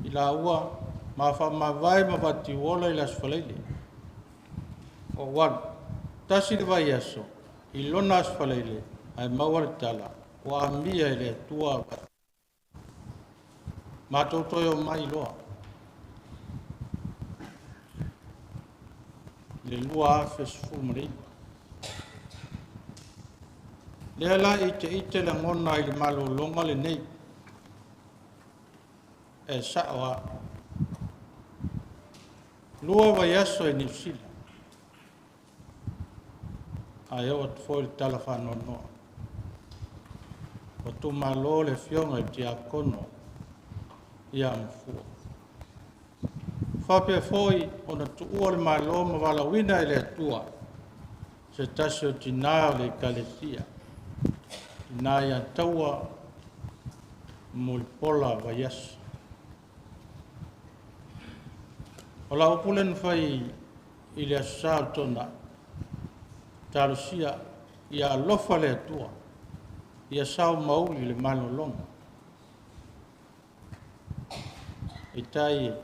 i la ua ma wha ma vai ma wati wola i las whaleile. O wan, tasi le vai aso, i lona as whaleile, ai mawar tala, o amia i le tua. Ma tautoyo mai loa. Le lua afes fulmari. Le ala ite la ngona i le malo longa le nei. E sawa lua vai aso e New Zealand. Ai o foi tala whano no. O tu malo le fionga i tia kono i a mfua. Whape foi o na tu ua le malo ma wala wina i le atua. Se tasi o tina o le kalesia. Tina i a taua mulpola vai aso. O la upulen fai i le asau tona talusia ia lofa le atua ia sau mauli le malolonga. I tai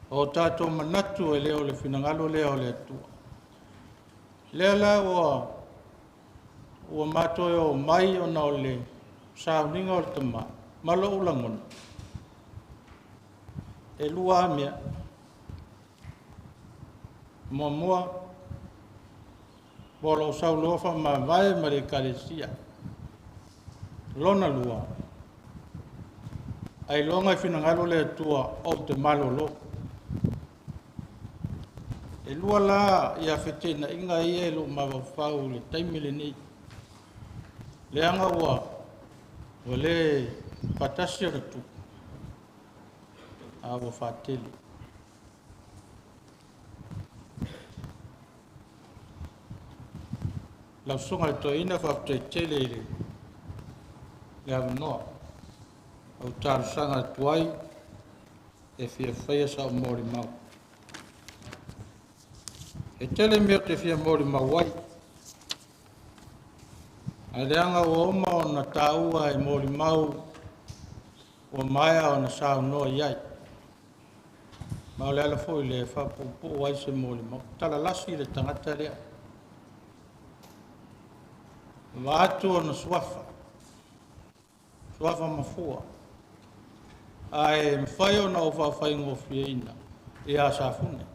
o tātou manatu e leo le finangalo leo le atua. Lea la ua mātoe o mai o na o le sauniga o le Tamā ma lo ulangona. E lua mea moa bolo sau lofa ma vai ma le kalesia. Lona lua. Ai longa finangalo le atua o te malolo. E lua la ia fetena inga ia lo mawafau le taimile nei. Le anga ua o le patasi o tu. A ua fatele. La songa le toina fa tele le avanoa. O tarusanga tuai e fia faya sa mori mau. E tele mea te fia mori mawai. A leanga o oma o na taua e mori mau o maia o na sao noa iai. Ma o le ala foi le whapupu wai se mori mau. Tala lasi le tangata lea. Wātu o na suafa. Suafa mafua. Ai mwhai o na o whawhai ngofia ina. E a Safune.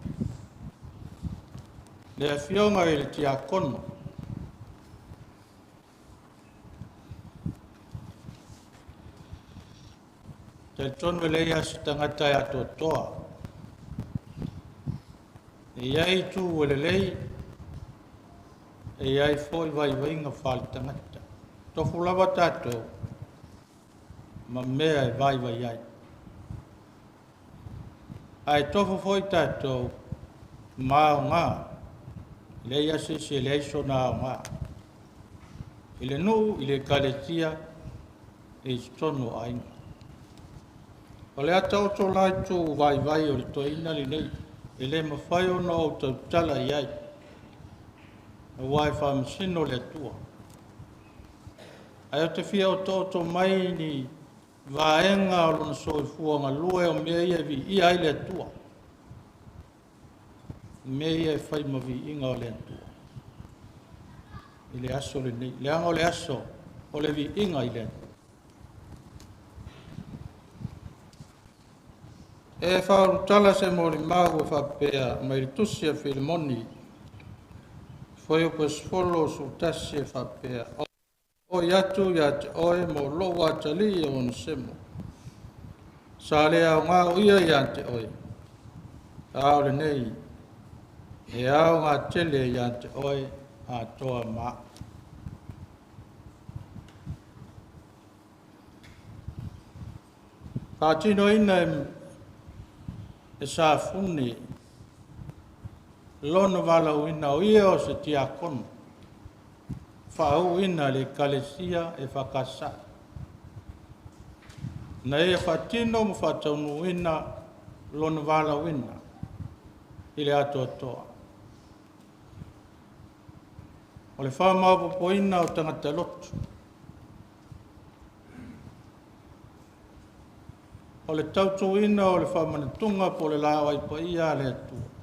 Le a whionga e le tia kono. Te tonu le ia si tangata e ato toa. E iai tu le lei. E iai foi vai inga whali tangata. Tofu lava tātou. Ma mea e vai iai. Ai tofu foi tātou. Mao ngā. Le ia se le iso nā ngā. Ile nu, ile kaletia. E stono ainga. O le ata o tō lai tō vai o le toina li nei. E le mawhai o no o tau tala iai. E wai whamasino le tua. Ai o te fia o tō mai ni vaenga o lona soifua lue o mea ia vi ia i le tua. Mea ia e whai mavi inga o le tua. I le aso le nei. Le anga o le aso o le vi inga i le tua. E whaurutala se mori mau e whapea mai tusia Filimoni. Foi o pesfolo su tasi e whapea. O yatu yate oe mo loa tali e on semo. Sa lea o ngā o ia yate oe. Ao le nei. E ao ngā tele yate oe a toa maa. Pātino ina e Safune. Lono walau ina o ia o se tia kono. Whau ina le kalesia e whakasa. Na e whatino mo whataunu ina lono walau ina. I le ato atoa. O le whamaupopo ina o tangata lotu. O le tautu ina o le whamanatunga po le lawa i pa ia le atua.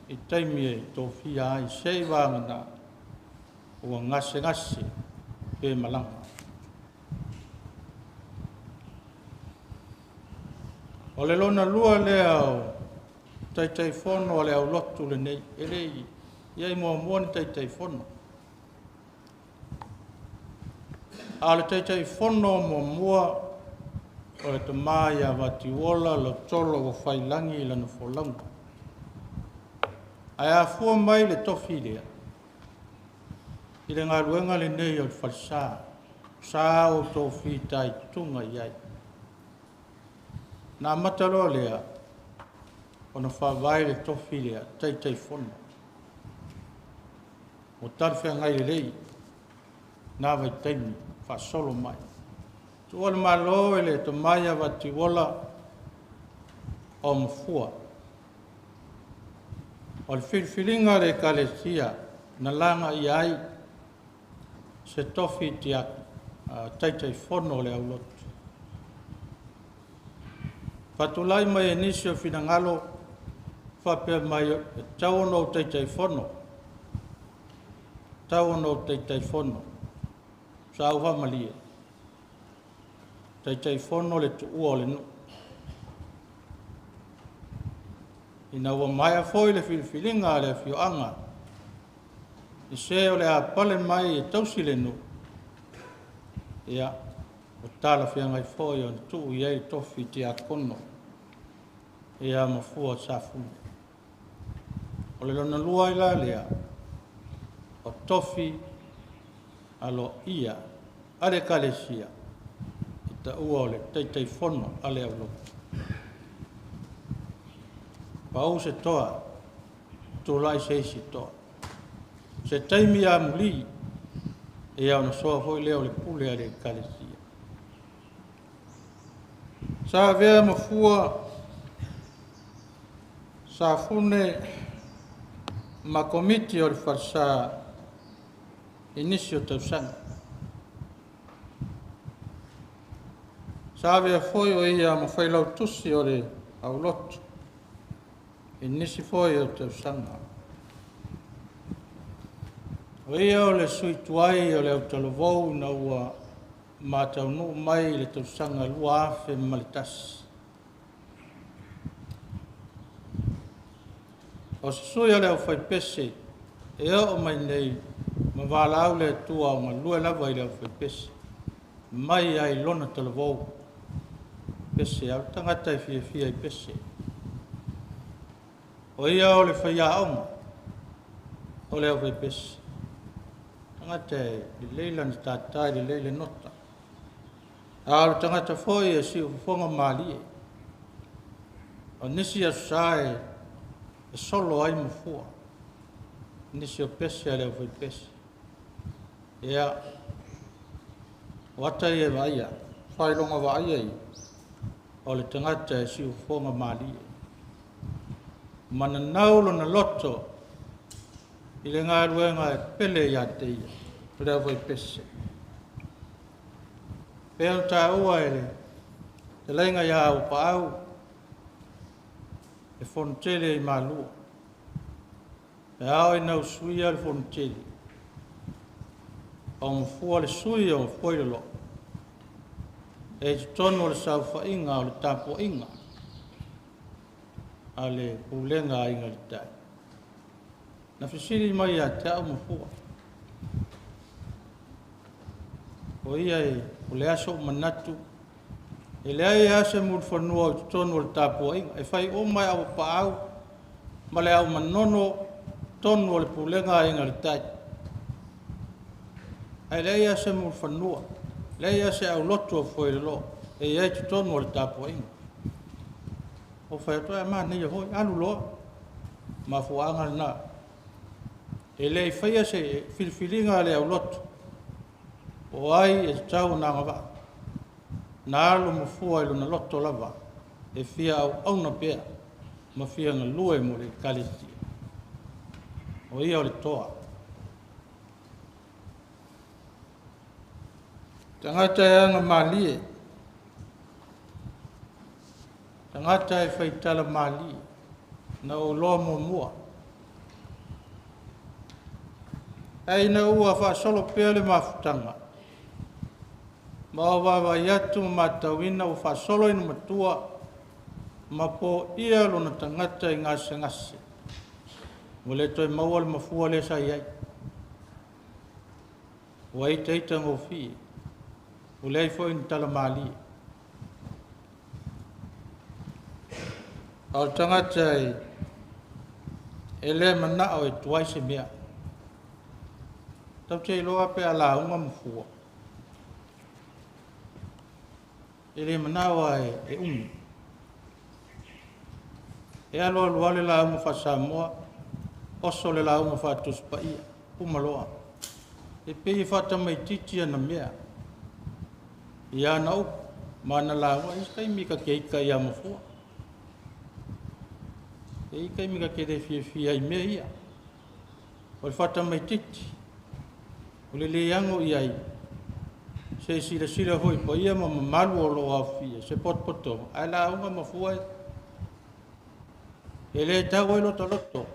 I taimi e tō fia ai sei wāngana ua ngase pe malanga. O le lona lua lea o taitai fono o le au lotu le nei. E rei, iai mua muani taitai fono. A le taitai fono mua o le Tamā ia watiwola lo tolo o whailangi i lana wholanga. Ai a fua mai le tofi lea. I le ngā ruenga le nei o le whalsā. Sā o tofi tai tunga iai. Nā matalo lea. O na whawai le tofi lea. Tai fono. O tarwhea ngai le lei. Nā vai taimi. Whasolo mai. Tua le malo e le Tamā ia watiwola o Mafua o le whiwhiringa le kalesia na langa i ai se tofi tia taitai whono le au lotu. Whatulai mai e nisi o whinangalo whapea mai e tauono o taitai whono. Tauono o taitai whono. Sa au hamalie. Taitai whono le tu ua o le nu. Ina ua mai a foi le whiwhiringa le whioanga. I se o le a pale mai e tausi le nu. Ia, o tala whianga i foi o tu i ei tofi te a kono. Ia Mafua Safune. O le lona lua i la lea. O tofi alo ia, ale kalesia. I ta ua o le teitei whono ale au loku. Pau se toa, tūlai se isi toa. Se taimi a muli, e au na soa hoi leo le pule a le kalesia. Sa vea Mafua Safune ma komiti o le farsa inisi o tausanga. Sa vea foi o ia ma whailau tusi o le au lotu. Inisi foi o tausanga. O ia o le suituai o le autalovou na ua mātaunu mai le tausanga lua afe malitasi. O se sui o le au whaipese, e o mai nei ma wala au le tua o ngā lua lava i le au whaipese. Mai ai lona talovou. Pese au tangata i fia i pese. O ia o le whaia onga, o le au whaipese. Tangata i leila ni tātai, i leila nota. Ao tangata foi e si ufonga malie. O nisi a sae e solo ai Mafua. Nisi o pese a le au whaipese. Ia, wata i e vaia, whailonga vaia i. O le tangata e si ufonga malie. Mana naulo na loto i le ngā ruenga e pele ia te ia, prea voi pese. Pea ta ua ele, te leinga ia au pa au, e fontele i malua. E au e nau suia le fontele. O Mafua le suia o foilolo. E tono le saufa inga o le tapo inga. Ale pulenga inga le tai. Na fisiri mai a te au Mafua. O ia e o le aso manatu. E le ai ase mul whanua o tonu le tapo inga. E whai o mai au pa au. Ma le au manono tonu le pulenga inga le tai. E le ai ase mul whanua. Le ai ase au lotu o fwere lo. E iai tu tonu le tapo inga. O whai atoa maa nei hoi alu loa. Ma fuanga na. E lei whaia se filfilinga le au lotu. O ai e tau nanga wa. Na alu Mafua ilu na loto lava. E fia au auna pea. Ma fia nga lue mo le kalesi. O ia o le toa. Tangata e anga malie. Tangata e whaitala malie. Na o loa mo mua. Ai na ua wha solo pea le mafutanga. Ma o wawa iatu matawina o wha solo inu matua. Ma po ia lo na tangata i ngase ngase. Mo le toi maua le Mafua le sa iai. Wa i teita ngofi. O le fo in tala mali. Au tangata e le mana o e tuai se mea. Tau te iloa pe ala unga Mafua. E le mana o e unga. E aloa luale la unga fa Samoa. Oso le la unga fa tuspa ia. Umaloa. E pe i fata mai titi ana mea. Ia na upu. Ma na la unga iskai mika keika ia Mafua. E kai mi ka kere fia I mea ia. O le whata mai titi. O le leango iai. Se sila hoi po ia ma malu o lo au fia. Se poto. Ai la unga mafua e. E le tau e loto.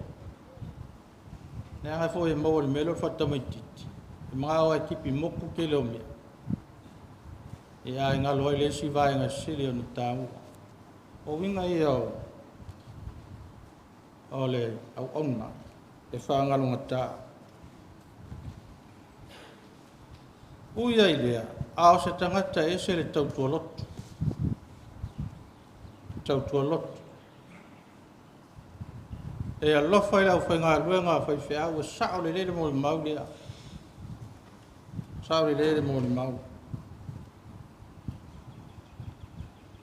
Nea ngai fo e maua le melo le whata mai titi. E mga o e kipi moku ke leo mea. E ai ngalo ai le si vai ngā sili o na tāua. O winga I au. O le au ona. E whaangalunga tā. Ui ai lea. Ao se tangata e se le tautua lotu. Tautua lotu. E alofa I lau whainga luenga whai whiau e sao le lele mo le mau lea. Sao le lele mo le mau.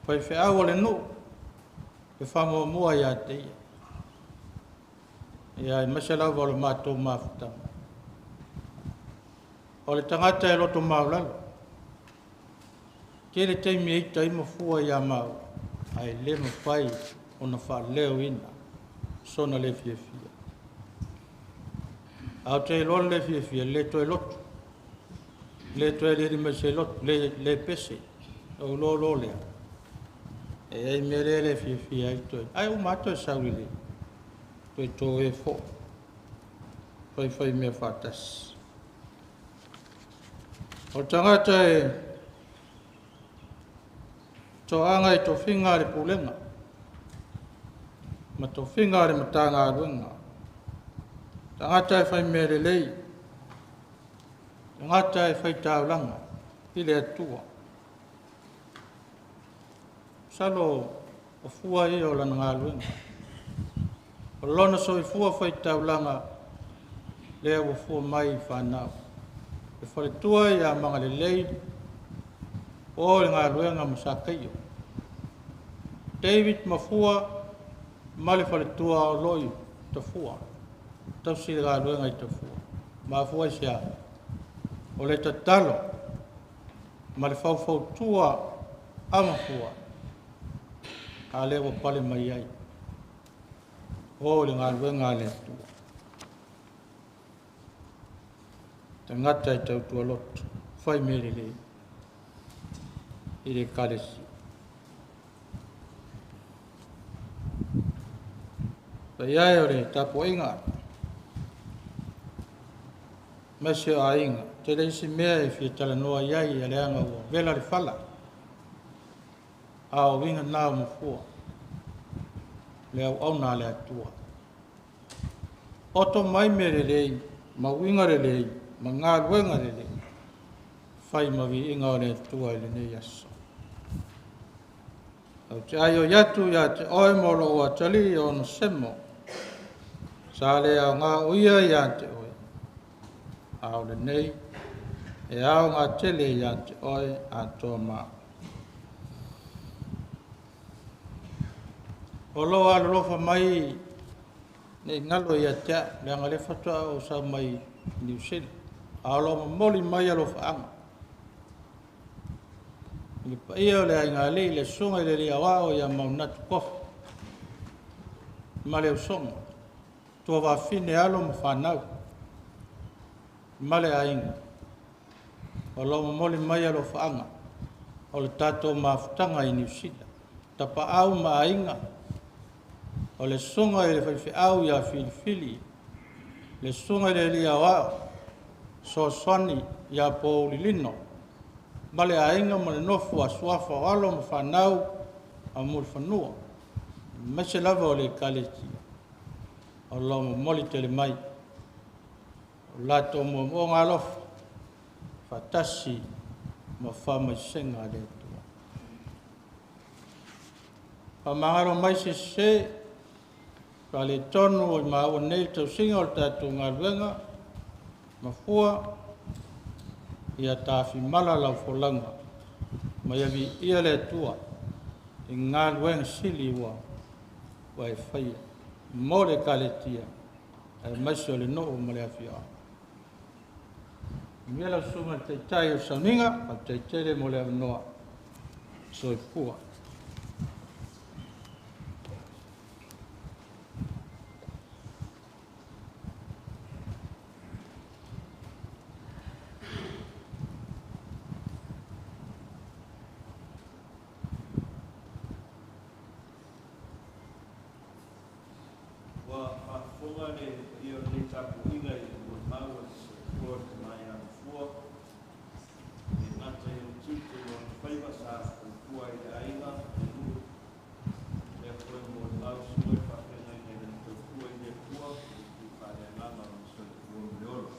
Whai whiau o le no. E whamoa mua ia te ia. Ia I masalau wa le mātou mafutanga. O le tangata e loto maulalo. Ke le teimi e ita I mafua ia mau. Ai le mawhai o na wha leo ina. Sona le fia. Au te lolo le fia, le toe loto. Le toe le rima se loto, le pese. O lo lea. E ai mere le fia I toe. Ai o mato e sauri le. Toi tō e fo. Whai mea whatas. O tangata e tō anga I tō whinga le pulenga. Ma tō whinga le matanga aruenga. Tangata e whai mea le lei. Tangata e whai tāulanga. I le atua. Salo o fua I o lana ngā aruenga. O lona so I fua whai taulanga lea wa fua mai whanau. E whare tua I a manga le lei o le ngā ruenga masakaio. David Mafua ma le whare tua o loi ta fua. Tau si le ngā ruenga I ta fua. Mafua I sea. O le tatalo ma le whau tua a Mafua. A le wa pale mai ai. O le ngā ruenga le tua. Tangata I tautua lotu. Whai mere le. I le karesi. Pai ai o le tapo inga. Masi o a inga. Te le isi mea e fia tala noa iai a le anga ua. Vela le fala. A o winga nao Mafua. Le au nā le atua. Oto mai mere lei, ma winga le lei, ma ngā ruenga le lei. Whai mawi inga o le atua I le nei aso. Au te aio yatu ya te oe molo o atali o no semo. Sa le au ngā uia ya te oe. Au le nei, e au ngā tele ya te oe a toa maa. O loa alofa mai ne ngalo ia tea le ngale fatua o sa mai New Zealand. A lo moli mai alofa anga. Ni pa ia le inga le sunga le awa o ia maunatu kof. Ma le songa. Tua wa fine alo mawhanau. Ma le ainga. O lo moli mai alofa anga. O le tato mafutanga I New Zealand. Tapa au ma ainga. O le sunga I le whaiwhiau ia filifili. Le sunga I le lia wao. So swani ia po lilino. Ma le ainga ma le nofu a suafa o alo ma whanau a mul whanua. Mese lava o le kaleti. O lau ma moli tele mai. O lato mo ngā lofa. Fatasi ma whamai senga le tua. Pa mangaro mai se ka le tonu o maua nei tau singa o le tatu ngā ruenga, Mafua, ia tāwhi mala lau wholanga, ma iawi ia le tua, I ngā ruenga sili ua, wa e whaia, mo le kaletia, e maisi o le noo ma le awhia. Mea lau sunga te tai o sauniga, pa te tere mo le awanoa, so e pua. whātonga le i o le tapu inga i o maua o Tamā Mafua. E ngata i o tute o le whaiva sa kua i le ainga, e nuru. E koe mo le mau sua i whawhenga i le kua i le kua, i whare nganga o soi kua o le oro.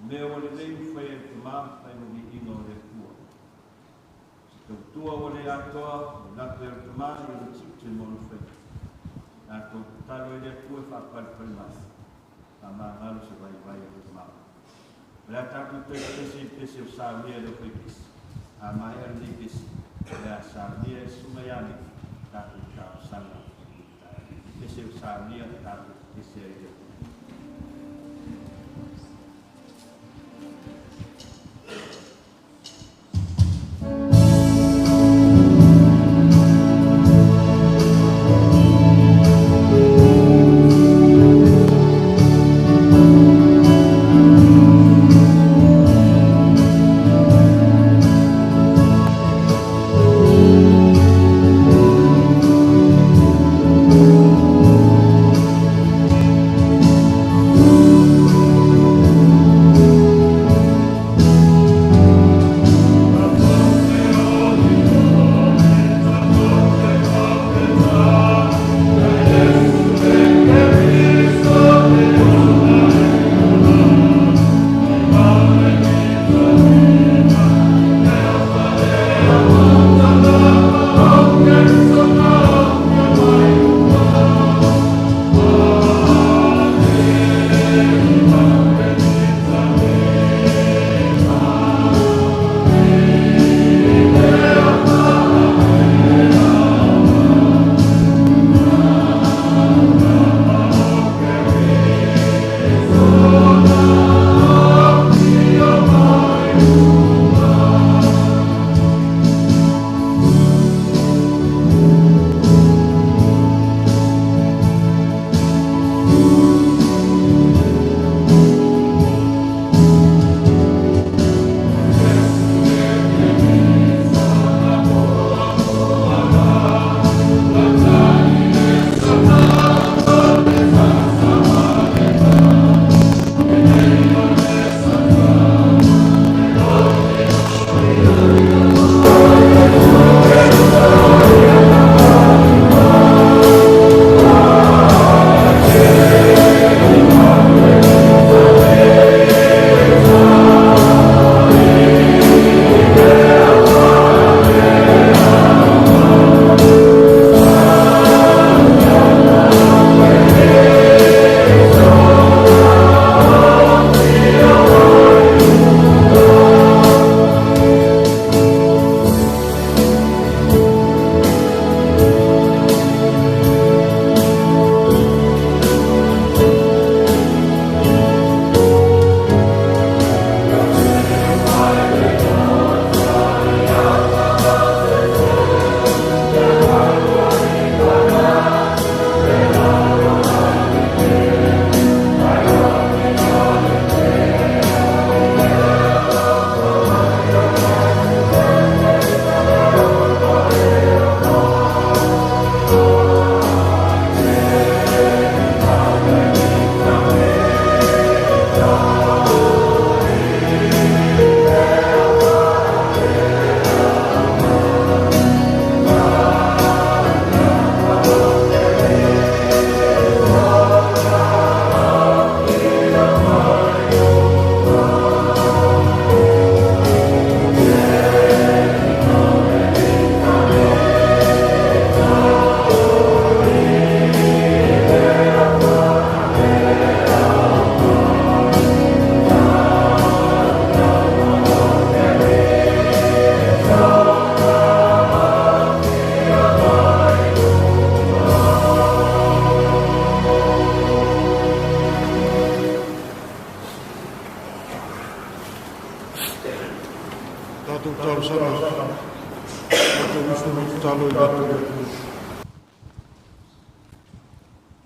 Mea o le lei whai e Tamā, pai mo ni inga o le kua. Tua o le atoa, nata e Tamā i le tute mo le whaiva. Nā tō talo i le kua whapalipali mai. Nā mā ngalo se vai vai o Tamā. Lea tāku te pese o sāmia le whai kisi. A mai ar nei kisi. Lea sāmia e sumayani. Tāku tāu sanga. Pese o sāmia tāku kisi e le.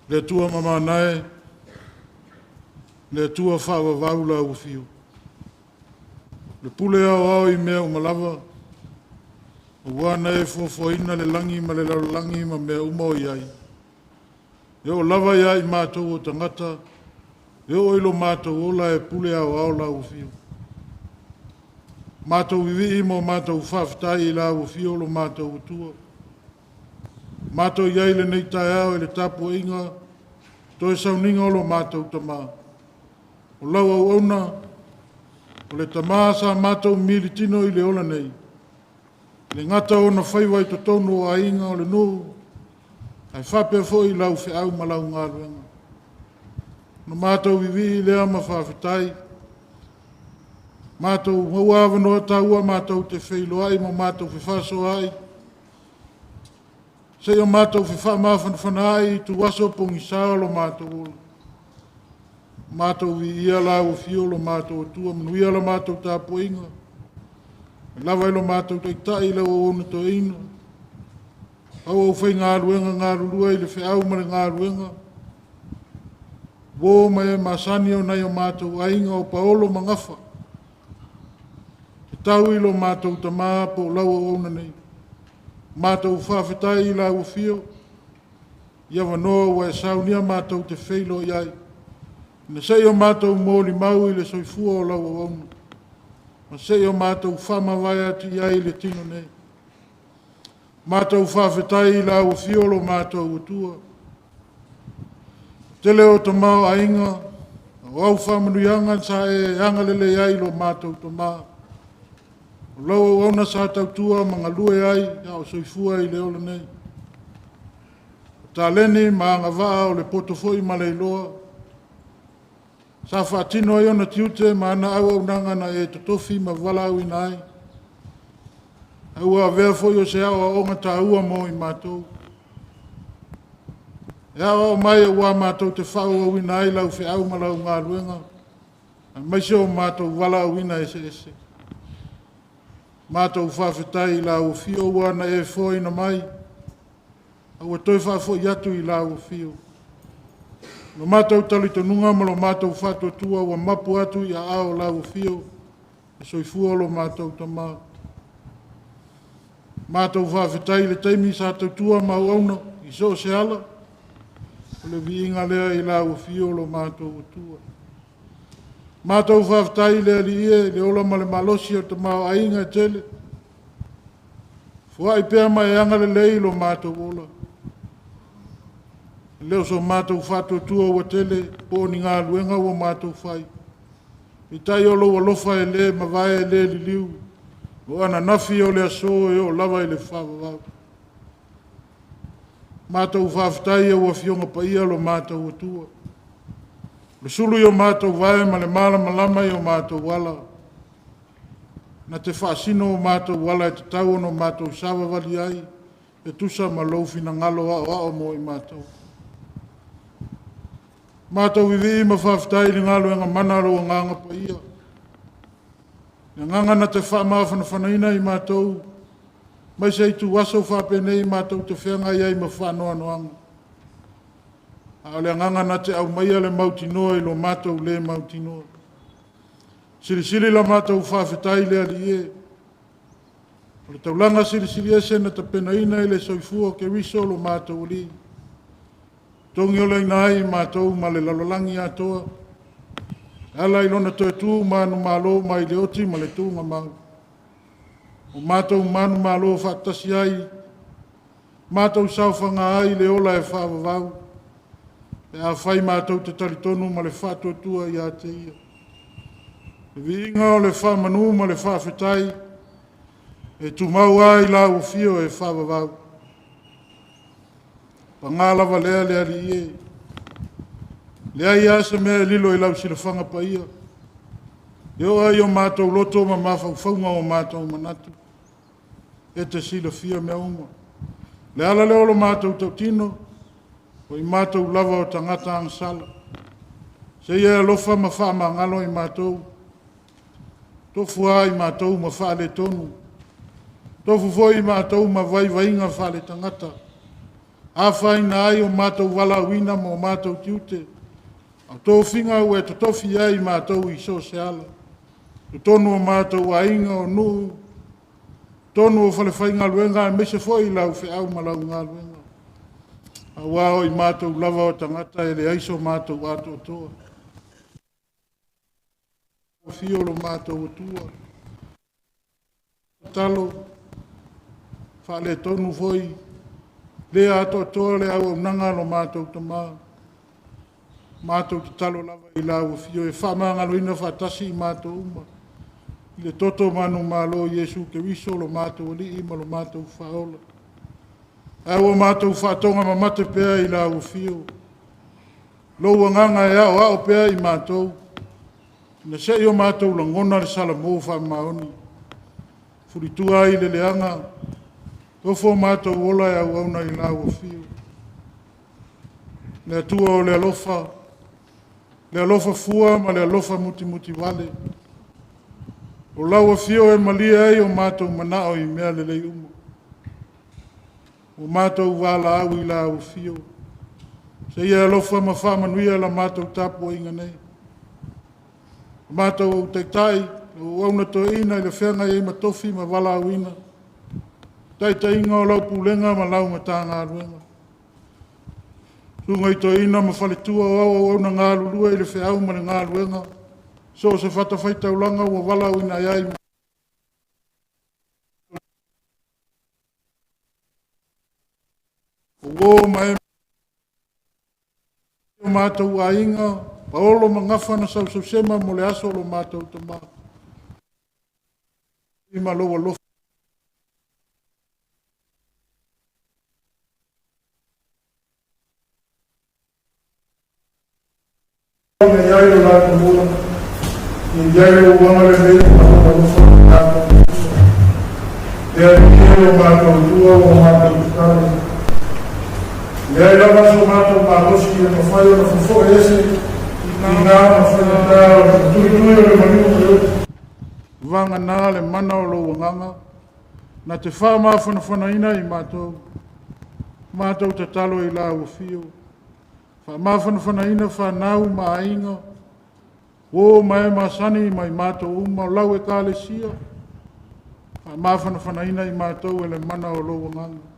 Le tua mama nae, le tua whawa waula u fiu. Le pule au I mea umalava, ua nae fo ina le langi ma le langi ma mea umau iai. E o lava ia I mātou o tangata. E o ilo mātou ola e pule au au lau fio. Mātou vivi mo mātou whawhitai I lau fio lo mātou tua. Mātou iai le nei tai au e le tapu inga. Toi sauninga o lo mātou tamā. O lau au auna. O le tamā sa mātou mili tino I le ola nei. Le ngata o na whaiwai to tonu o a inga o le nuhu. Ai whape fo I lau whi au malau ngā ruenga. No mātou vivi lea ma whawhitai. Mātou maua no taua mātou te whailo ai mo mātou whiwhaso ai. Se o mātou whiwhamawhanawhana ai tu waso pongi saolo mātou ola. Mātou vi ia lau fiolo mātou tua manuia la mātou tāpo inga. Lava ilo mātou taitai lau o ona to ino. Au au whai ngā ruenga ngā rurua I le whiau mare ngā ruenga. Wō mai masani o nei o mātou ainga o paolo mangafa. Te tau ilo mātou tamā po lau o ona nei. Mātou whawhitai I lau fio. Ia wanoa wa e saunia mātou te wheilo iai. Na sei o mātou mōli mau I le soifua o lau o ona. Ma sei o mātou whamawai ati iai le tino nei. Mātou whawhitai I lau fio lo mātou utua. Tele o tamau a inga, o au whamanuianga sa e angalele ai lo mātou tamā. O lau o ona sa tautua mga lue ai, o soifua I le ola nei. O tā leni ma anga waa o le potofoi ma le iloa. Sa whaatino I ona tiute ma ana au au nanga na e totofi ma wala au ina ai. Au a vea foi o se au a onga ta ua mo I mātou. E awa o mai ua mātou te whau au ina ai lau whi au ma lau ngā ruenga. Mai se o mātou wala au ina ese ese. Mātou whawhitai I lau fio ua na e fōi na mai. Au a toi whawhoi atu I lau fio. No mātou tali tonunga ma lo mātou whatua tua ua mapu atu I a ao lau fio. E soifua lo mātou tamā. Mātou whawhitai le teimi sa tautua mau auna I so se ala. O le viinga lea I lau fio lo mātou tua. Mātou whawhitai lea li ie le ola ma le malosi o te mau ainga e tele. Fua I pēr mai angale lei lo mātou ola. Leo so mātou whatua tua ua tele po ni ngā luenga ua mātou whai. I tai olo ua lofa e le ma vai e le li liu. O ana nafi o le aso e o lava I le whawawau. Mātou whawhitai ua fionga pa ia lo mātou atua. Le sulu I o mātou vai ma le mala malama I o mātou wala. Na te whaasino o mātou wala e te tau ono mātou sawa wali ai. E tusa ma loufi na ngalo a o mo I mātou. Mātou vivi ma whawhitai li ngalo e ngā manaro o nganga pa ia. Nga nganga na te whamawhanawhanaina I mātou. Mai sei tu waso whapenei mātou te whenga iai ma whanoa noanga. A le nganga na te au maia le mauti noa I lo mātou le mauti noa. Siri la mātou whawhetai le ali e. O le taulanga siri ese na te penaina I le soifua ke riso lo mātou li. Tongi o le nai mātou ma le lalolangi atoa. Ala I lona toe tū manu malo mai le oti ma le tūnga mau. O mātou manu malo whaatasi ai. Mātou sauwhanga ai le ola e whaavavau. E a whai mātou te taritonu ma le whātua tua I a te ia. E viinga o le whamanu ma le whawhetai. E tu mau ai la o fio e whaavavau. Pangalawa lea lea li ie. Lea ia se mea lilo I lau silafanga pa ia. Eo ai o mātou loto ma mawhauwhaunga o mātou manatu. E te sila fia mea uma. Le ala leo lo mātou tau tino. O I mātou lava o tangata ang sala. Se ia lofa ma wha ma ngalo I mātou. Tofu ai mātou ma wha le tonu. Tofu foi mātou ma vai vainga wha le tangata. A whaina ai o mātou wala wina mo mātou tiute. A tō whinga ue to tofi ai mātou I so se ala. To tonu o mātou a inga o nuhu. Tonu o whale whainga luenga e mese foi lau whi au ma lau ngā luenga. Awa o I mātou lava o tangata e le aiso mātou ato toa. O fio lo mātou o tua. Talo, whale tonu foi, le ato toa le au nanga lo mātou tamā. Mātou te talo lava I la o fio e whamangalo ina whatasi I mātou uma. I le toto manu mālo Iesu ke wiso lo mātou li ima lo mātou whaola. Au o mātou whatonga ma mate pēa I la o fio. Lou nganga e ao pēa I mātou. Na se o mātou la ngona le sala mō whamaoni. Furitua I le leanga. Tofo mātou ola e au auna I la o fio. Le atua o le alofa. Le alofa fua ma le alofa muti wale. O lau o fio e malia ei o mātou manao I mea le lei umo. O mātou wala au I la o fio. Se ia alofa ma whamanuia la mātou tapo inga nei. O mātou o teitai, o auna to ina I le whenga I matofi ma wala au ina. Taita inga o lau pulenga ma lau ma tā ngā ruenga. Tunga I to ina ma whaletua o auna ngā lulua I le whiau ma le ngā ruenga. So se whata whaita ulanga o wala au ina iai. O mai o mātou a inga, paolo ma ngawhana sau sema mo le aso lo mātou tamā. Ima loa lofa. Me iai o lātou mula, I iai o wangare nei, ma lofa kātou. E a ni o mātou tua o mātou tāre. E ai lava so mātou mātosi e mawhai o na fufo ese, I ngā mawhai o tāo, tui o le maniu o le. Vanga nā le mana o lo wanganga, na te wha mawhana ina I mātou. Mātou te talo I la o fio. Wha mawhana ina wha nau ma ainga. O mai masani mai mātou uma o lau e kāle sia. Wha mawhana ina I mātou e le mana o lo wanganga.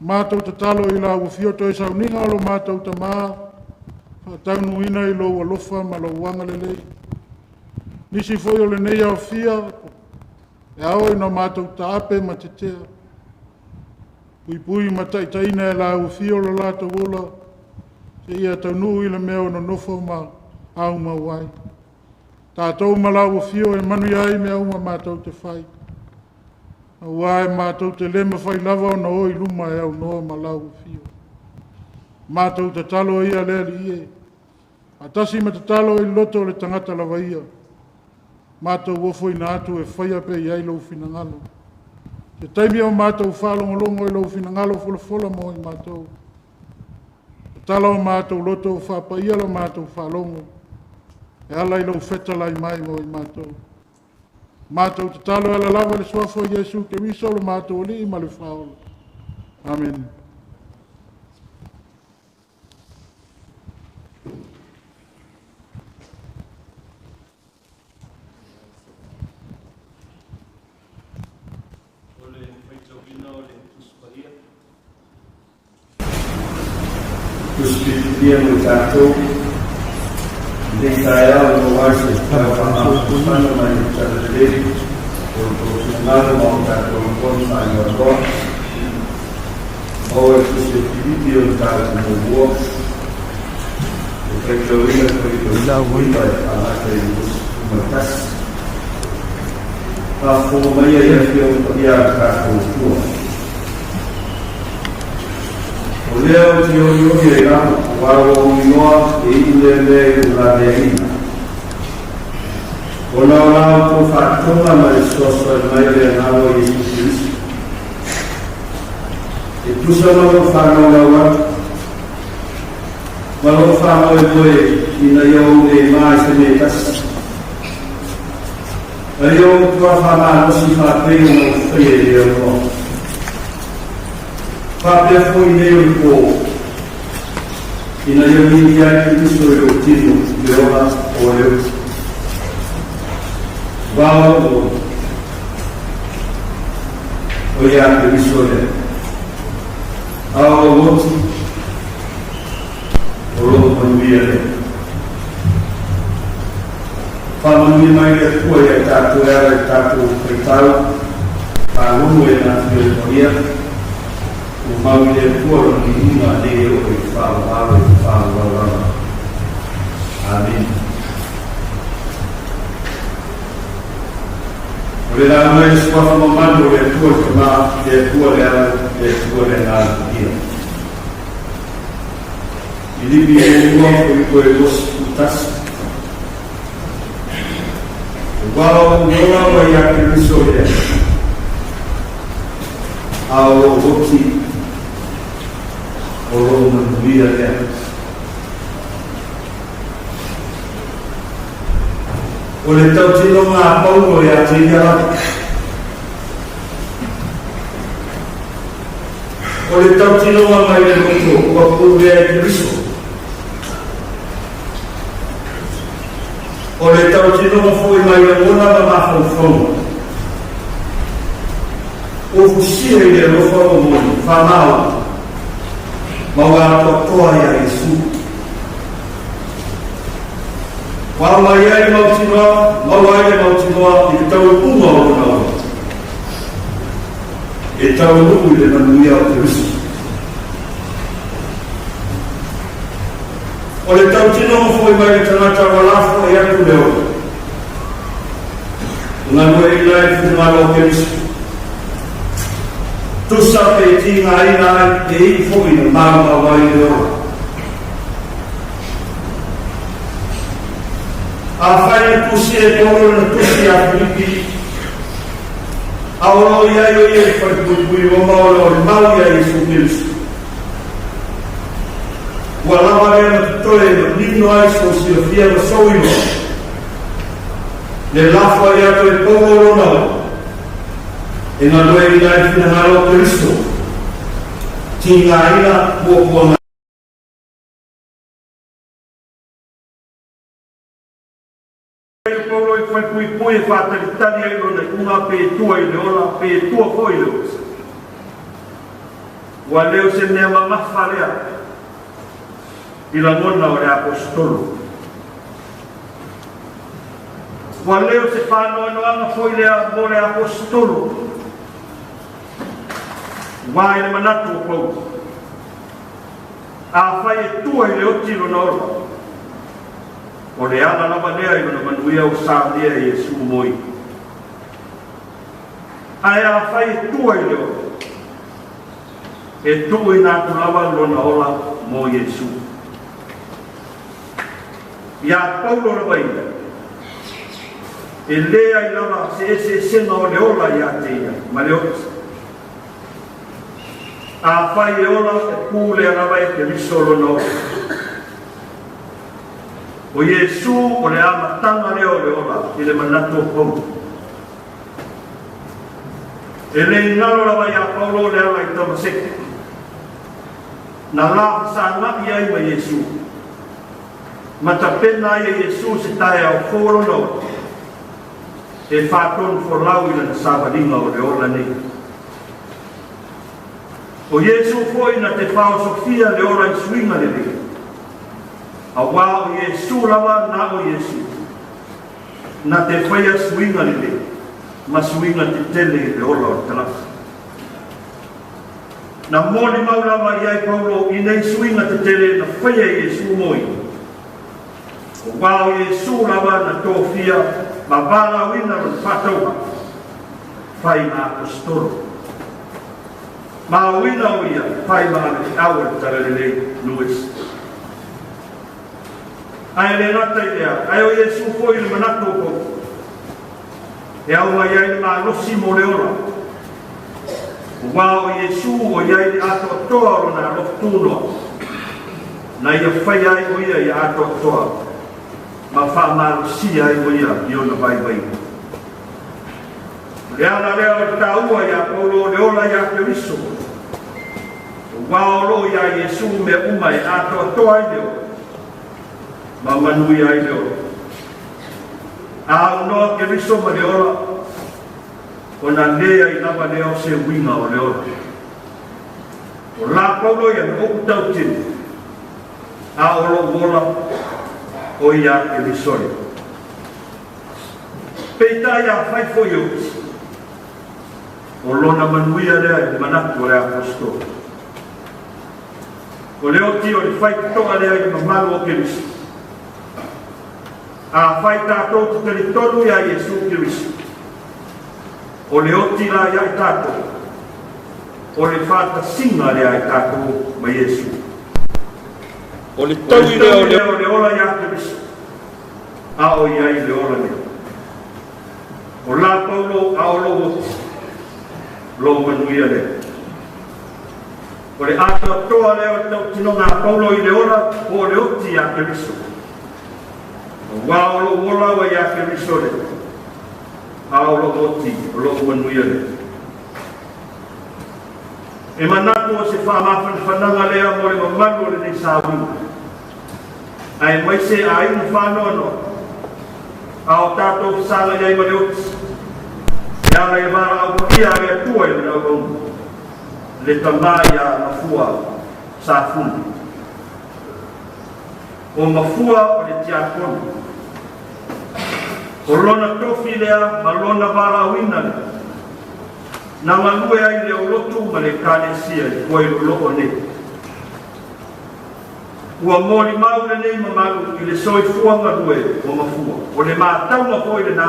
Mātou te talo I la ufio to e sauniga o lo mātou tamā. Whataunu ina I lo alofa ma lo wanga lelei. Nisi foi o le nei au fia. E ao ina mātou ta ape ma te tea. Pui ma taitaina e la ufio lo lātou ola. Se ia taunu I le mea o no nofo ma au ma wai. Tātou ma la ufio e manu iai me au ma mātou te whai. Wae mātou te lema whai lava o na oi luma e au noa ma lau fio. Mātou te talo ia lea li ie. Atasi ma te talo I loto le tangata lava ia. Mātou wofo I nātu e whaia pe iai lau finangalo. Te taimi au mātou whalongolongo I lau finangalo fola mo I mātou. Te talo mātou loto whapa ia lau mātou whalongo. E ala I lau whetalai mai mo I mātou. Mātou te talo ala lava le suafo Iesu ke miso lo mātou li I ma le whaolo. Amen. Kuspitikia mo tātou. Dei taia o waise whana mai tātou o tōsinaro mau tātou kona I o roa. O e kuspitikia o tātou mo ua. O kaitauina koi tōsinaro e whanaka I umatasi. Pa fō mai e ia o ia tātou tua. O leo te o e rama, waro o inoa e ile le la reina. O na o tō whātonga mai sosa mai le nāo I Jesu. E tusa no whanau lawa, malo whanau e moe I na iau e mai se me tasi. A iau tua whanau nosi whāpea no whaia e leo no. Whapea foi nei o pō. Ina iau hini ai ki iso e o tino, I ola o eo. Wao o ia ke iso e. Ao o woti, lo manuia le manuia mai le kua ia tātou ea e tātou kaitau pālungu e nā whio moria o mau le kua ni inga ne o e whāwāwe e whāwāwāwa. Amen. O le nā mai swafa mamano le kua te mā le kua le ala le kua le nā kia. I libi e ua koe los utasi. Wao wa ya Kristo le. Ao hoki o Roma via le. O le tau tino ngā paulo ya te ia. O le tau tino ngā mai le roto ua pulu e Kristo. O le tau tino foi mai le ona ma mafau. O fusia i le rofa o moni, whamau. Maua toa ia Jesu. Wao mai ai mautinoa, maua ai mautinoa i le tau unga o nao. E tau nuu le manuia o Kristo. O le tau tino foi mai le tanata walafo e atu leo. Ngā noe i lai whungalo o Kristo. Tusa pe ti ngā ina e i foi na māma wai leo. A whai tusi e toro na tusi a Filipi. A oro i ai o i e whai pui o maolo o le mau i a Jesu Kristo. Ua lava lea na toe na nino ai so si o fia na soino. Le lafa i ato e pōro nao. E ngā noe i nai whina ngaro Kristo. Ti ngā ina mua ngā. E pōro i whai pui pui e whātari tani ai rona unga pe tua i le ola, pe tua poi leo. Ua leo se nea mamafa lea. I la ngona o le apostolo. Ua leo se whanoanoanga foi lea mo le apostolo. Wai le manatu o pau. A whai e tua i le otiro na orma. O le ana lava lea i mana manuia o sādia i Jesu moi. Ai a whai e tua i leo. E tu i nā tu lava lona ola mo Jesu. Ia Paulo na baina. E lea i lava se sena o le ola ia te ia. Ma le otis. A whai e ola e pūle a lava e te risolo no. O Jesu o le amatanga leo le ola i le manatu o Paulo. E le ingalo lava ia Paulo le ala i tamaseke. Na la sa ngapi ai ma Jesu. Matapena ia Jesu se tae au fōro no. E whātonu wholau ina na sāwaringa o le ola nei. O Jesu foi na te whao Sofia le ora i suinga le le. A wā o Jesu lawa na o Jesu. Na te whaia suinga le le. Ma suinga te tele le ola o talasa. Na mōni maulawa i ai Paulo i nei suinga te tele na whaia Jesu moi. O wao Jesu lawa na tōwhia ma wala wina o whatauka whai ma apostolo. Ma wina o ia whai ma ame awa tarelele nues. Ai le rata i lea, ai o Jesu foi le manato o kou. E au mai ai ma losi mo le ora. O wao Jesu o iai ato toa o na loftunoa. Na ia whai ai o ia i ato toa. Ma whamaro si ai o ia i ona vai vai. Le ana lea o tāua ia Paulo le ola ia te riso. O waolo ia Jesu me umai ato toa i leo. Ma manui ai leo. A unoa ke riso ma le ola. O na lea i lava leo se winga o le ola. O la Paulo ia me oku tau tinu. a olo wola o ia e risore. Peita ia fai fo yo o lona manuia lea i manatu le apostol. O leo ti o li fai toa lea i mamalu o Kiristo. A fai tātou te teritonu ia Iesu Kiristo. O leo ti la ia i tātou. O le fata singa lea i tātou ma Iesu. O le tau i leo le ola ia Kiristo. A o ia i le ola lea. O la Paulo a o logo lo manuia lea. O le ato toa leo tau tino ngā Paulo i le ola o le oti a Kiristo. O wā o lo wola wa ia Kiristo le. A o lo oti o lo manuia lea. E manatu o se whananga lea mo le mamanu o le nei sāwina. Ai mai se a inu whanono. A o tātou whisanga iai ma le oti. E ala e mara au kia e atua i mena au le Tamā Mafua Safune. O mafua o le tiakonu. O lona tofi lea ma lona varauina lea. Na ngalue ai le olotu ma le kānesia i koe loo ne. Ua mori mau le nei mamalu i le soifua ngalue o mafua. O le mātau mafua i le nā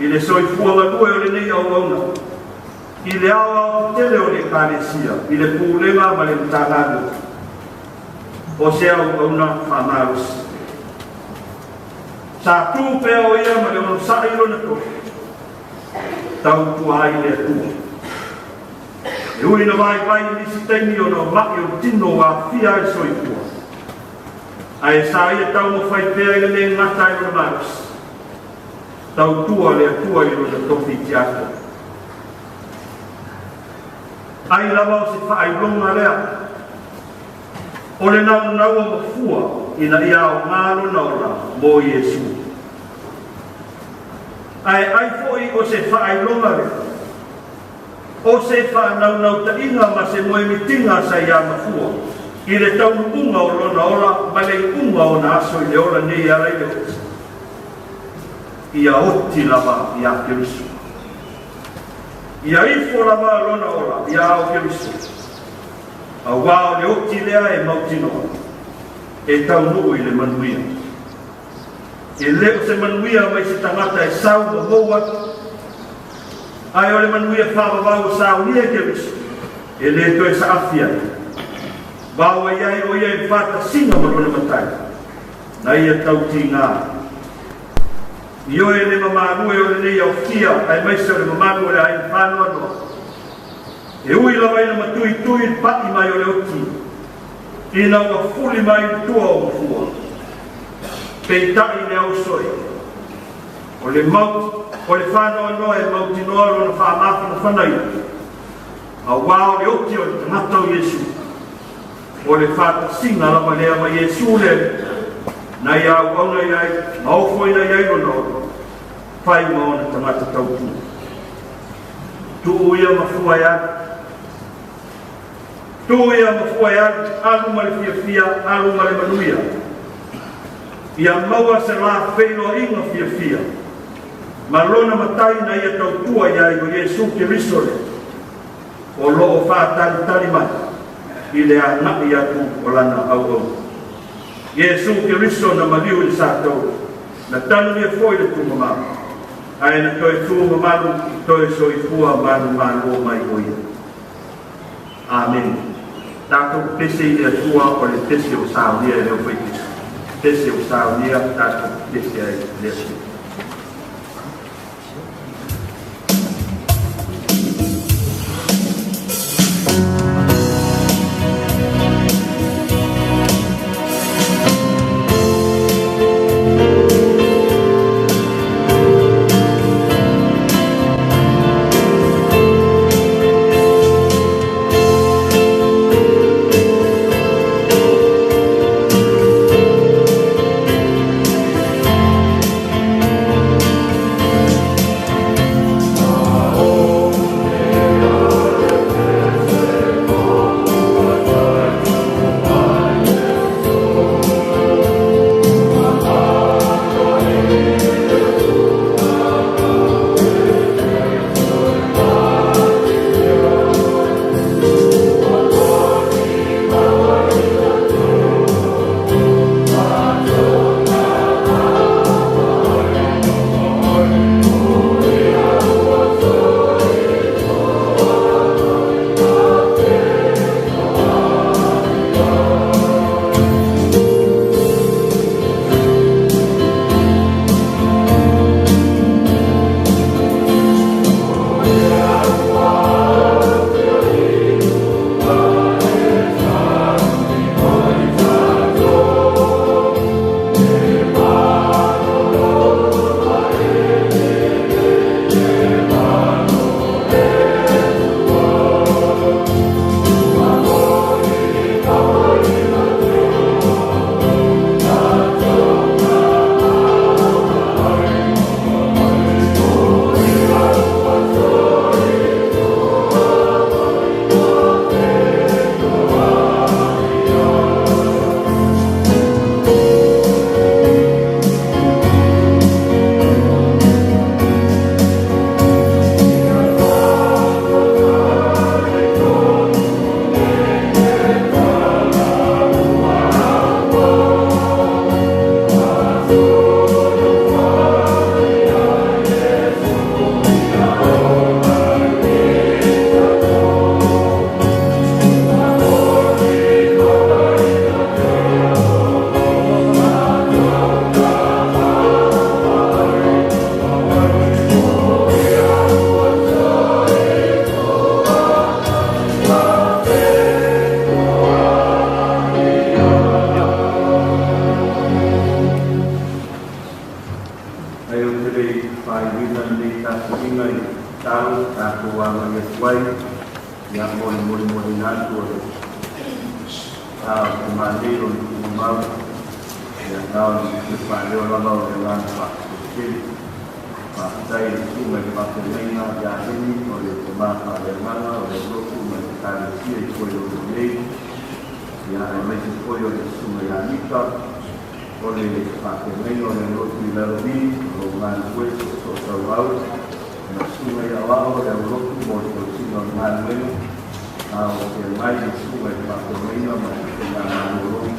i le soifua ngalue o le nei au auna. I le awa tele o le kānesia i le pūlenga ma le mtanganu. O se au auna whamarus. Sa tū pēo ia ma le ono sairo na tō. Tau tuai le atua. E ui na vai nisi taimi o na maki o tino a fia e soifua. Ai sa ia tau mo fai pēa i le ngata i o na marus. Tau tua le atua i o na tofi tiako. Ai lava o se whaai longa lea. O le nau nau o mafua ina ia o ngālo na ora mo Iesu. Ai foi o se whaai longa lea. O se whanau ta inga ma se moe mitinga sa ia mafua. I le taunu unga o lona ora, ma le unga o na aso i le ora nei a rei leo. Ia oti lava i a Kiristo. Ia ifo lava lona ora, ia o Kiristo. A wao le oti lea e mautinoa. E taunu i le manuia. E leo se manuia mai se tangata e sau ma moua. Ai o le manuia whawawau saunia Kiristo. E le toi sa afia. Bawa iai o iai whata singa marona matai. Na ia tauti ngā. I oe le mamanu e o le nei au kia. Ai maisa o le mamanu o le ai whanua noa. E ui lawa ina matui tui pati mai o le oti. Ina ua fuli mai tua o mafua. Peitai le au soi. O le mau, o le whanua noa e mauti noa o na whaamafu na whanai. A wao le oti o le tangatau Iesu. O le whata singa lama lea ma Iesu le. Na ia auna iai, maofo ina iai o no. Whai mao na tangata tautu. Tu uia mafua ia. Tu ia mafua ia, alu ma le fia, alu ma le manuia. Ia maua se la feino inga fia. Ma lona matai na ia tautua iai o Iesu Kiristo le. O loo whātari tari mai. I le anapi atu o lana au. Iesu Kiristo na maliu i sātou. Na tanu nia foi le tu mamaru. Ai na toi tu mamaru, toi soifua manu mai oia. Amen. Tātou pese i le tua o le pese o saunia e leo whaiti. Pese o saunia, tātou pese ai le tua. na kuinga i tau tātou ama ia tuai ia mori nātu o te māleo ni kumau ia ngau ni te whāleo lama o le lana whakukiri whakatai ni kuma i whakelenga ia hini o le te māwha le mana o le roku ma te kāresia i koe o le nei ia e mai te koe o le suma ia nika o le whakelenga o le roku i larovi o ngāna koe so tau au na suma ia wao le roku mo te sino ngāna koe o te mai te suma i whakelenga ma te ngāna koe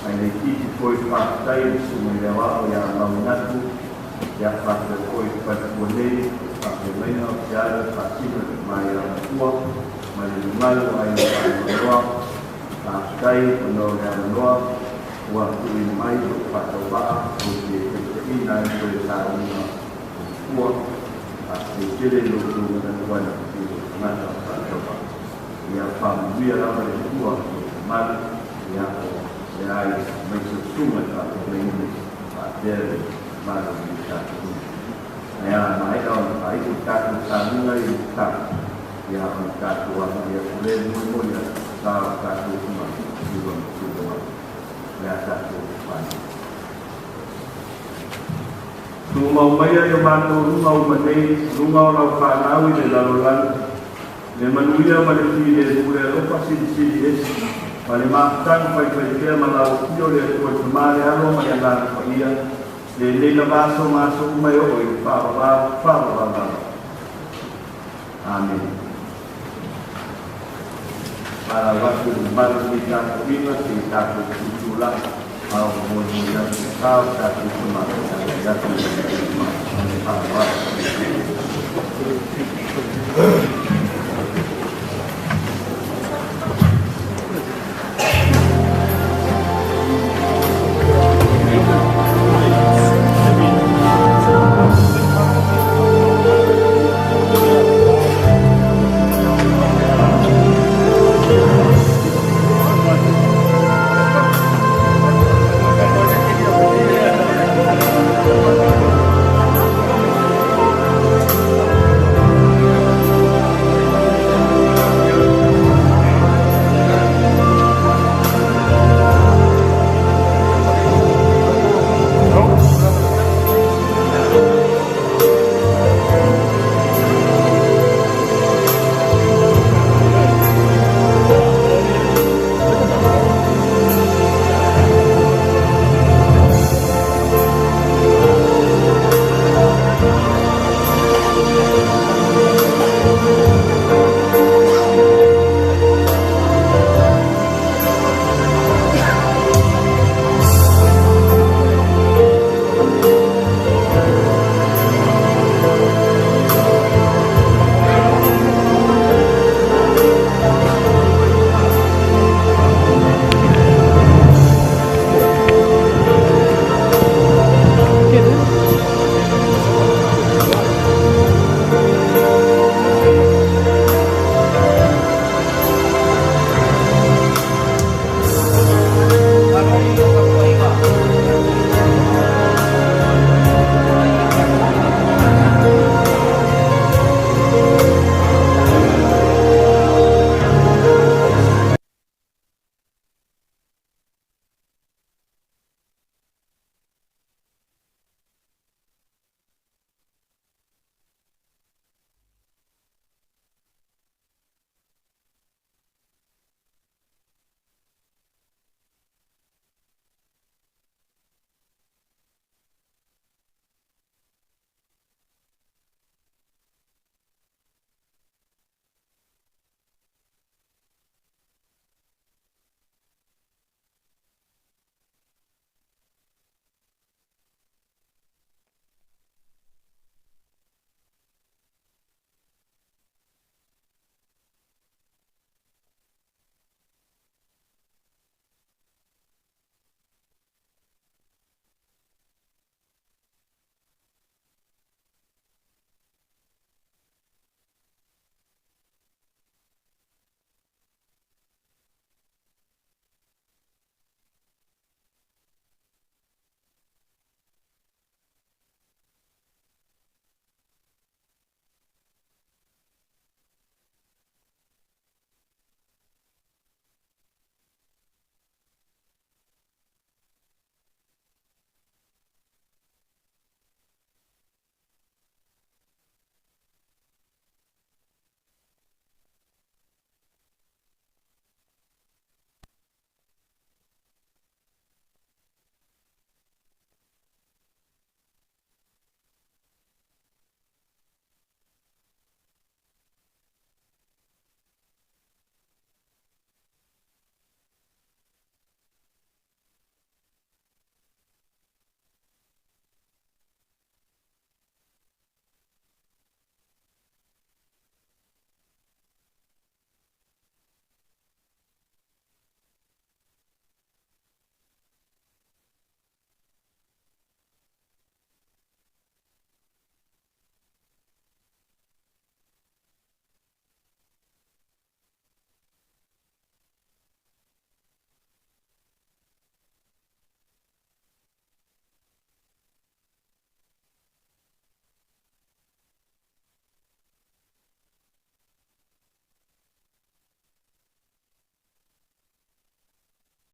ai nei kiti koe whakatai ni suma ia wao ia maunatu ia whakere koe whaikua nei whakelenga o te ara whakina mai a matua mai le malu ai o whainoa whakatai o no le anoa ua kui mai o whakawaa o te ina i koe sauniga ua a te tere no tūna tuana ki o ngata whakawaa ia whamuia rama le tua o te malu ia o le ai mai te tūma whakelenga a tere malu i tātou. Ia mai au ai o tātou sauniga i tātou. Ia o tātou ana ia kule mo ia tātou kuma tūma. Ia tātou whānau. Tūma o maia i o mātou runga o manei, runga o lau whānau i le lalolana. Le manuia ma le while e mure ropa siri esi. Ma le mātang whaiwhaitea ma lau kio le koe tumare alo ma ia ngāna whaia. Le leila vaso maso mai o i whawa. Amen. Para waktu malu di tātou inga, ki tātou kutula, au mōni ia ki tāu, tātou kumara, tātou ia ki tātou kumara.